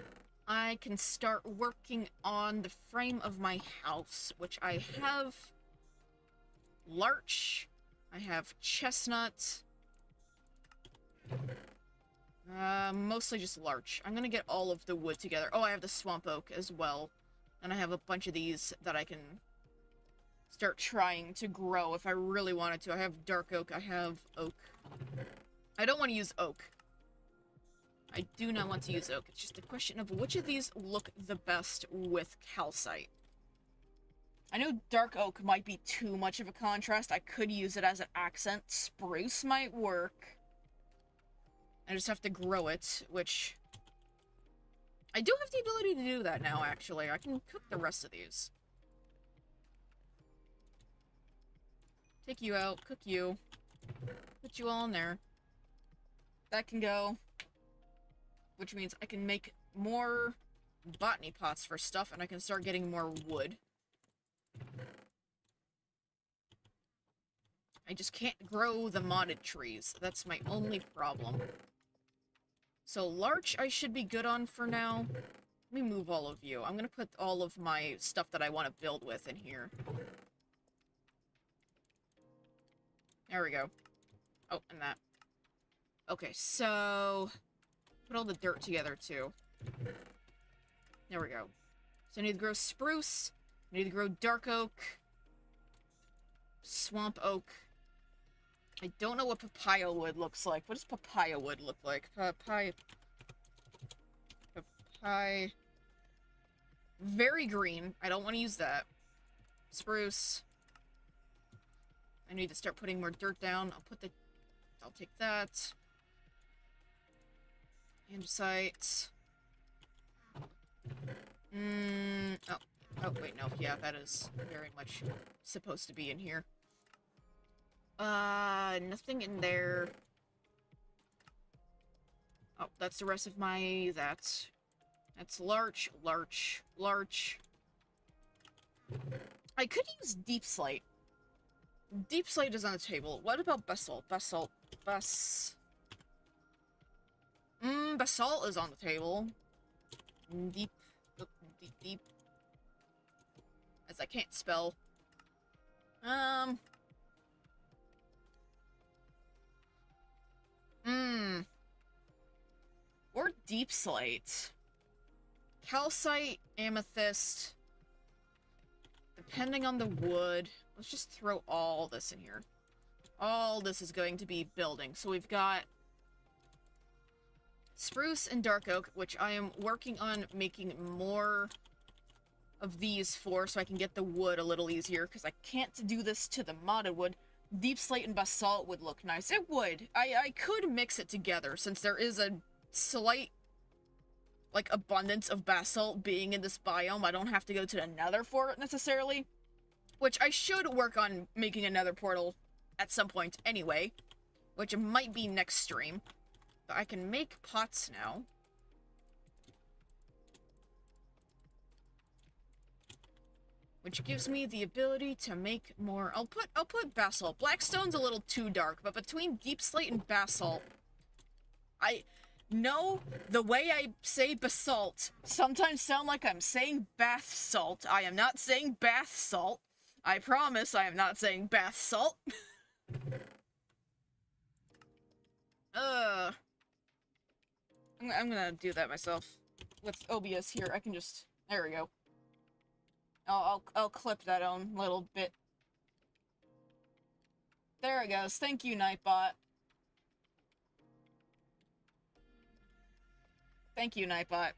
I can start working on the frame of my house, which I have larch, I have chestnut, mostly just larch. I'm gonna get all of the wood together. Oh, I have the swamp oak as well, and I have a bunch of these that I can start trying to grow if I really wanted to. I have dark oak, I have oak. I don't want to use oak. I do not want to use oak. It's just a question of which of these look the best with calcite. I know dark oak might be too much of a contrast. I could use it as an accent. Spruce might work. I just have to grow it, which... I do have the ability to do that now, actually. I can cook the rest of these. Take you out, cook you. Put you all in there. That can go. Which means I can make more botany pots for stuff, and I can start getting more wood. I just can't grow the modded trees. That's my only problem. So larch I should be good on for now. Let me move all of you. I'm gonna put all of my stuff that I want to build with in here. There we go. Oh, and that. Okay, so... put all the dirt together, too. There we go. So I need to grow spruce. I need to grow dark oak. Swamp oak. I don't know what papaya wood looks like. What does papaya wood look like? Papaya... Very green. I don't want to use that. Spruce. I need to start putting more dirt down. I'll take that. Andesite. Oh, wait, no. Yeah, that is very much supposed to be in here. Nothing in there. Oh, that's the rest of my... That's larch, larch, larch. I could use deep slate. Deep slate is on the table. What about basalt? Basalt. Basalt is on the table. Deep. Deep. As I can't spell. Or deep slate. Calcite, amethyst. Depending on the wood. Let's just throw all this in here. All this is going to be building. So we've got spruce and dark oak, which I am working on making more of these for, so I can get the wood a little easier, because I can't do this to the modded wood. Deep slate and basalt would look nice. It would. I could mix it together, since there is a slight, like, abundance of basalt being in this biome. I don't have to go to the nether for it, necessarily. Which I should work on making another portal at some point anyway, which might be next stream. But I can make pots now. Which gives me the ability to make more. I'll put basalt. Blackstone's a little too dark, but between deep slate and basalt, I know the way I say basalt sometimes sound like I'm saying bath salt. I am not saying bath salt. I promise I am not saying bath salt. I'm gonna do that myself. With OBS here, I can just... There we go. I'll clip that own little bit. There it goes. Thank you, Nightbot. Thank you, Nightbot.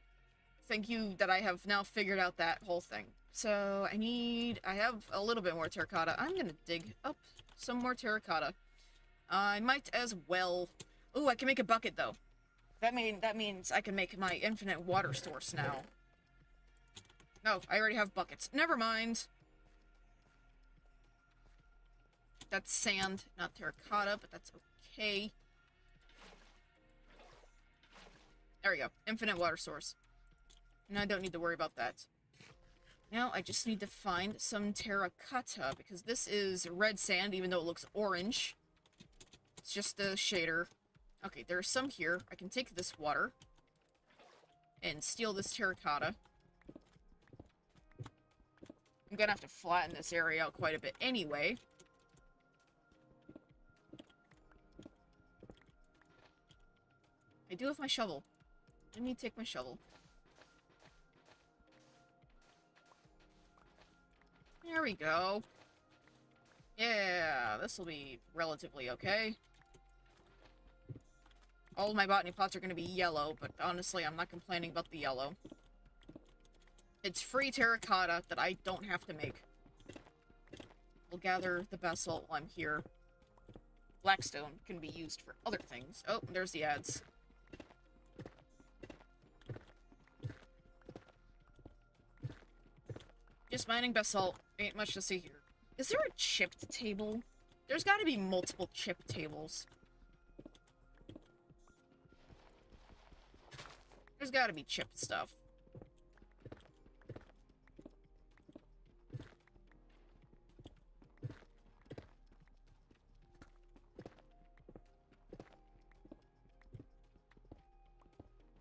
Thank you that I have now figured out that whole thing. So, I have a little bit more terracotta. I'm gonna dig up some more terracotta. I might as well... Ooh, I can make a bucket, though. That means I can make my infinite water source now. No, I already have buckets. Never mind. That's sand, not terracotta, but that's okay. There we go. Infinite water source. Now I don't need to worry about that. Now I just need to find some terracotta, because this is red sand, even though it looks orange. It's just a shader. Okay, there's some here. I can take this water and steal this terracotta. I'm gonna have to flatten this area out quite a bit anyway. I do have my shovel. Let me take my shovel. There we go. Yeah, this will be relatively okay. All of my botany pots are going to be yellow, but honestly, I'm not complaining about the yellow. It's free terracotta that I don't have to make. We'll gather the basalt while I'm here. Blackstone can be used for other things. Oh, there's the ads. Just mining basalt. Ain't much to see here. Is there a chipped table? There's gotta be multiple chip tables. There's gotta be chipped stuff.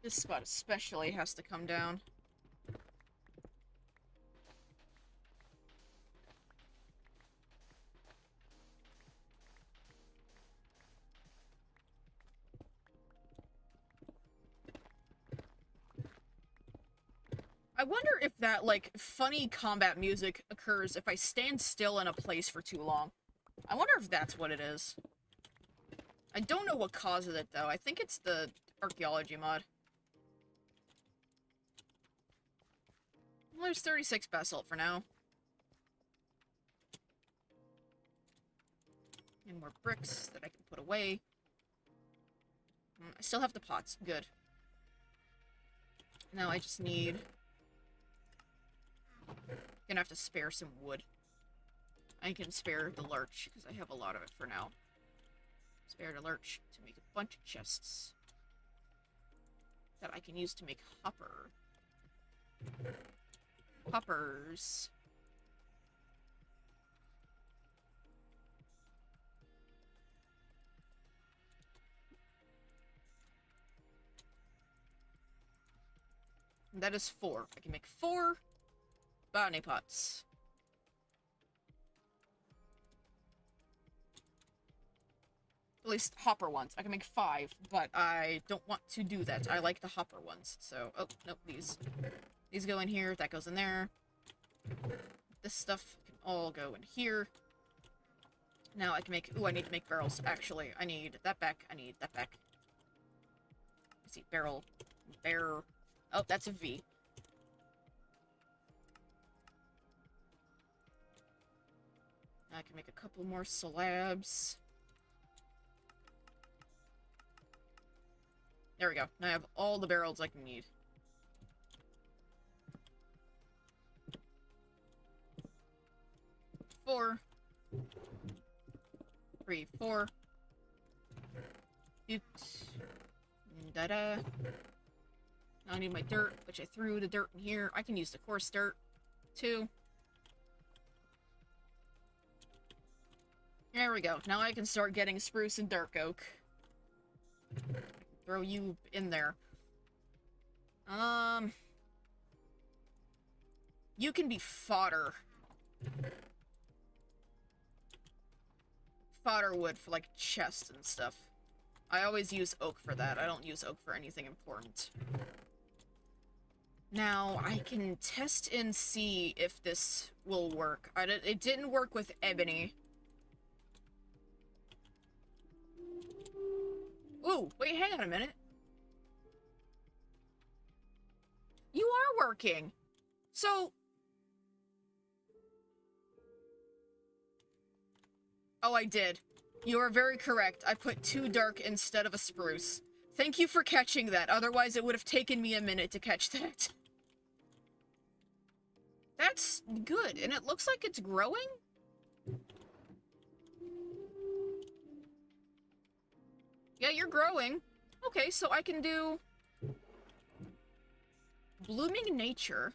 This spot especially has to come down. I wonder if that, like, funny combat music occurs if I stand still in a place for too long. I wonder if that's what it is. I don't know what causes it, though. I think it's the archaeology mod. Well, there's 36 basalt for now. And more bricks that I can put away. I still have the pots. Good. Now I just need... Gonna have to spare some wood. I can spare the larch, because I have a lot of it for now. Spare the larch to make a bunch of chests. That I can use to make hopper. Hoppers. And that is 4. I can make 4 botany pots. At least hopper ones. I can make 5, but I don't want to do that. I like the hopper ones. So, oh, nope, these go in here, that goes in there. This stuff can all go in here. Now I can make... Ooh, I need to make barrels. Actually, I need that back. I need that back. Let's see, barrel. Bear. Oh, that's a V. I can make a couple more slabs. There we go. Now I have all the barrels I can need. Four. 3, 4. Oot. Da-da. Now I need my dirt, which I threw the dirt in here. I can use the coarse dirt, too. There we go. Now I can start getting spruce and dark oak. Throw you in there. You can be fodder. Fodder wood for, like, chests and stuff. I always use oak for that. I don't use oak for anything important. Now, I can test and see if this will work. It didn't work with ebony. Ooh, wait, hang on a minute. You are working. So... Oh, I did. You are very correct. I put 2 dark instead of a spruce. Thank you for catching that, otherwise it would have taken me a minute to catch that. That's good, and it looks like it's growing? Yeah, you're growing. Okay, so I can do... Blooming Nature,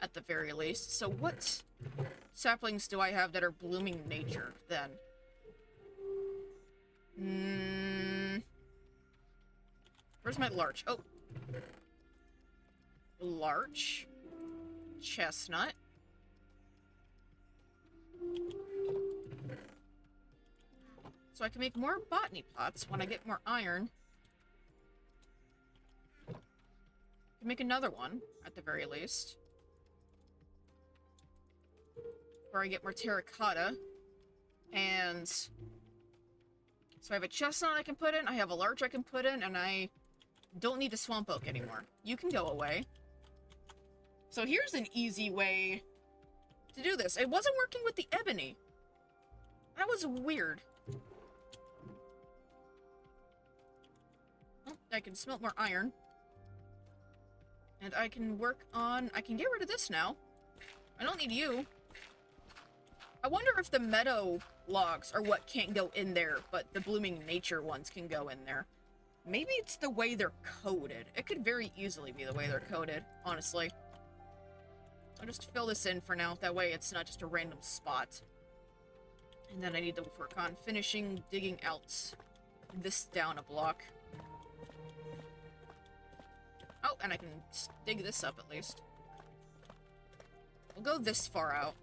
at the very least. So what saplings do I have that are Blooming Nature, then? Where's my larch? Oh. Larch. Chestnut. So I can make more botany pots when I get more iron. I can make another one, at the very least. Where I get more terracotta. And... so I have a chestnut I can put in, I have a larch I can put in, and I don't need a swamp oak anymore. You can go away. So here's an easy way to do this. It wasn't working with the ebony. That was weird. Oh, I can smelt more iron. And I can work on... I can get rid of this now. I don't need you. I wonder if the meadow logs are what can't go in there, but the Blooming Nature ones can go in there. Maybe it's the way they're coded. It could very easily be the way they're coded, honestly. I'll just fill this in for now, that way it's not just a random spot. And then I need to work on finishing digging out this down a block. Oh, and I can dig this up at least. We'll go this far out.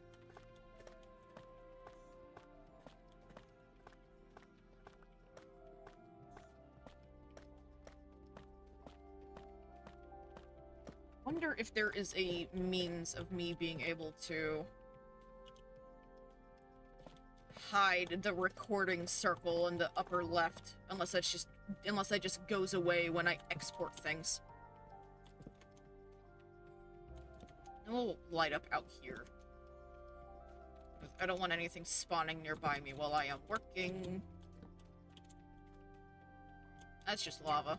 Wonder if there is a means of me being able to hide the recording circle in the upper left, unless that just goes away when I export things. And we'll light up out here. I don't want anything spawning nearby me while I am working. That's just lava.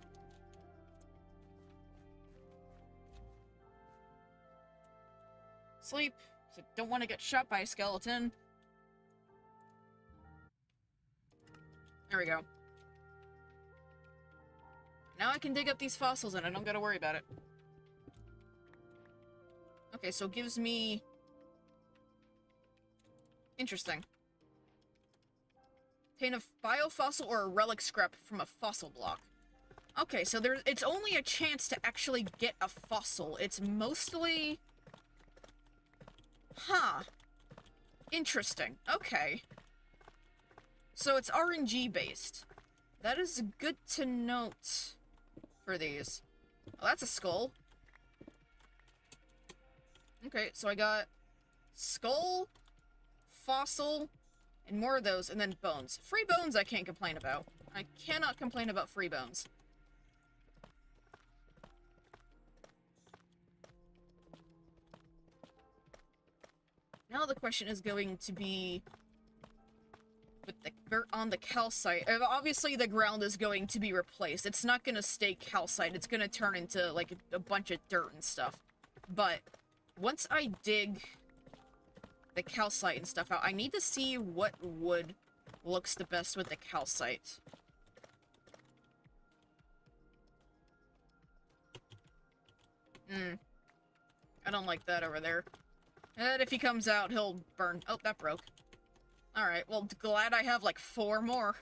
Sleep. So don't want to get shot by a skeleton. There we go. Now I can dig up these fossils and I don't gotta worry about it. Okay, so it gives me... Interesting. Obtain a biofossil or a relic scrap from a fossil block. Okay, so it's only a chance to actually get a fossil. It's mostly... Huh. Interesting. Okay. So it's RNG based. That is good to note for these. Oh, that's a skull. Okay, so I got skull, fossil, and more of those, and then bones. Free bones I can't complain about. I cannot complain about free bones. Now the question is going to be with the dirt on the calcite. Obviously the ground is going to be replaced. It's not going to stay calcite. It's going to turn into like a bunch of dirt and stuff. But once I dig the calcite and stuff out, I need to see what wood looks the best with the calcite. I don't like that over there. And if he comes out, he'll burn. Oh, that broke. Alright, well, glad I have like 4 more.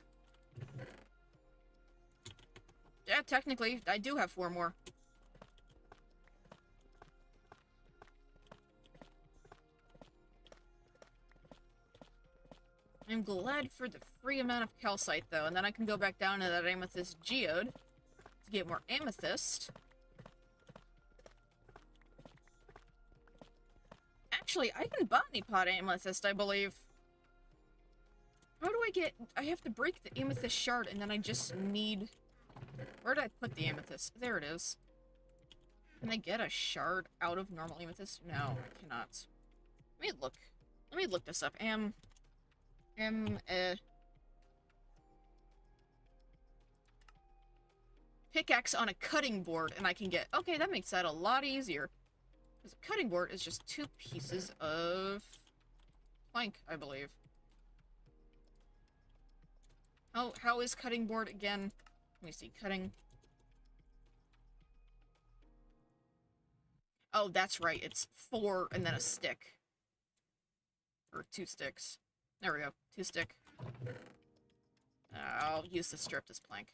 Yeah, technically, I do have 4 more. I'm glad for the free amount of calcite, though, and then I can go back down to that amethyst geode to get more amethyst. Actually, I can botany pot amethyst, I believe. How do I get... I have to break the amethyst shard, and then I just need... Where did I put the amethyst? There it is. Can I get a shard out of normal amethyst? No, I cannot. Let me look this up. pickaxe on a cutting board, and I can get... Okay, that makes that a lot easier. Because a cutting board is just 2 pieces of plank, I believe. Oh, how is cutting board again? Let me see, cutting... Oh, that's right, it's 4 and then a stick. Or 2 sticks. There we go, 2 stick. I'll use the strip as plank.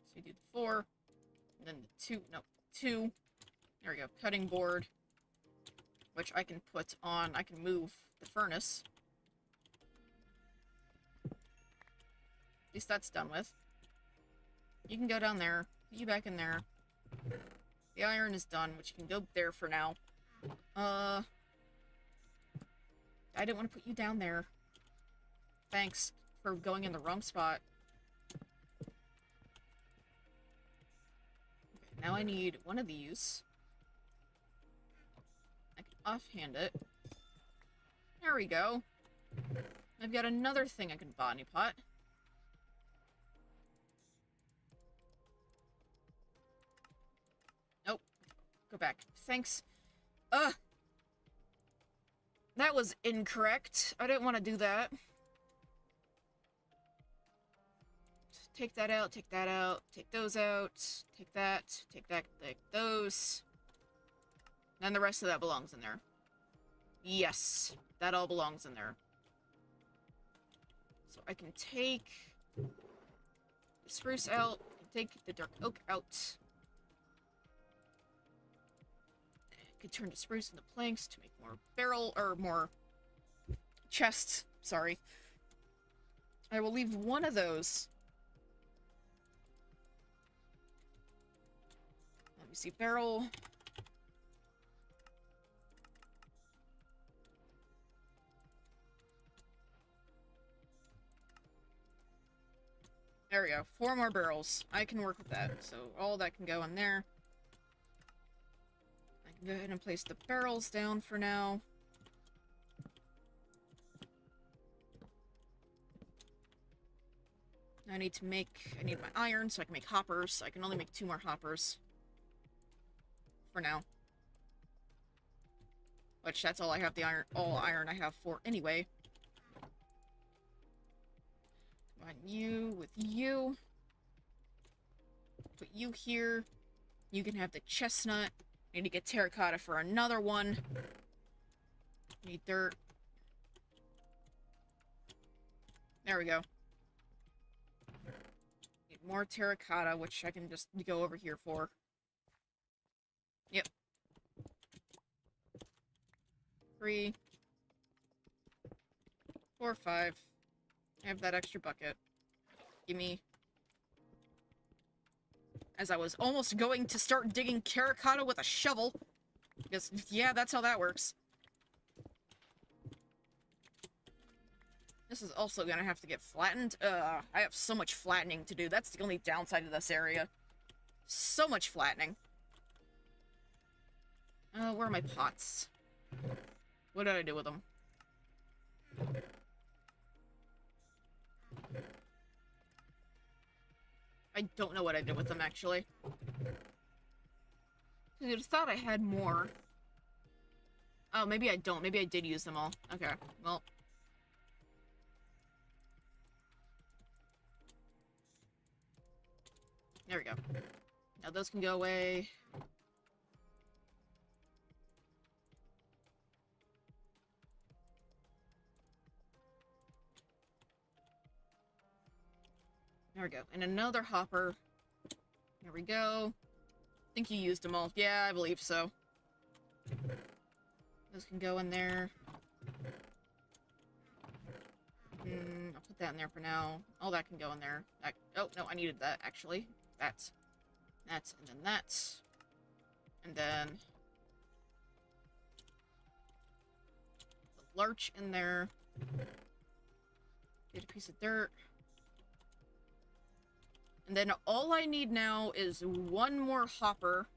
So you do the 4, and then the 2, no, 2. There we go, cutting board. Which I can put on, I can move the furnace. At least that's done with. You can go down there, put you back in there. The iron is done, which can go there for now. I didn't want to put you down there. Thanks for going in the wrong spot. Okay, now I need one of these. I can offhand it. There we go. I've got another thing I can botany pot. Nope. Go back. Thanks. That was incorrect. I didn't want to do that. Take that out, take that out, take those out, take that, take those. And the rest of that belongs in there. Yes, that all belongs in there. So I can take the spruce out, take the dark oak out. I could turn the spruce into planks to make more barrel, or more chests, sorry. I will leave one of those. Let me see, barrel. There we go, 4 more barrels. I can work with that, so all that can go in there. I can go ahead and place the barrels down for now. I need my iron so I can make hoppers. I can only make 2 more hoppers. For now. Which, that's all I have all iron I have for anyway. Combine you with you. Put you here. You can have the chestnut. Need to get terracotta for another one. Need dirt. There we go. Need more terracotta, which I can just go over here for. Yep. 3, 4, 5. I have that extra bucket. Gimme. As I was almost going to start digging terracotta with a shovel. Because, yeah, that's how that works. This is also gonna have to get flattened. I have so much flattening to do. That's the only downside of this area. So much flattening. Where are my pots? What did I do with them? I don't know what I did with them, actually. I just thought I had more. Oh, maybe I don't. Maybe I did use them all. Okay, well. There we go. Now those can go away. There we go. And another hopper. There we go. I think you used them all. Yeah, I believe so. Those can go in there. I'll put that in there for now. All that can go in there. Oh, no, I needed that, actually. That, and then that. And then the larch in there. Get a piece of dirt. And then all I need now is 1 more hopper.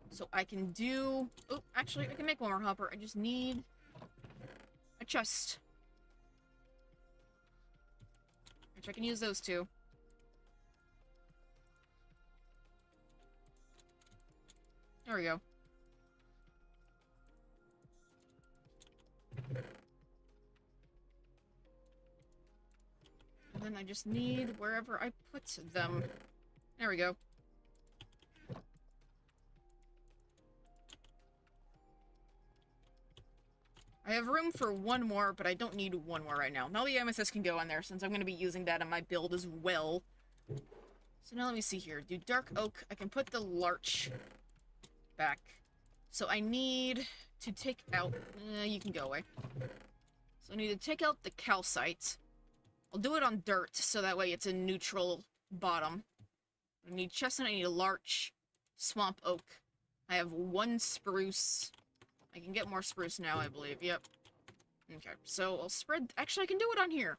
So I can do... Oh, actually, I can make 1 more hopper. I just need a chest. which I can use those two. There we go. And then I just need wherever I put them. There we go. I have room for one more, but I don't need one more right now. Now the amethyst can go in there, since I'm going to be using that in my build as well. So now let me see here. Do dark oak. I can put the larch back. So I need to take out... you can go away. So I need to take out the calcite. I'll do it on dirt, so that way it's a neutral bottom. I need chestnut, I need a larch, swamp oak. I have one spruce. I can get more spruce now, I believe. Yep. Okay, so I'll spread... Actually, I can do it on here.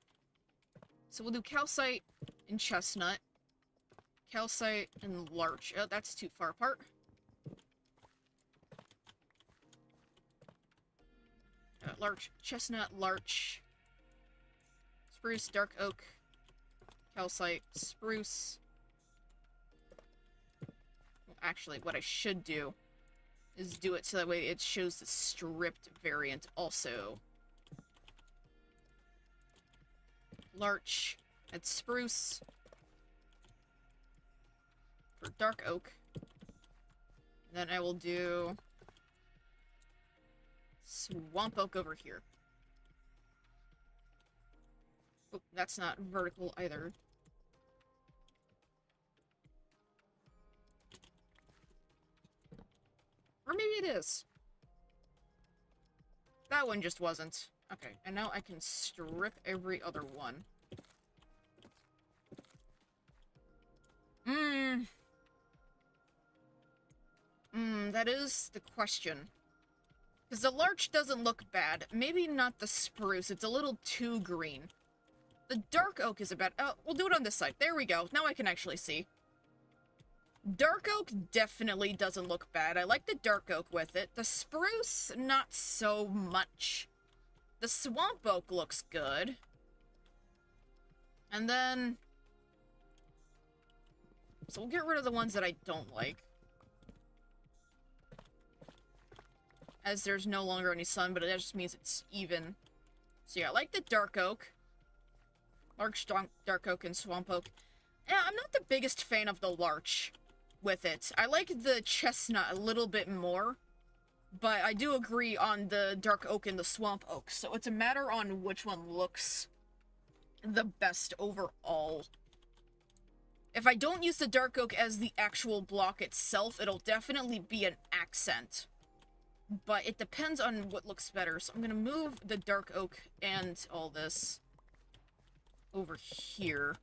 So we'll do calcite and chestnut. Calcite and larch. Oh, that's too far apart. Larch, chestnut, larch, spruce, dark oak, calcite, spruce. Well, actually, what I should do is do it so that way it shows the stripped variant also. Larch, and spruce for dark oak. Then I will do swamp oak over here. Oh, that's not vertical either. Or maybe it is. That one just wasn't. Okay, and now I can strip every other one. That is the question. Because the larch doesn't look bad. Maybe not the spruce. It's a little too green. The dark oak is a bad... Oh, we'll do it on this side. There we go. Now I can actually see. Dark oak definitely doesn't look bad. I like the dark oak with it. The spruce, not so much. The swamp oak looks good. And then... So we'll get rid of the ones that I don't like. As there's no longer any sun, but that just means it's even. So yeah, I like the dark oak. Larch, dark oak, and swamp oak. Yeah, I'm not the biggest fan of the larch with it. I like the chestnut a little bit more, but I do agree on the dark oak and the swamp oak. So it's a matter on which one looks the best overall. If I don't use the dark oak as the actual block itself, it'll definitely be an accent. But it depends on what looks better. So I'm going to move the dark oak and all this over here.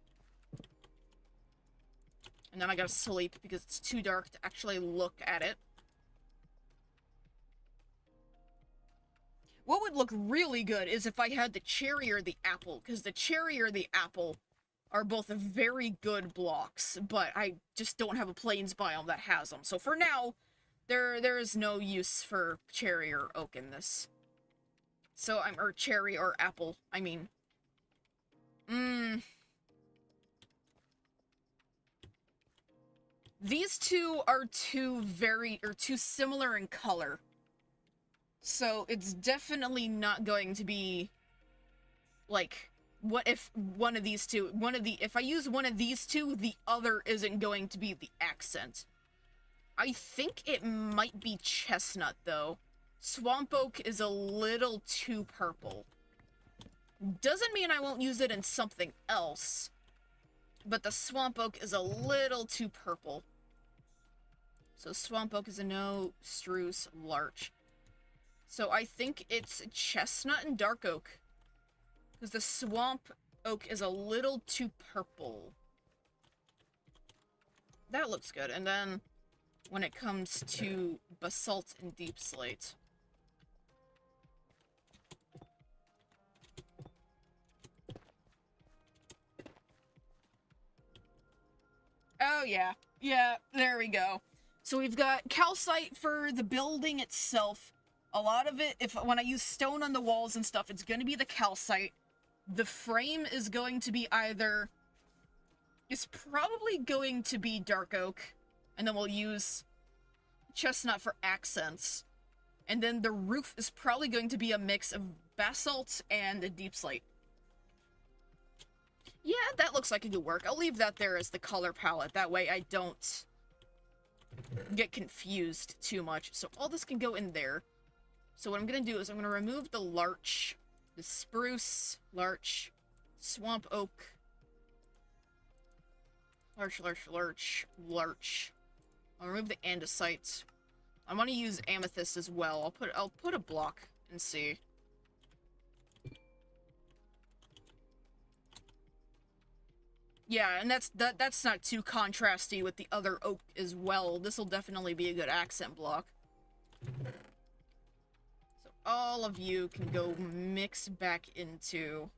And then I gotta sleep because it's too dark to actually look at it. What would look really good is if I had the cherry or the apple, because the cherry or the apple are both very good blocks, but I just don't have a plains biome that has them. So for now, there is no use for cherry or oak in this. So or cherry or apple, I mean. These two are too similar in color. So it's definitely not going to be like, what if one of these two, if I use one of these two, the other isn't going to be the accent. I think it might be chestnut, though. Swamp oak is a little too purple. Doesn't mean I won't use it in something else, but the swamp oak is a little too purple. So swamp oak is a no, spruce, larch. So I think it's chestnut and dark oak, because the swamp oak is a little too purple. That looks good. And then when it comes to basalt and deep slate, oh yeah, there we go. So we've got calcite for the building itself. A lot of it, when I use stone on the walls and stuff, it's going to be the calcite. The frame is going to be either... It's probably going to be dark oak, and then we'll use chestnut for accents. And then the roof is probably going to be a mix of basalt and a deep slate. Yeah, that looks like it could work. I'll leave that there as the color palette. That way I don't get confused too much. So all this can go in there. So what I'm going to do is I'm going to remove the larch, the spruce, larch, swamp oak, larch. I'll remove the andesite. I want to use amethyst as well. I'll put a block and see. Yeah, and that's not too contrasty with the other oak as well. This will definitely be a good accent block. So all of you can go mix back into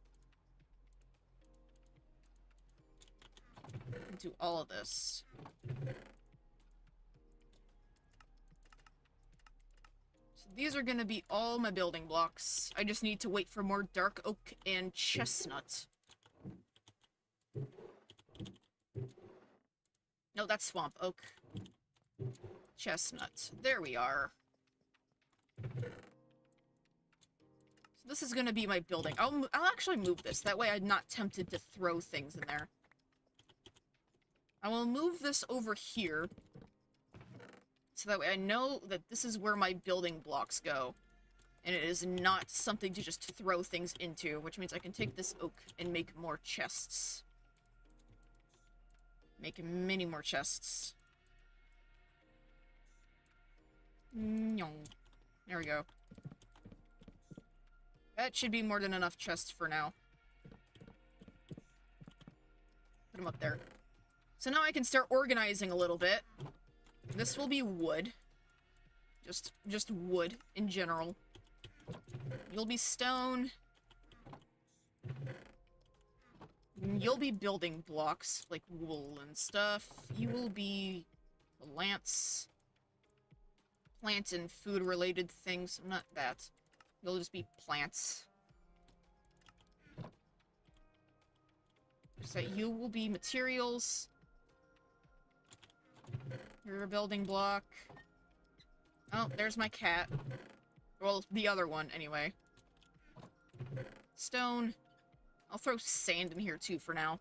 all of this. So these are going to be all my building blocks. I just need to wait for more dark oak and chestnut. No, that's swamp oak. Chestnut. There we are. So this is going to be my building. I'll actually move this. That way I'm not tempted to throw things in there. I will move this over here. So that way I know that this is where my building blocks go. And it is not something to just throw things into, which means I can take this oak and make more chests. Make many more chests. There we go. That should be more than enough chests for now. Put them up there. So now I can start organizing a little bit. This will be wood. Just wood in general. You'll be stone. You'll be building blocks, like wool and stuff. You will be plants. Plant and food-related things. Not that. You'll just be plants. So you will be materials. You're a building block. Oh, there's my cat. Well, the other one, anyway. Stone. I'll throw sand in here, too, for now.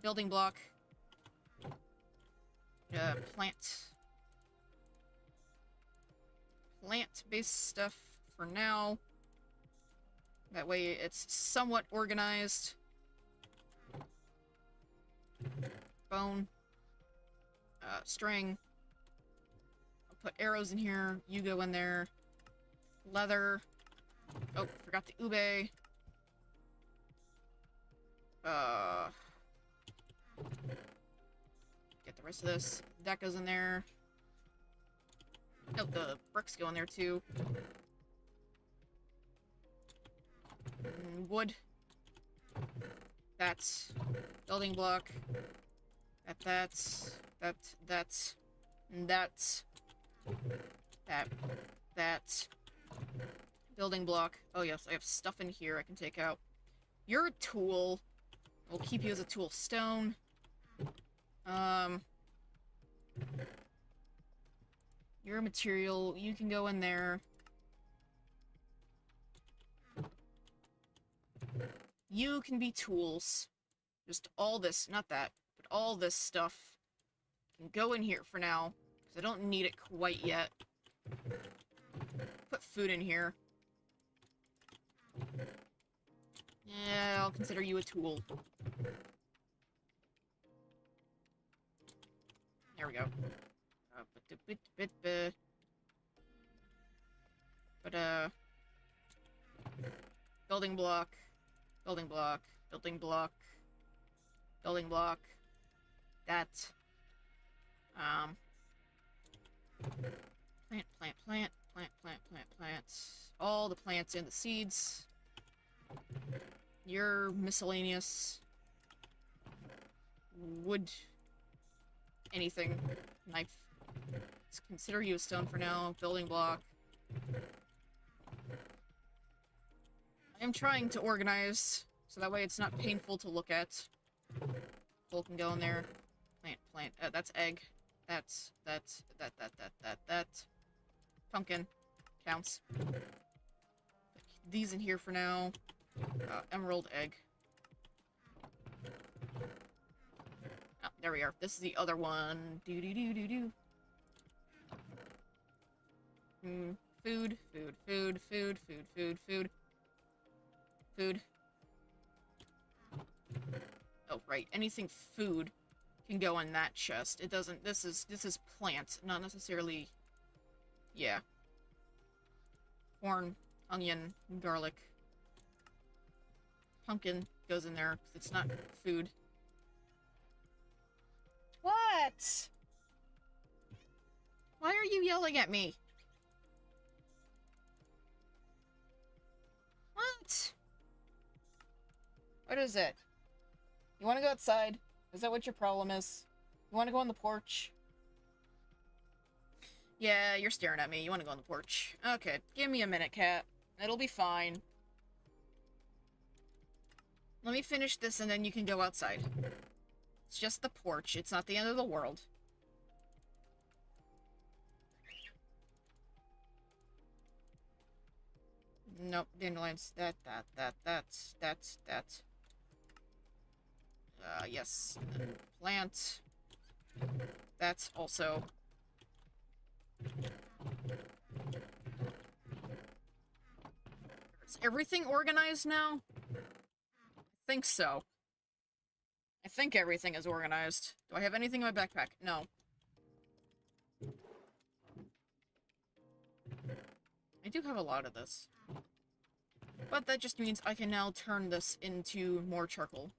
Building block. Plant. Plant-based stuff for now. That way it's somewhat organized. Bone. String. I'll put arrows in here. You go in there. Leather. Oh, forgot the ube. Get the rest of this. That goes in there. Oh, the bricks go in there too. Wood. That's building block. That's building block. Oh yes, I have stuff in here I can take out. You're a tool. We'll keep you as a tool. Stone. You're a material. You can go in there. You can be tools. Just all this, not that, but all this stuff can go in here for now, because I don't need it quite yet. Put food in here. Yeah, I'll consider you a tool. There we go. Building block. Building block. Building block. Building block. That. Plant. All the plants and the seeds. You're miscellaneous. Wood. Anything. Knife. Let's consider you a stone for now. Building block. I'm trying to organize, so that way it's not painful to look at. Coal can go in there. Plant. That's egg. That. Pumpkin. Counts. Put these in here for now. Emerald egg. Oh, there we are. This is the other one. Do. Food. Oh, right. Anything food can go in that chest. It doesn't... This is plant, not necessarily... Yeah. Corn, onion, garlic. Pumpkin goes in there, because it's not food. What? Why are you yelling at me? What? What is it? You want to go outside? Is that what your problem is? You want to go on the porch? Yeah, you're staring at me. You want to go on the porch. Okay, give me a minute, cat. It'll be fine. Let me finish this and then you can go outside. It's just the porch. It's not the end of the world. Nope, dandelions. That's. Yes. Plant. That's also. Is everything organized now? I think so. I think everything is organized. Do I have anything in my backpack? No. I do have a lot of this. But that just means I can now turn this into more charcoal.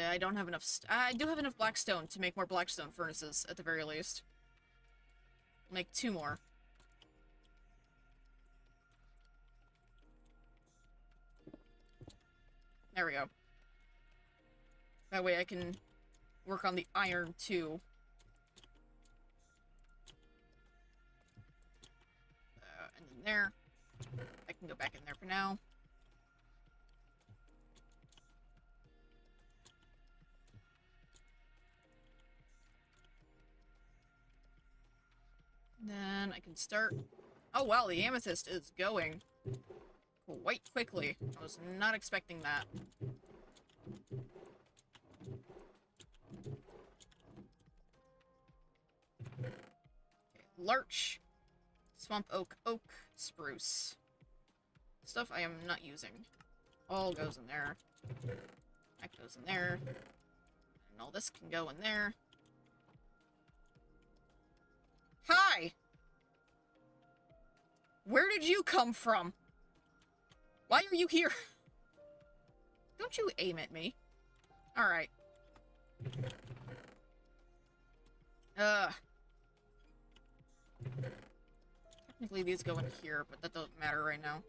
I don't have enough I do have enough blackstone to make more blackstone furnaces, at the very least. Make 2 more. There we go. That way I can work on the iron, too. And then there. I can go back in there for now. Then I can start... Oh wow, the amethyst is going quite quickly. I was not expecting that. Okay, larch, swamp oak, spruce. Stuff I am not using. All goes in there. That goes in there. And all this can go in there. Hi! Where did you come from? Why are you here? Don't you aim at me. Alright. Technically these go in here, but that doesn't matter right now.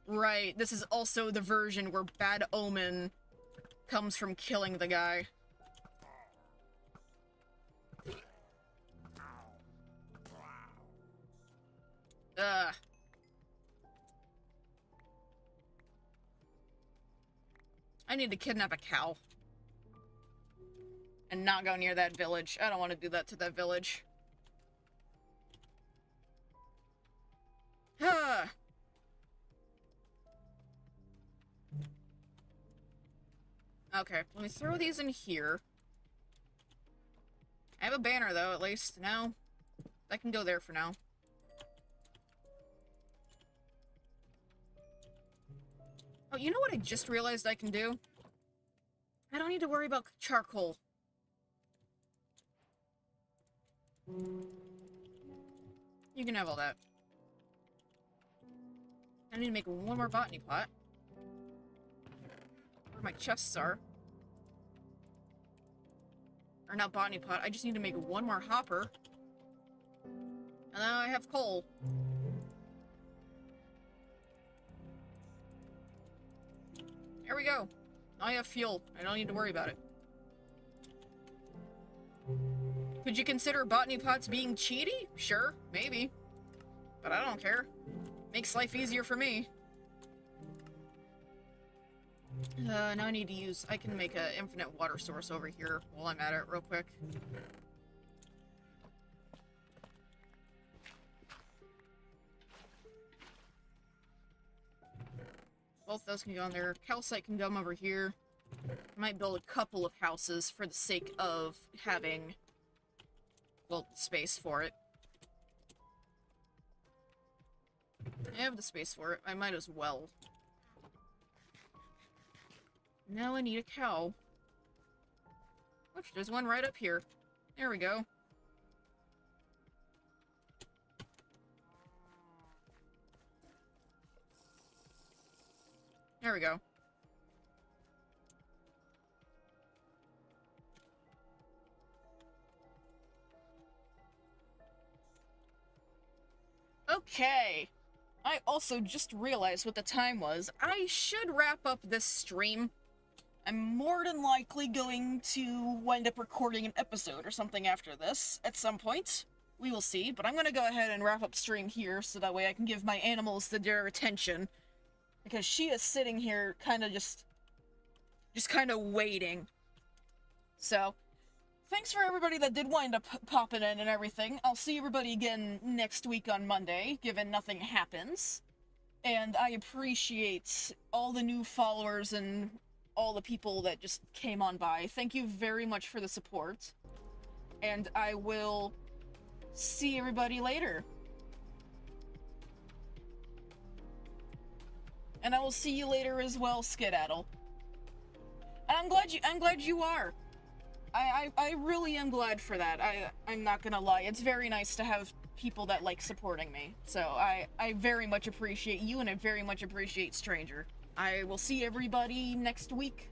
Right, this is also the version where Bad Omen comes from killing the guy. I need to kidnap a cow. And not go near that village. I don't want to do that to that village. Okay, let me throw these in here. I have a banner, though, at least. Now, that can go there for now. Oh, you know what I just realized I can do? I don't need to worry about charcoal. You can have all that. I need to make 1 more botany pot. Where my chests are. Or not botany pot, I just need to make 1 more hopper. And now I have coal. There we go. I have fuel. I don't need to worry about it. Could you consider botany pots being cheaty? Sure, maybe. But I don't care. Makes life easier for me. Now I need to use... I can make an infinite water source over here while I'm at it real quick. Both those can go on there. Calcite can come over here. I might build a couple of houses for the sake of having, well, space for it. I have the space for it. I might as well. Now I need a cow. Which, there's one right up here. There we go. There we go. Okay. I also just realized what the time was. I should wrap up this stream. I'm more than likely going to wind up recording an episode or something after this at some point. We will see, but I'm gonna go ahead and wrap up stream here so that way I can give my animals their attention. Because she is sitting here kind of just kind of waiting. So, thanks for everybody that did wind up popping in and everything. I'll see everybody again next week on Monday, given nothing happens. And I appreciate all the new followers and all the people that just came on by. Thank you very much for the support. And I will see everybody later. And I will see you later as well, Skedaddle. And I'm glad you are. I really am glad for that. I'm not gonna lie. It's very nice to have people that like supporting me. So I very much appreciate you, and I very much appreciate Stranger. I will see everybody next week.